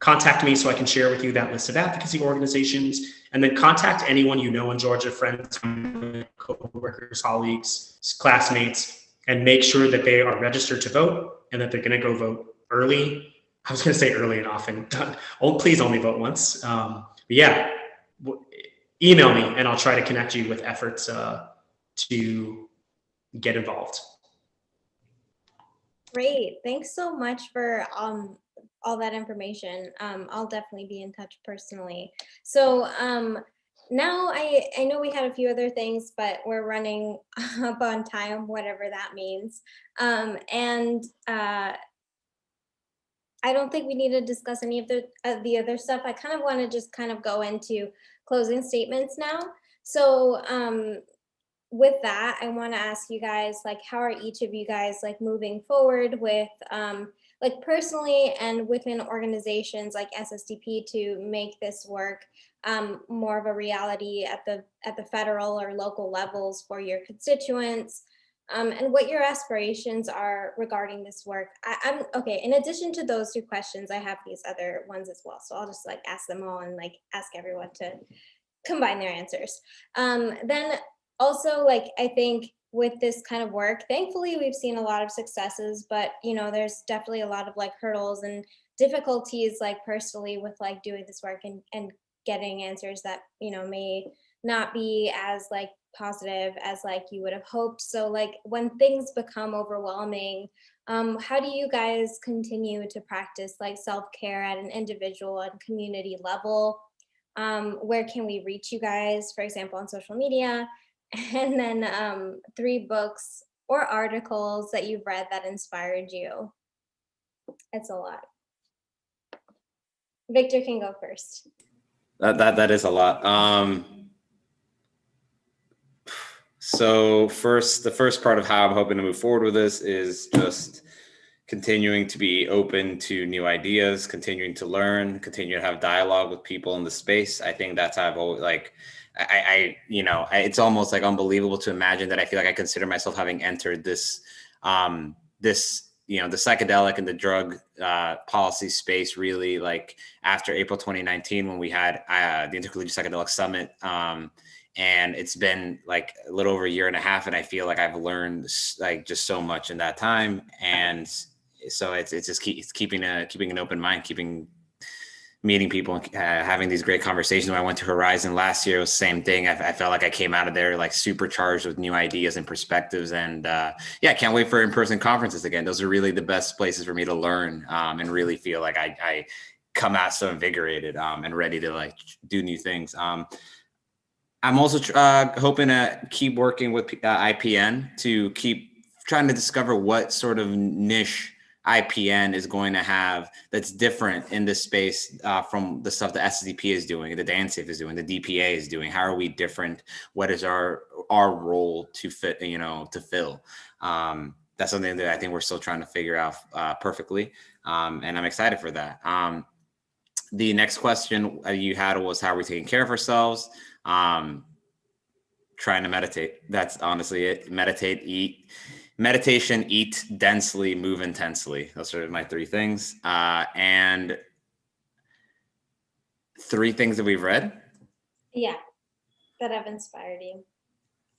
contact me so I can share with you that list of advocacy organizations, and then contact anyone you know in Georgia, friends, coworkers, colleagues, classmates, and make sure that they are registered to vote and that they're going to go vote early. I was going to say early and often. Oh, please only vote once. But yeah, email me and I'll try to connect you with efforts to get involved. Great. Thanks so much for all that information. I'll definitely be in touch personally. So now I know we had a few other things, but we're running up on time, whatever that means. And I don't think we need to discuss any of the other stuff. I kind of want to just kind of go into closing statements now. So with that, I want to ask you guys, like, how are each of you guys like moving forward with like personally and within organizations like SSDP to make this work more of a reality at the federal or local levels for your constituents, and what your aspirations are regarding this work. I'm okay. In addition to those two questions, I have these other ones as well. So I'll just like ask them all and like ask everyone to combine their answers. Then also, like, I think with this kind of work, thankfully we've seen a lot of successes, but you know, there's definitely a lot of like hurdles and difficulties, like personally with like doing this work and getting answers that, you know, may not be as like positive as like you would have hoped. So like when things become overwhelming, how do you guys continue to practice like self-care at an individual and community level? Where can we reach you guys, for example, on social media? And then 3 books or articles that you've read that inspired you. It's a lot. Victor can go first. That is a lot. So the first part of how I'm hoping to move forward with this is just continuing to be open to new ideas, continuing to learn, continue to have dialogue with people in the space. I think that's how I've always like, it's almost like unbelievable to imagine that I feel like I consider myself having entered this, the psychedelic and the drug policy space really like after April 2019 when we had the Intercollegiate Psychedelic Summit. And it's been like a little over a year and a half, and I feel like I've learned like just so much in that time. And so it's just keeping an open mind, meeting people and having these great conversations. When I went to Horizon last year, it was the same thing. I felt like I came out of there like supercharged with new ideas and perspectives. And I can't wait for in-person conferences again. Those are really the best places for me to learn and really feel like I come out so invigorated and ready to like do new things. I'm also hoping to keep working with IPN to keep trying to discover what sort of niche IPN is going to have that's different in this space from the stuff the SSDP is doing, the DanceSafe is doing, the DPA is doing. How are we different? What is our role to fit, to fill? That's something that I think we're still trying to figure out perfectly. And I'm excited for that. The next question you had was, how are we taking care of ourselves? Trying to meditate. That's honestly it. Meditation, eat densely, move intensely. Those are my 3 things. And 3 things that we've read. Yeah, that have inspired you.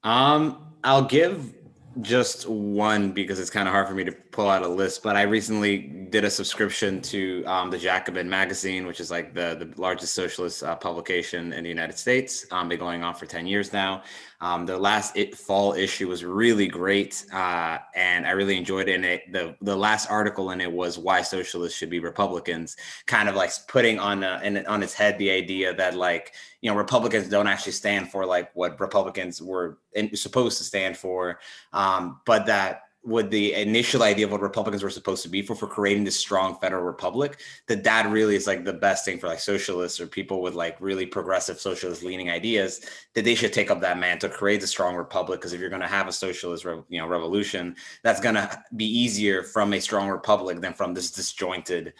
I'll give just one because it's kind of hard for me to pull out a list, but I recently did a subscription to the Jacobin magazine, which is like the largest socialist publication in the United States. Been going on for 10 years now. The last fall issue was really great, and I really enjoyed it. And the last article in it was why socialists should be Republicans, kind of like putting on its head the idea that like, Republicans don't actually stand for like what Republicans were supposed to stand for, but that what the initial idea of what Republicans were supposed to be for creating this strong federal republic, that really is like the best thing for like socialists or people with like really progressive socialist leaning ideas, that they should take up that mantle to create a strong republic. Because if you're going to have a socialist revolution, that's going to be easier from a strong republic than from this disjointed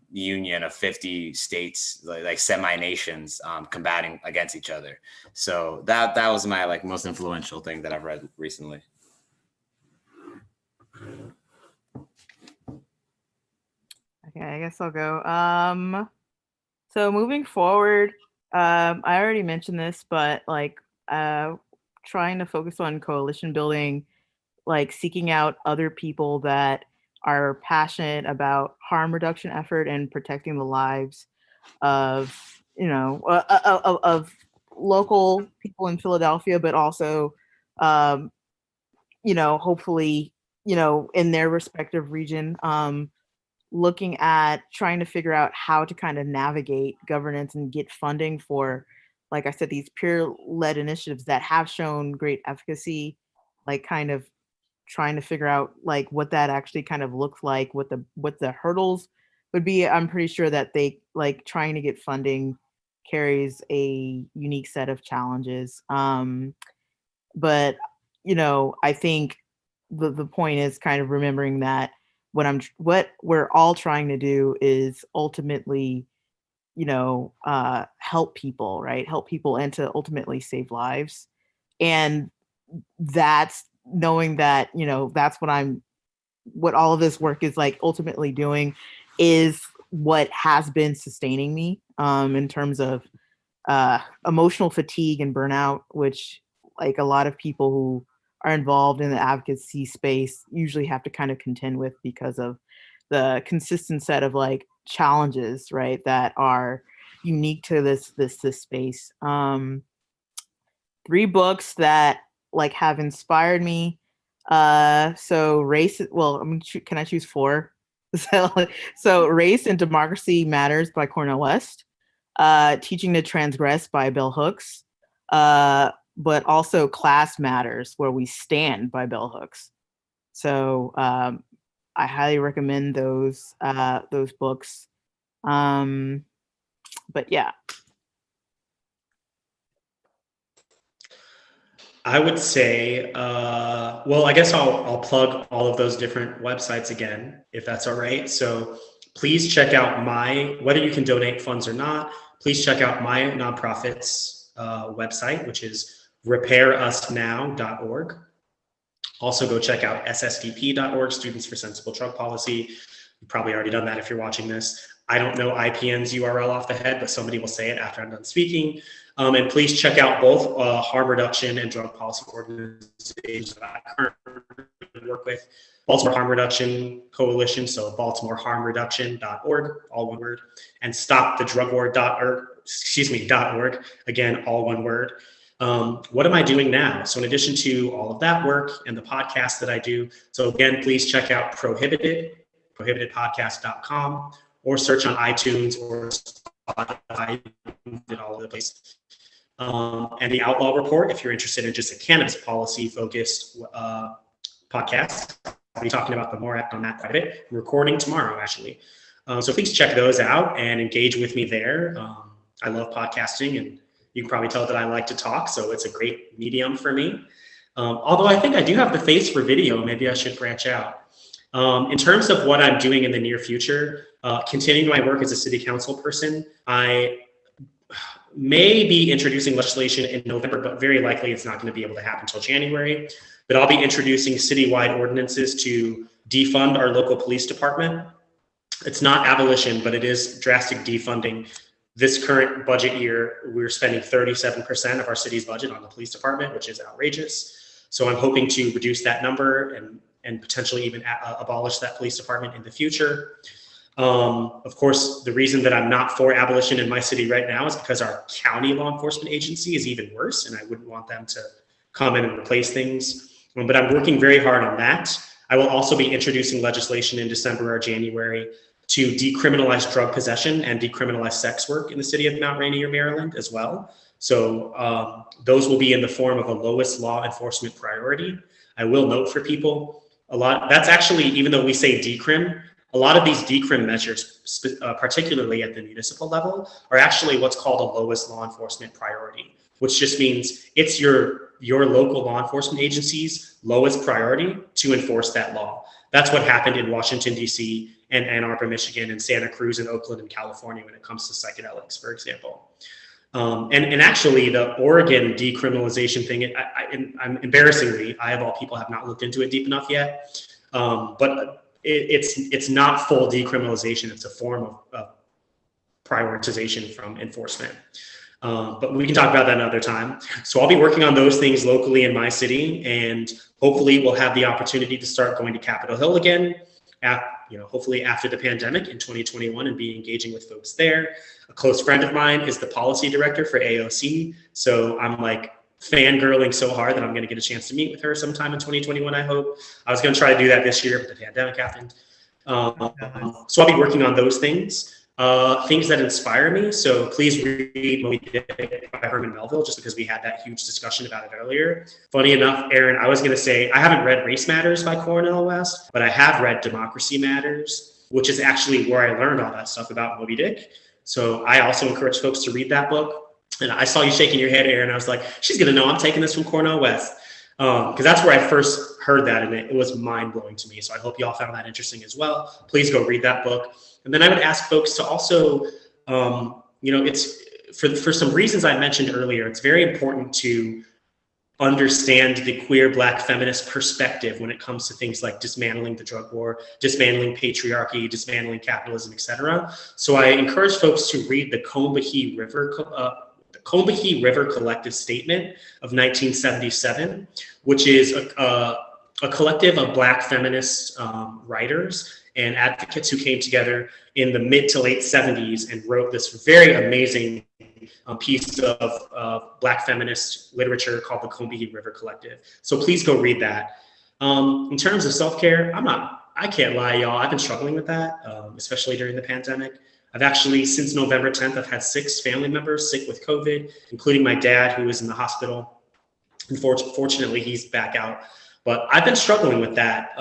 union of 50 states, like semi-nations combating against each other. So that was my like most influential thing that I've read recently. Okay, I guess I'll go. So moving forward, I already mentioned this, but like trying to focus on coalition building, like seeking out other people that are passionate about harm reduction effort and protecting the lives of, of local people in Philadelphia, but also, hopefully, in their respective region, looking at trying to figure out how to kind of navigate governance and get funding for, like I said, these peer-led initiatives that have shown great efficacy, like kind of trying to figure out like what that actually kind of looks like, what the hurdles would be. I'm pretty sure that they like trying to get funding carries a unique set of challenges. But I think the point is kind of remembering that what we're all trying to do is ultimately, help people, right? Help people and to ultimately save lives. And that's knowing that, that's what all of this work is like ultimately doing is what has been sustaining me in terms of emotional fatigue and burnout, which like a lot of people who are involved in the advocacy space usually have to kind of contend with because of the consistent set of like challenges, right, that are unique to this space. 3 books that like have inspired me. So race. Well, I mean, can I choose 4? So Race and Democracy Matters by Cornel West. Teaching to Transgress by Bell Hooks. But also Class Matters, Where We Stand by Bell Hooks. So I highly recommend those books. But yeah. I would say, well, I guess I'll plug all of those different websites again, if that's all right. So please check out whether you can donate funds or not, please check out my nonprofit's website, which is repairusnow.org. Also go check out ssdp.org, Students for Sensible Drug Policy. You've probably already done that if you're watching this. I don't know IPN's URL off the head, but somebody will say it after I'm done speaking. And please check out both harm reduction and drug policy organizations that I currently work with. Baltimore Harm Reduction Coalition, so baltimoreharmreduction.org, all one word, and stopthedrugwar.org, again, all one word. What am I doing now? So in addition to all of that work and the podcast that I do, so again, please check out prohibitedpodcast.com, or search on iTunes or Spotify, all over the place. And the Outlaw Report, if you're interested in just a cannabis policy focused podcast. I'll be talking about the MORE Act on that quite a bit. I'm recording tomorrow, actually. So please check those out and engage with me there. I love podcasting, and you can probably tell that I like to talk, so it's a great medium for me. Although I think I do have the face for video, maybe I should branch out. In terms of what I'm doing in the near future, continuing my work as a city council person, I may be introducing legislation in November, but very likely it's not going to be able to happen until January. But I'll be introducing citywide ordinances to defund our local police department. It's not abolition, but it is drastic defunding. This current budget year, we're spending 37% of our city's budget on the police department, which is outrageous. So I'm hoping to reduce that number and potentially even abolish that police department in the future. Of course, the reason that I'm not for abolition in my city right now is because our county law enforcement agency is even worse, and I wouldn't want them to come in and replace things. But I'm working very hard on that. I will also be introducing legislation in December or January to decriminalize drug possession and decriminalize sex work in the city of Mount Rainier, Maryland as well. So those will be in the form of a lowest law enforcement priority. I will note for people, That's actually, even though we say decrim, a lot of these decrim measures, particularly at the municipal level, are actually what's called a lowest law enforcement priority, which just means it's your local law enforcement agency's lowest priority to enforce that law. That's what happened in Washington, D.C., and Ann Arbor, Michigan, and Santa Cruz and Oakland and California when it comes to psychedelics, for example. And actually, the Oregon decriminalization thing, I'm embarrassingly, I of all people have not looked into it deep enough yet, but it's not full decriminalization. It's a form of prioritization from enforcement. But we can talk about that another time. So I'll be working on those things locally in my city, and hopefully we'll have the opportunity to start going to Capitol Hill again, hopefully after the pandemic in 2021, and be engaging with folks there. A close friend of mine is the policy director for AOC. So I'm like fangirling so hard that I'm going to get a chance to meet with her sometime in 2021, I hope. I was going to try to do that this year, but the pandemic happened. So I'll be working on those things. Things that inspire me. So please read Moby Dick by Herman Melville, just because we had that huge discussion about it earlier. Funny enough, Aaron, I was going to say, I haven't read Race Matters by Cornel West, but I have read Democracy Matters, which is actually where I learned all that stuff about Moby Dick. So I also encourage folks to read that book. And I saw you shaking your head, Aaron. I was like, she's going to know I'm taking this from Cornel West. Because that's where I first heard that, and it was mind-blowing to me. So I hope you all found that interesting as well. Please go read that book. And then I would ask folks to also, it's for some reasons I mentioned earlier, it's very important to understand the queer Black feminist perspective when it comes to things like dismantling the drug war, dismantling patriarchy, dismantling capitalism, etc. So I encourage folks to read the Combahee River Collective Statement of 1977, which is a collective of Black feminist writers and advocates who came together in the mid to late 70s and wrote this very amazing piece of Black feminist literature called the Combahee River Collective. So please go read that. In terms of self-care, I can't lie, y'all, I've been struggling with that, especially during the pandemic. I've actually, since November 10th, I've had 6 family members sick with COVID, including my dad, who is in the hospital. Unfortunately, he's back out. But I've been struggling with that.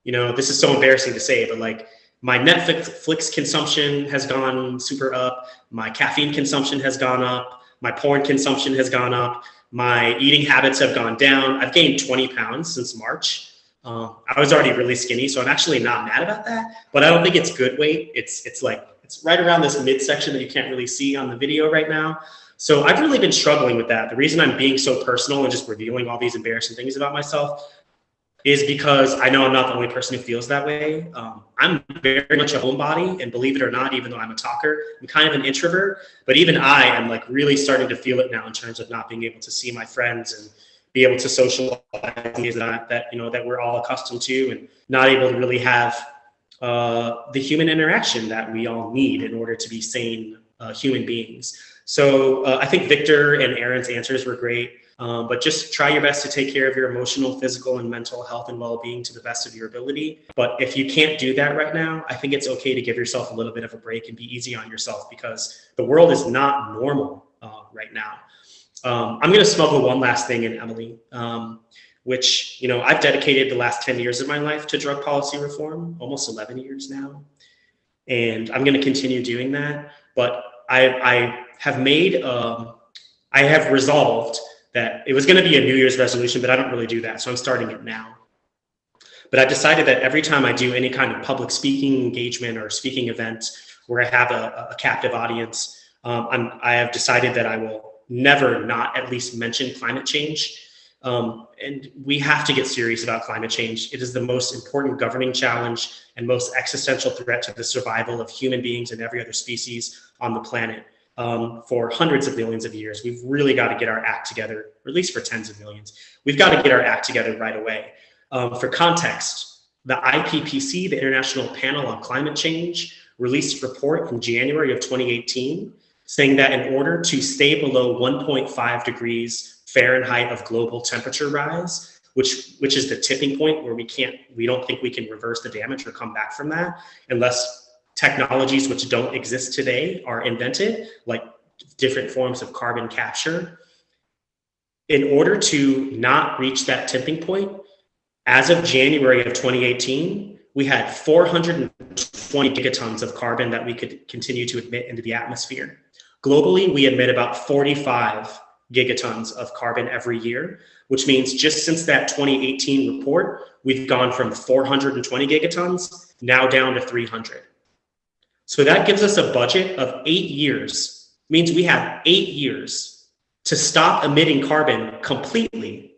This is so embarrassing to say, but like my Netflix consumption has gone super up. My caffeine consumption has gone up. My porn consumption has gone up. My eating habits have gone down. I've gained 20 pounds since March. I was already really skinny, so I'm actually not mad about that, but I don't think it's good weight. It's right around this midsection that you can't really see on the video right now. So I've really been struggling with that. The reason I'm being so personal and just revealing all these embarrassing things about myself is because I know I'm not the only person who feels that way. I'm very much a homebody, and believe it or not, even though I'm a talker, I'm kind of an introvert, but even I am like really starting to feel it now in terms of not being able to see my friends and be able to socialize that we're all accustomed to, and not able to really have the human interaction that we all need in order to be sane human beings. So I think Victor and Aaron's answers were great. But just try your best to take care of your emotional, physical, and mental health and well-being to the best of your ability. But if you can't do that right now, I think it's okay to give yourself a little bit of a break and be easy on yourself, because the world is not normal right now. I'm going to smuggle one last thing in, Emily, which, I've dedicated the last 10 years of my life to drug policy reform, almost 11 years now. And I'm going to continue doing that. But I have resolved that it was going to be a New Year's resolution, but I don't really do that. So I'm starting it now. But I've decided that every time I do any kind of public speaking engagement or speaking event where I have a captive audience, I have decided that I will never not at least mention climate change. And we have to get serious about climate change. It is the most important governing challenge and most existential threat to the survival of human beings and every other species on the planet. For hundreds of millions of years. We've really got to get our act together, or at least for tens of millions. We've got to get our act together right away. For context, the IPCC, the International Panel on Climate Change, released a report in January of 2018 saying that in order to stay below 1.5 degrees Fahrenheit of global temperature rise, which is the tipping point where we don't think we can reverse the damage or come back from that unless technologies which don't exist today are invented, like different forms of carbon capture. In order to not reach that tipping point, As of January of 2018, we had 420 gigatons of carbon that we could continue to emit into the atmosphere. Globally, we emit about 45 gigatons of carbon every year, which means just since that 2018 report, we've gone from 420 gigatons now down to 300. So that gives us a budget of 8 years, means we have 8 years to stop emitting carbon completely,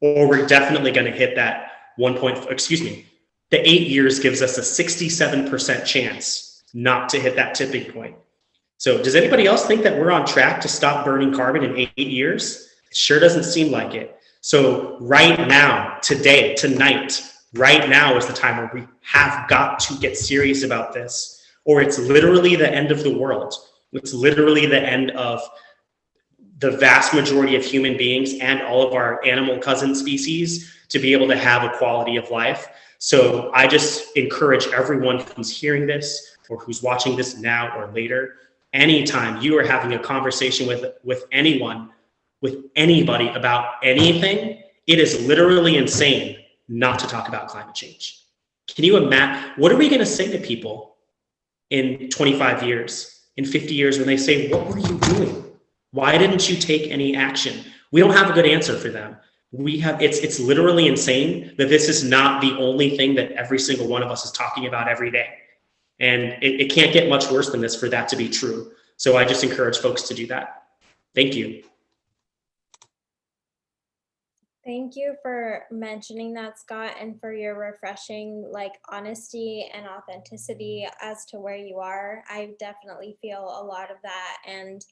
or we're definitely going to hit that the 8 years gives us a 67% chance not to hit that tipping point. So does anybody else think that we're on track to stop burning carbon in 8 years? It sure doesn't seem like it. So right now, today, tonight, right now is the time where we have got to get serious about this, or it's literally the end of the world. It's literally the end of the vast majority of human beings and all of our animal cousin species to be able to have a quality of life. So I just encourage everyone who's hearing this or who's watching this now or later, anytime you are having a conversation with anyone, with anybody about anything, it is literally insane not to talk about climate change. Can you imagine, what are we going to say to people in 25 years, in 50 years, when they say, what were you doing? Why didn't you take any action? We don't have a good answer for them. It's literally insane that this is not the only thing that every single one of us is talking about every day. And it can't get much worse than this for that to be true. So I just encourage folks to do that. Thank you. Thank you for mentioning that, Scott, and for your refreshing honesty and authenticity as to where you are. I definitely feel a lot of that, and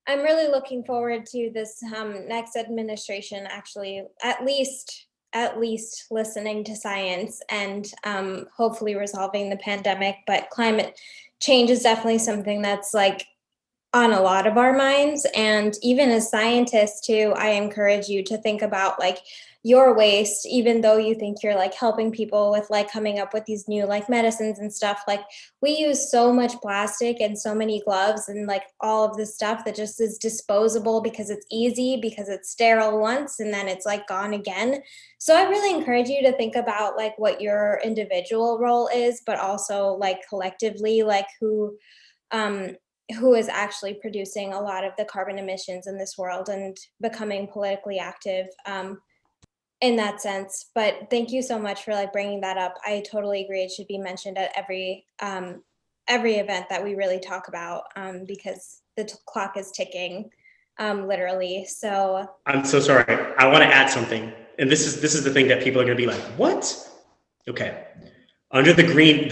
I'm really looking forward to this next administration actually at least listening to science and hopefully resolving the pandemic. But climate change is definitely something that's on a lot of our minds. And even as scientists too, I encourage you to think about your waste, even though you think you're helping people with coming up with these new medicines and stuff. We use so much plastic and so many gloves and all of this stuff that just is disposable because it's easy, because it's sterile once and then it's gone again. So I really encourage you to think about what your individual role is, but also collectively who is actually producing a lot of the carbon emissions in this world and becoming politically active in that sense. But thank you so much for bringing that up. I totally agree. It should be mentioned at every event that we really talk about because the clock is ticking, literally. So I'm so sorry. I want to add something. And this is the thing that people are going to be like, what? Okay. Under the Green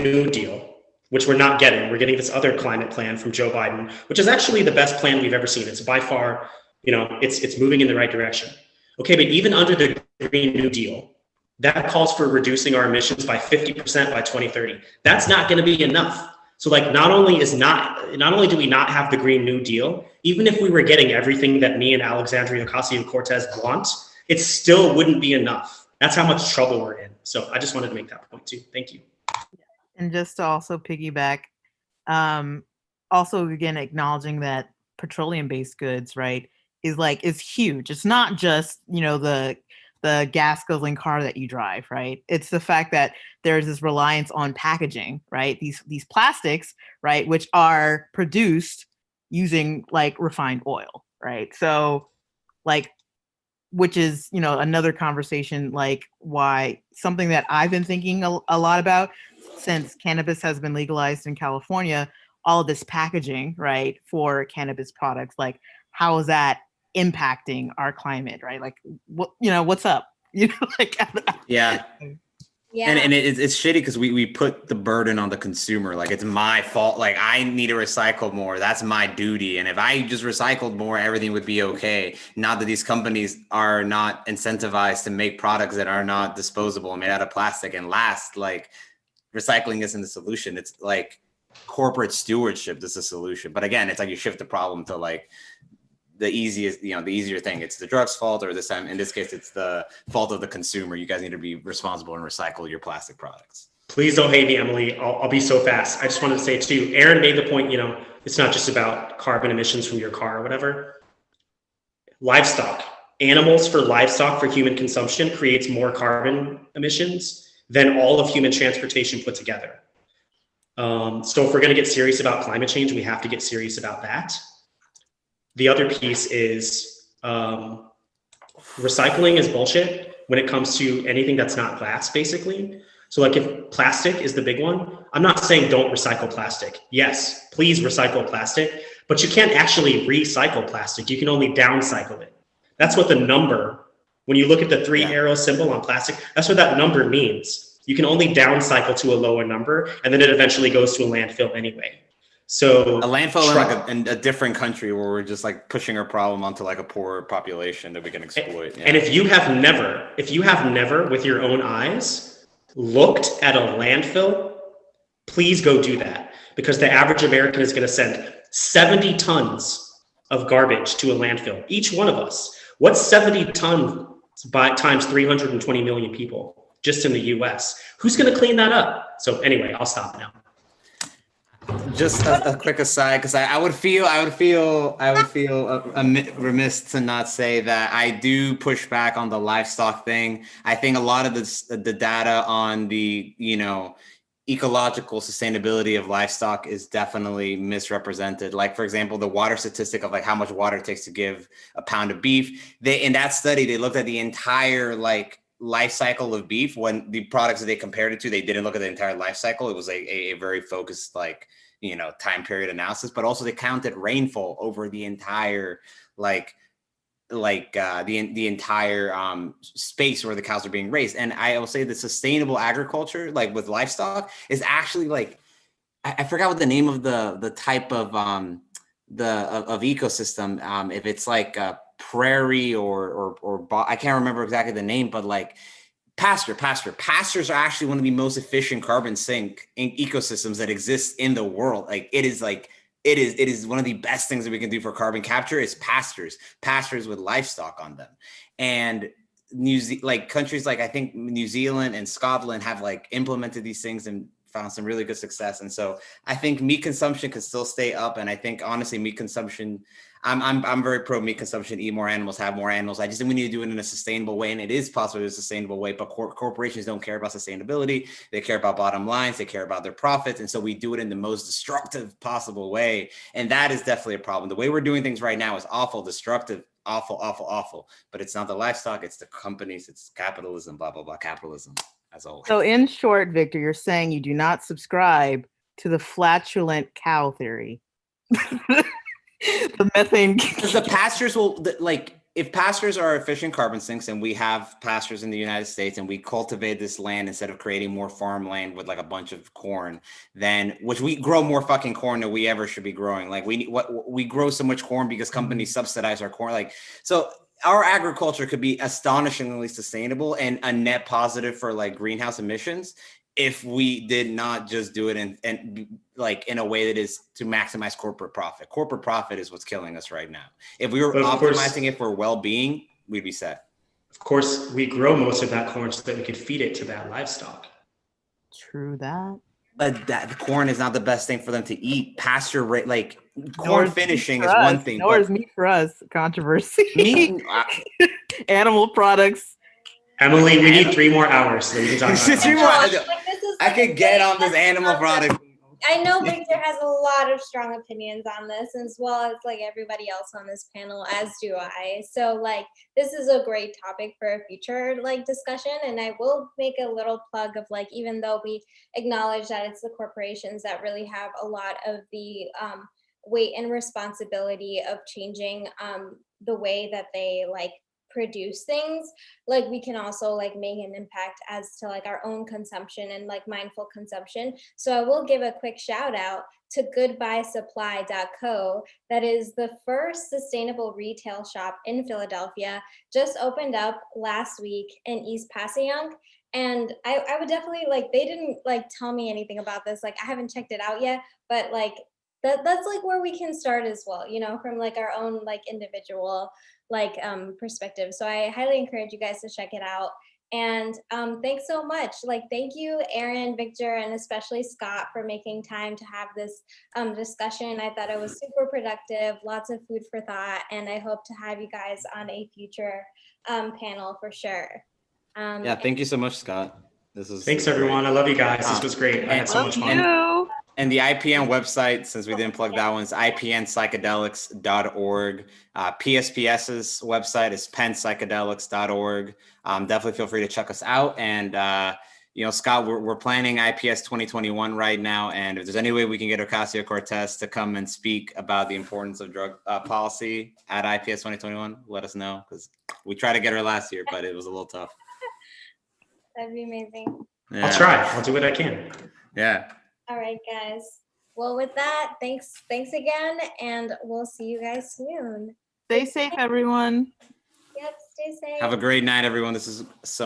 New Deal, which we're not getting. We're getting this other climate plan from Joe Biden, which is actually the best plan we've ever seen. It's by far, it's moving in the right direction. Okay, but even under the Green New Deal, that calls for reducing our emissions by 50% by 2030. That's not going to be enough. So not only do we not have the Green New Deal, even if we were getting everything that me and Alexandria Ocasio-Cortez want, it still wouldn't be enough. That's how much trouble we're in. So I just wanted to make that point too. Thank you. And just to also piggyback, also again acknowledging that petroleum-based goods, right, is huge. It's not just the gas guzzling car that you drive, right? It's the fact that there's this reliance on packaging, right? These plastics, right, which are produced using refined oil, right? So which is another conversation, why something that I've been thinking a lot about since cannabis has been legalized in California, all of this packaging, right, for cannabis products, how is that impacting our climate, right? What's up? Yeah. yeah. And it's shitty because we put the burden on the consumer. It's my fault. I need to recycle more. That's my duty. And if I just recycled more, everything would be okay. Not that these companies are not incentivized to make products that are not disposable and made out of plastic and last. Recycling isn't the solution. It's corporate stewardship is the solution. But again, it's you shift the problem to the easiest, the easier thing. It's the drug's fault, or in this case, it's the fault of the consumer. You guys need to be responsible and recycle your plastic products. Please don't hate me, Emily. I'll be so fast. I just wanted to say too, Aaron made the point, it's not just about carbon emissions from your car or whatever. Livestock, animals for livestock for human consumption creates more carbon emissions than all of human transportation put together. So if we're going to get serious about climate change, we have to get serious about that. The other piece is recycling is bullshit when it comes to anything that's not glass, basically. So like if plastic is the big one, I'm not saying don't recycle plastic. Yes, please recycle plastic, but you can't actually recycle plastic. You can only downcycle it. That's what the number, when you look at the three arrow symbol on plastic, that's what that number means. You can only downcycle to a lower number, and then it eventually goes to a landfill anyway. So a landfill in a different country where we're just like pushing our problem onto like a poor population that we can exploit. And if you have never with your own eyes looked at a landfill, please go do that, because the average American is going to send 70 tons of garbage to a landfill, each one of us. What's 70 tons times 320 million people just in the US? Who's going to clean that up? So anyway, I'll stop now. Just a quick aside, because I would feel remiss to not say that I do push back on the livestock thing. I think a lot of the data on the ecological sustainability of livestock is definitely misrepresented. Like, for example, the water statistic of like how much water it takes to give a pound of beef. In that study, they looked at the entire life cycle of beef. When the products that they compared it to, they didn't look at the entire life cycle. It was a very focused time period analysis, but also they counted rainfall over the entire the entire space where the cows are being raised. And I will say the sustainable agriculture, like with livestock, is actually I forgot what the name of the type of ecosystem. If it's like a prairie or I can't remember exactly the name, but like pasture. Pastures are actually one of the most efficient carbon sink ecosystems that exists in the world. It is one of the best things that we can do for carbon capture is pastures with livestock on them. And countries like I think New Zealand and Scotland have implemented these things and found some really good success. And so I think meat consumption can still stay up. And I think honestly, meat consumption, I'm very pro meat consumption, eat more animals, have more animals. I just think we need to do it in a sustainable way. And it is possible in a sustainable way, but corporations don't care about sustainability. They care about bottom lines. They care about their profits. And so we do it in the most destructive possible way. And that is definitely a problem. The way we're doing things right now is awful, destructive, awful. But it's not the livestock, it's the companies, it's capitalism, blah, blah, blah, capitalism as a whole. So in short, Victor, you're saying you do not subscribe to the flatulent cow theory. The methane. Because the pastures will, if pastures are efficient carbon sinks and we have pastures in the United States and we cultivate this land instead of creating more farmland with a bunch of corn, then which we grow more fucking corn than we ever should be growing. We grow so much corn because companies subsidize our corn. So our agriculture could be astonishingly sustainable and a net positive for greenhouse emissions if we did not just do it in a way that is to maximize corporate profit. Corporate profit is what's killing us right now. If we were optimizing it for well-being, we'd be set. Of course, we grow most of that corn so that we could feed it to that livestock. True that. But the corn is not the best thing for them to eat. Pasture corn finishing is one thing. Nor is meat for us. Controversy. Meat, animal products. Emily, we need 3 more hours so we can talk about it. I could get on this animal product. I know Victor has a lot of strong opinions on this, as well as everybody else on this panel, as do I. So this is a great topic for a future discussion. And I will make a little plug of even though we acknowledge that it's the corporations that really have a lot of the weight and responsibility of changing the way that they produce things, we can also make an impact as to our own consumption and mindful consumption. So I will give a quick shout out to goodbyesupply.co. That is the first sustainable retail shop in Philadelphia, just opened up last week in East Passaic. And I would definitely they didn't tell me anything about this. I haven't checked it out yet, but that's where we can start as well, from our own individual perspective. So I highly encourage you guys to check it out. And thanks so much. Like, thank you, Aaron, Victor, and especially Scott for making time to have this discussion. I thought it was super productive, lots of food for thought, and I hope to have you guys on a future panel for sure. Yeah, thank you so much, Scott. Thanks, great. everyone. I love you guys. This was great. I had so much fun. You. And the IPN website, since we didn't plug that one, is ipnpsychedelics.org. PSPS's website is penpsychedelics.org. Definitely feel free to check us out. And, Scott, we're planning IPS 2021 right now. And if there's any way we can get Ocasio-Cortez to come and speak about the importance of drug policy at IPS 2021, let us know. Because we tried to get her last year, but it was a little tough. That'd be amazing. Yeah. I'll try. I'll do what I can. Yeah. All right, guys. Well, with that, thanks again, and we'll see you guys soon. Stay safe, everyone. Yep, stay safe. Have a great night, everyone. This is so